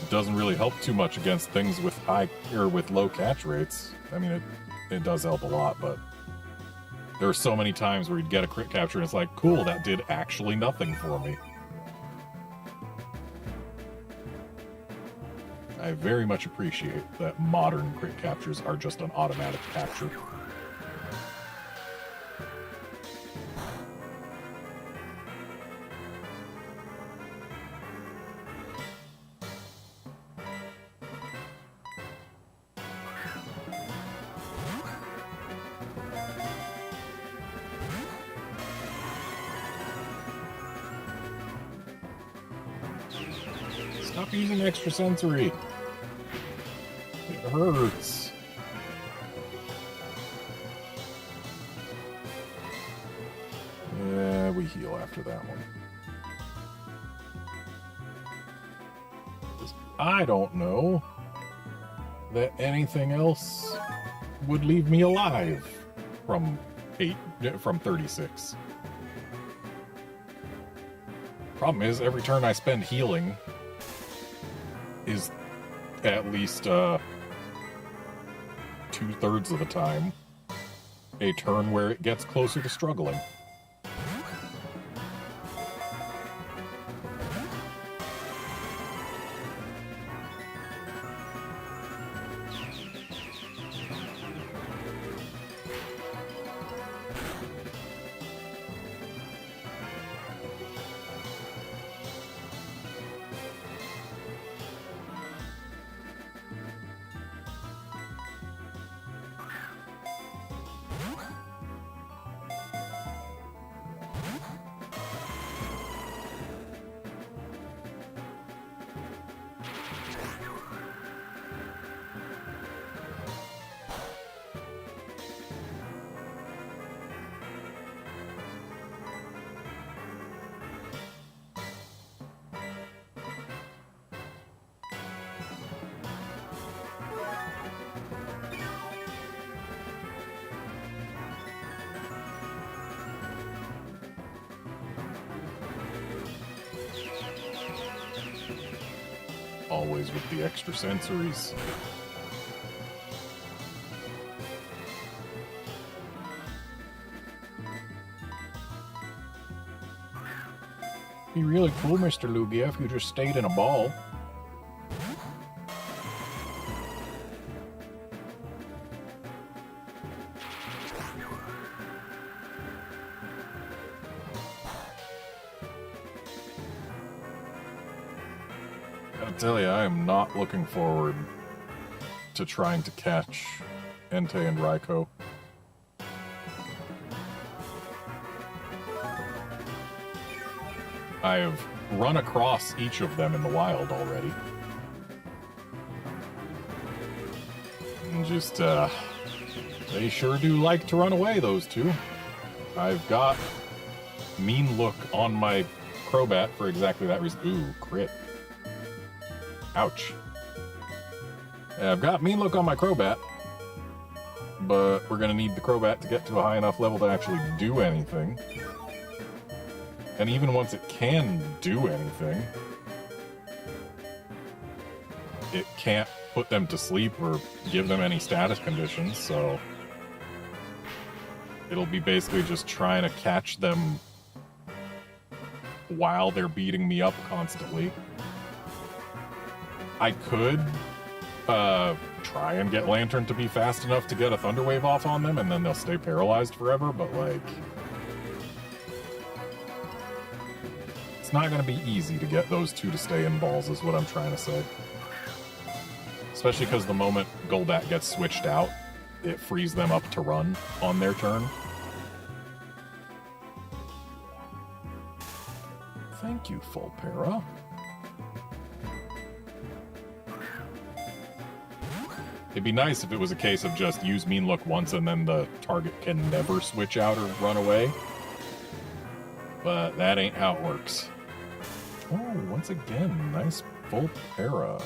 doesn't really help too much against things with high or with low catch rates. I mean, it does help a lot, but there are so many times where you'd get a crit capture and it's like, cool, that did actually nothing for me. I very much appreciate that modern crit captures are just an automatic capture. Stop using extrasensory. It hurts. Yeah, we heal after that one. 'Cause I don't know that anything else would leave me alive from 36. Problem is, every turn I spend healing is at least 2/3 of the time a turn where it gets closer to struggling. Always with the extra sensories. Be really cool, Mr. Lugia, if you just stayed in a ball. I tell you, I am not looking forward to trying to catch Entei and Raikou. I have run across each of them in the wild already. And just, they sure do like to run away, those two. I've got Mean Look on my Crobat for exactly that reason. Ooh, crit. Ouch. I've got Mean Look on my Crobat, but we're going to need the Crobat to get to a high enough level to actually do anything. And even once it can do anything, it can't put them to sleep or give them any status conditions, so it'll be basically just trying to catch them while they're beating me up constantly. I could try and get Lantern to be fast enough to get a Thunder Wave off on them, and then they'll stay paralyzed forever, but, like... It's not going to be easy to get those two to stay in balls, is what I'm trying to say. Especially because the moment Golbat gets switched out, it frees them up to run on their turn. Thank you, Fulpera. It'd be nice if it was a case of just use Mean Look once and then the target can never switch out or run away. But that ain't how it works. Oh, once again, nice Fulpera.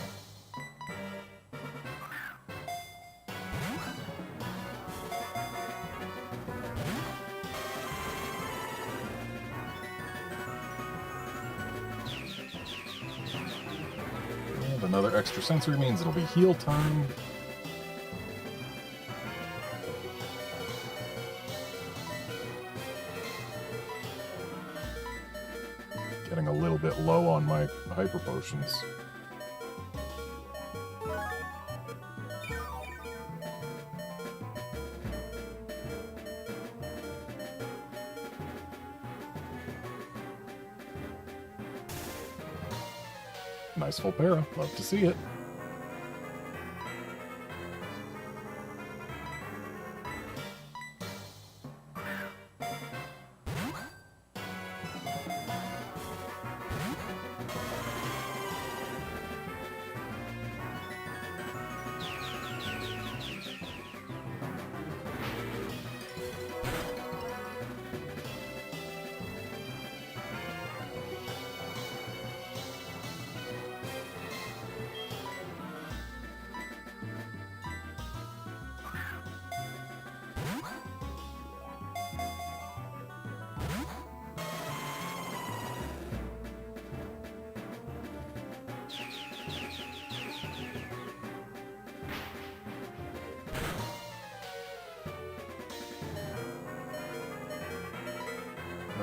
And another extra sensory means it'll be heal time. Getting a little bit low on my hyper potions. Nice Fulpera. Love to see it.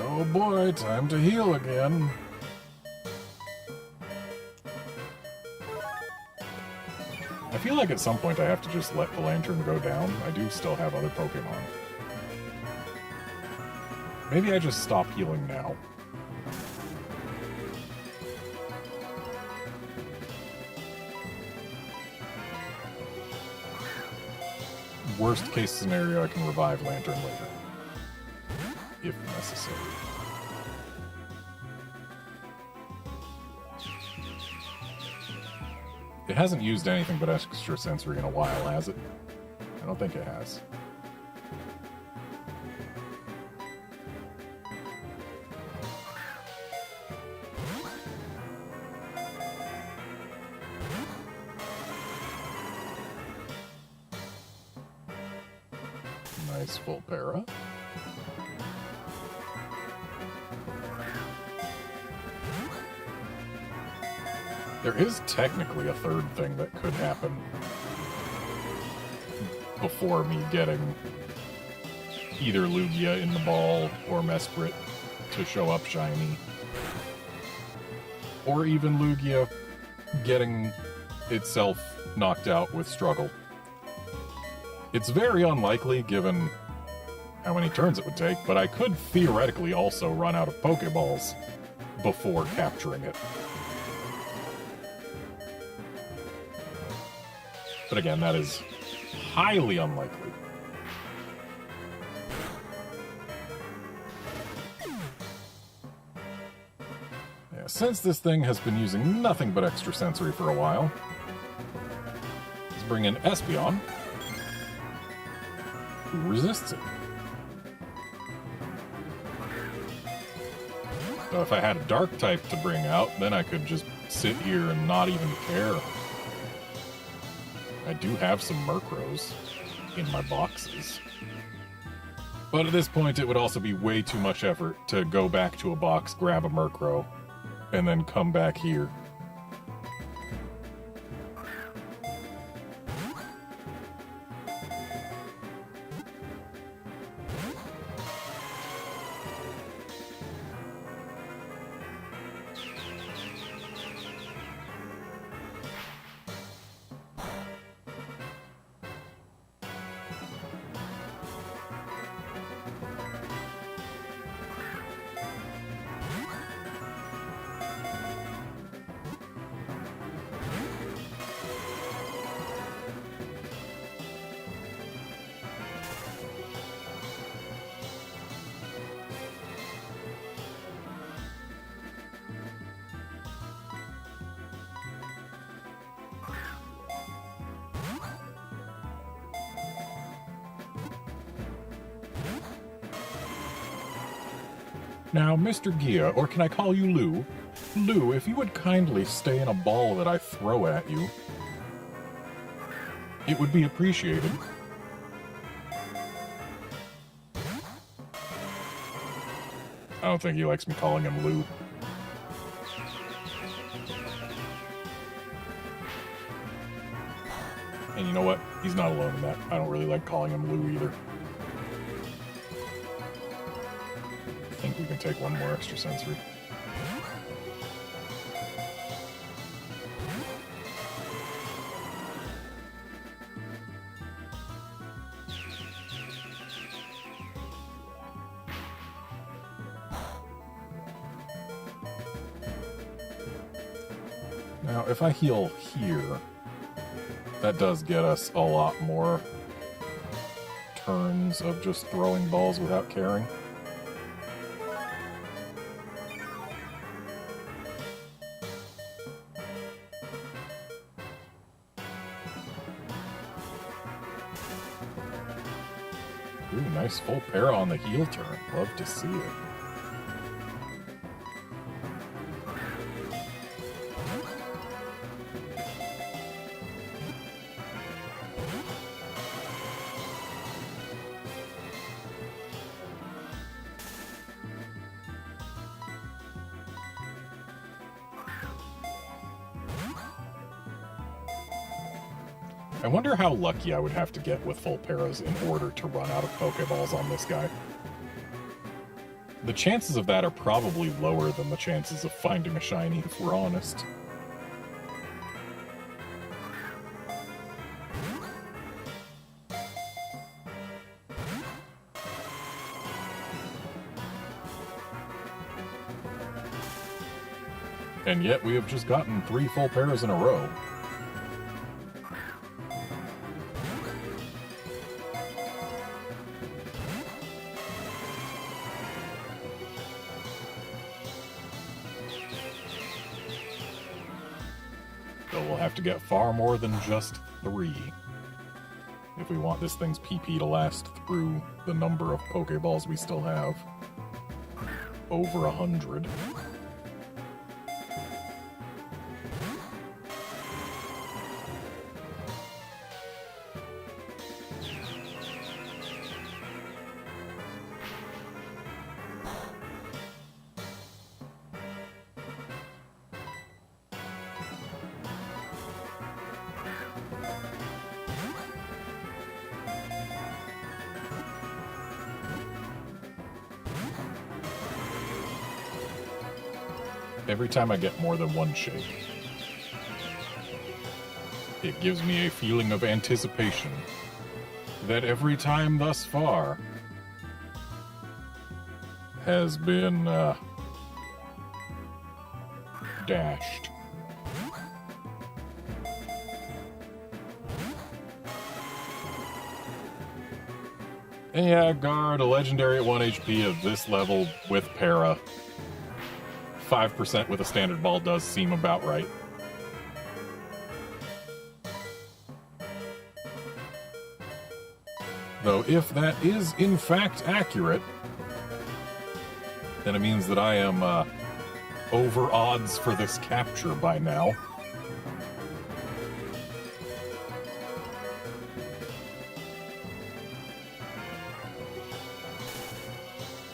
Oh boy, time to heal again. I feel like at some point I have to just let the Lantern go down. I do still have other Pokemon. Maybe I just stop healing now. Worst case scenario, I can revive Lantern later. If necessary. It hasn't used anything but extra sensory in a while, has it? I don't think it has. Nice Fulpera. There is technically a third thing that could happen before me getting either Lugia in the ball or Mesprit to show up shiny. Or even Lugia getting itself knocked out with struggle. It's very unlikely given how many turns it would take, but I could theoretically also run out of Pokeballs before capturing it. But again, that is highly unlikely. Yeah, since this thing has been using nothing but extra sensory for a while, let's bring in Espeon, who resists it. So if I had a dark type to bring out, then I could just sit here and not even care. I do have some Murkrows in my boxes. But at this point, it would also be way too much effort to go back to a box, grab a Murkrow, and then come back here. Now, Mr. Gia, or can I call you Lou? Lou, if you would kindly stay in a ball that I throw at you, it would be appreciated. I don't think he likes me calling him Lou. And you know what? He's not alone in that. I don't really like calling him Lou either. I think we can take one more extra sensory. Now, if I heal here, that does get us a lot more turns of just throwing balls without caring. Ooh, nice full para on the heel turn. Love to see it. I wonder how lucky I would have to get with full paras in order to run out of Pokeballs on this guy. The chances of that are probably lower than the chances of finding a shiny, if we're honest. And yet we have just gotten 3 full paras in a row. So we'll have to get far more than just 3 if we want this thing's PP to last through the number of Pokeballs we still have. Over 100. Every time I get more than one shake, it gives me a feeling of anticipation that every time thus far has been dashed. And yeah, guard, a legendary at 1 HP of this level with para. 5% with a standard ball does seem about right. Though if that is in fact accurate, then it means that I am over odds for this capture by now.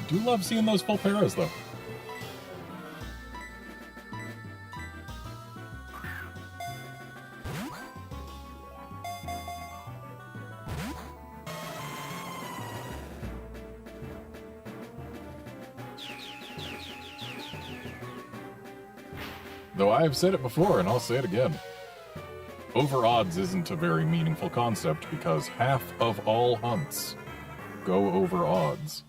I do love seeing those full paras though. Though I have said it before, and I'll say it again. Over odds isn't a very meaningful concept because half of all hunts go over odds.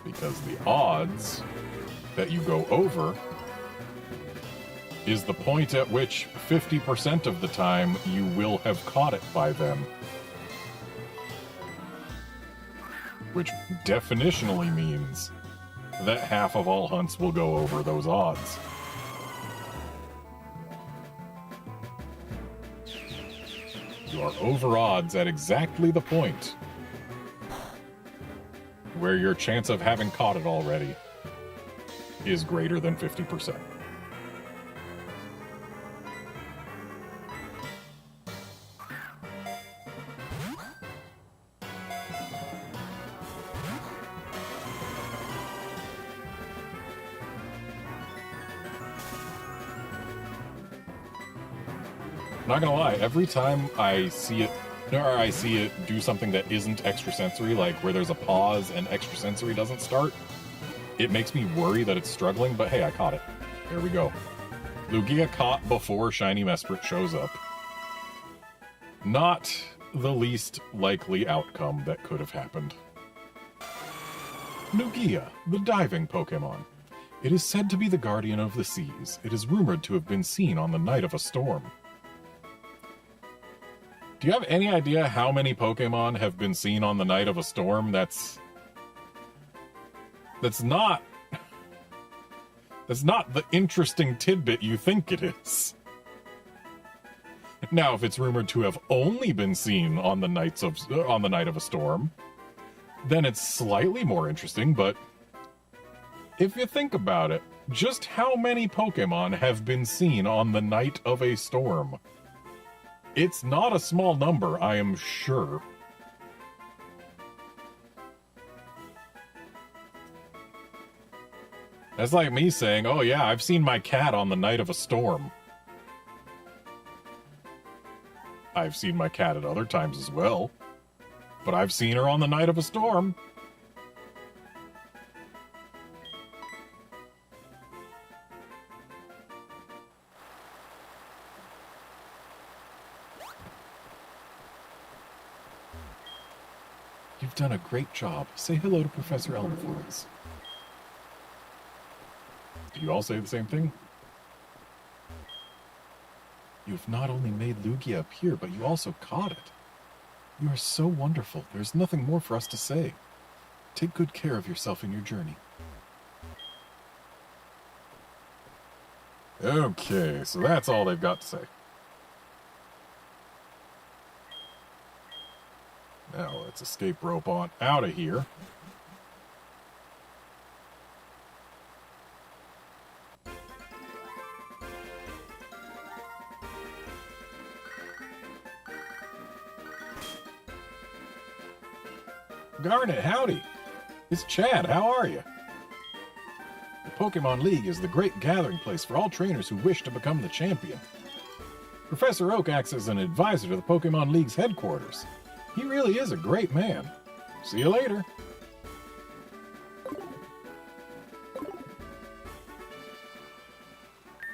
Because the odds that you go over is the point at which 50% of the time you will have caught it by them. Which definitionally means that half of all hunts will go over those odds. You are over odds at exactly the point where your chance of having caught it already is greater than 50%. Not gonna lie, every time I see it do something that isn't extrasensory, like where there's a pause and extrasensory doesn't start, it makes me worry that it's struggling, but hey, I caught it. There we go. Lugia caught before Shiny Mesprit shows up. Not the least likely outcome that could have happened. Lugia, the diving Pokemon. It is said to be the guardian of the seas. It is rumored to have been seen on the night of a storm. Do you have any idea how many Pokemon have been seen on the night of a storm? That's not the interesting tidbit you think it is. Now, if it's rumored to have only been seen on the night of a storm, then it's slightly more interesting, but if you think about it, just how many Pokemon have been seen on the night of a storm? It's not a small number, I am sure. That's like me saying, oh yeah, I've seen my cat on the night of a storm. I've seen my cat at other times as well, but I've seen her on the night of a storm. You've done a great job. Say hello to Professor Elm for us. Do you all say the same thing? You've not only made Lugia appear, but you also caught it. You are so wonderful. There's nothing more for us to say. Take good care of yourself in your journey. Okay, so that's all they've got to say. Now let's escape rope on out of here. Garnet, howdy! It's Chad, how are you? The Pokemon League is the great gathering place for all trainers who wish to become the champion. Professor Oak acts as an advisor to the Pokemon League's headquarters. He really is a great man. See you later.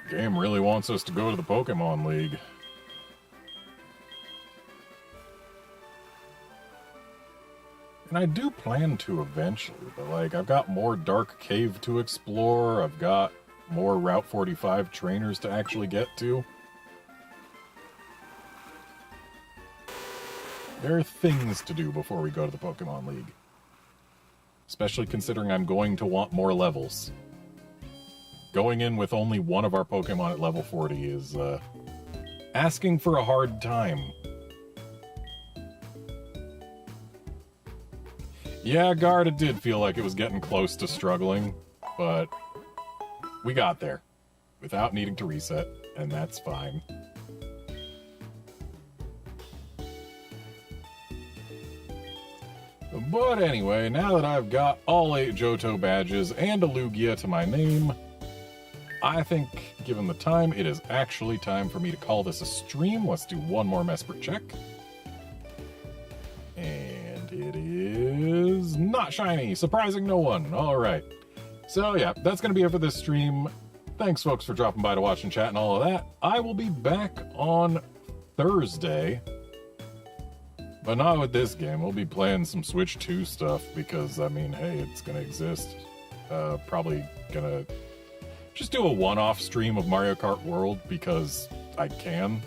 Game really wants us to go to the Pokemon League. And I do plan to eventually, but like, I've got more Dark Cave to explore, I've got more Route 45 trainers to actually get to. There are things to do before we go to the Pokemon League. Especially considering I'm going to want more levels. Going in with only one of our Pokemon at level 40 is, asking for a hard time. Yeah, Guard, it did feel like it was getting close to struggling, but we got there without needing to reset, and that's fine. But anyway, now that I've got all 8 Johto badges and a Lugia to my name, I think, given the time, it is actually time for me to call this a stream. Let's do one more Mesprit check. And it is not shiny, surprising no one. All right. So yeah, that's going to be it for this stream. Thanks, folks, for dropping by to watch and chat and all of that. I will be back on Thursday. But not with this game. We'll be playing some Switch 2 stuff because, I mean, hey, it's going to exist. Probably going to just do a one-off stream of Mario Kart World because I can.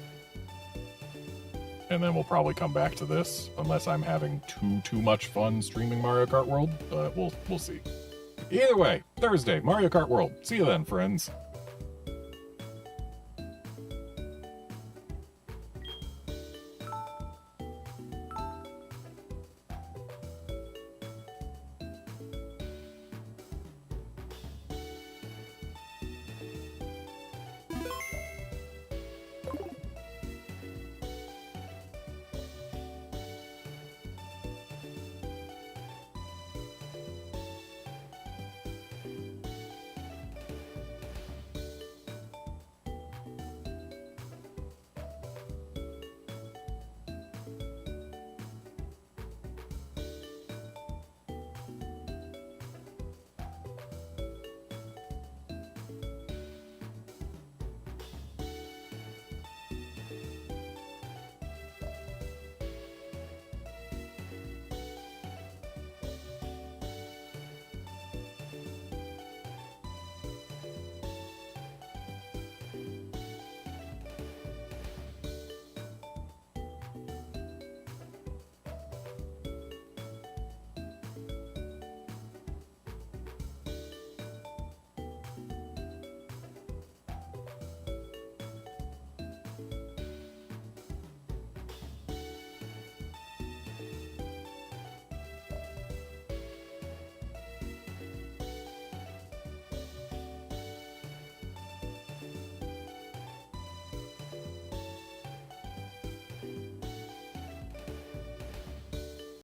And then we'll probably come back to this unless I'm having too much fun streaming Mario Kart World. But we'll see. Either way, Thursday, Mario Kart World. See you then, friends.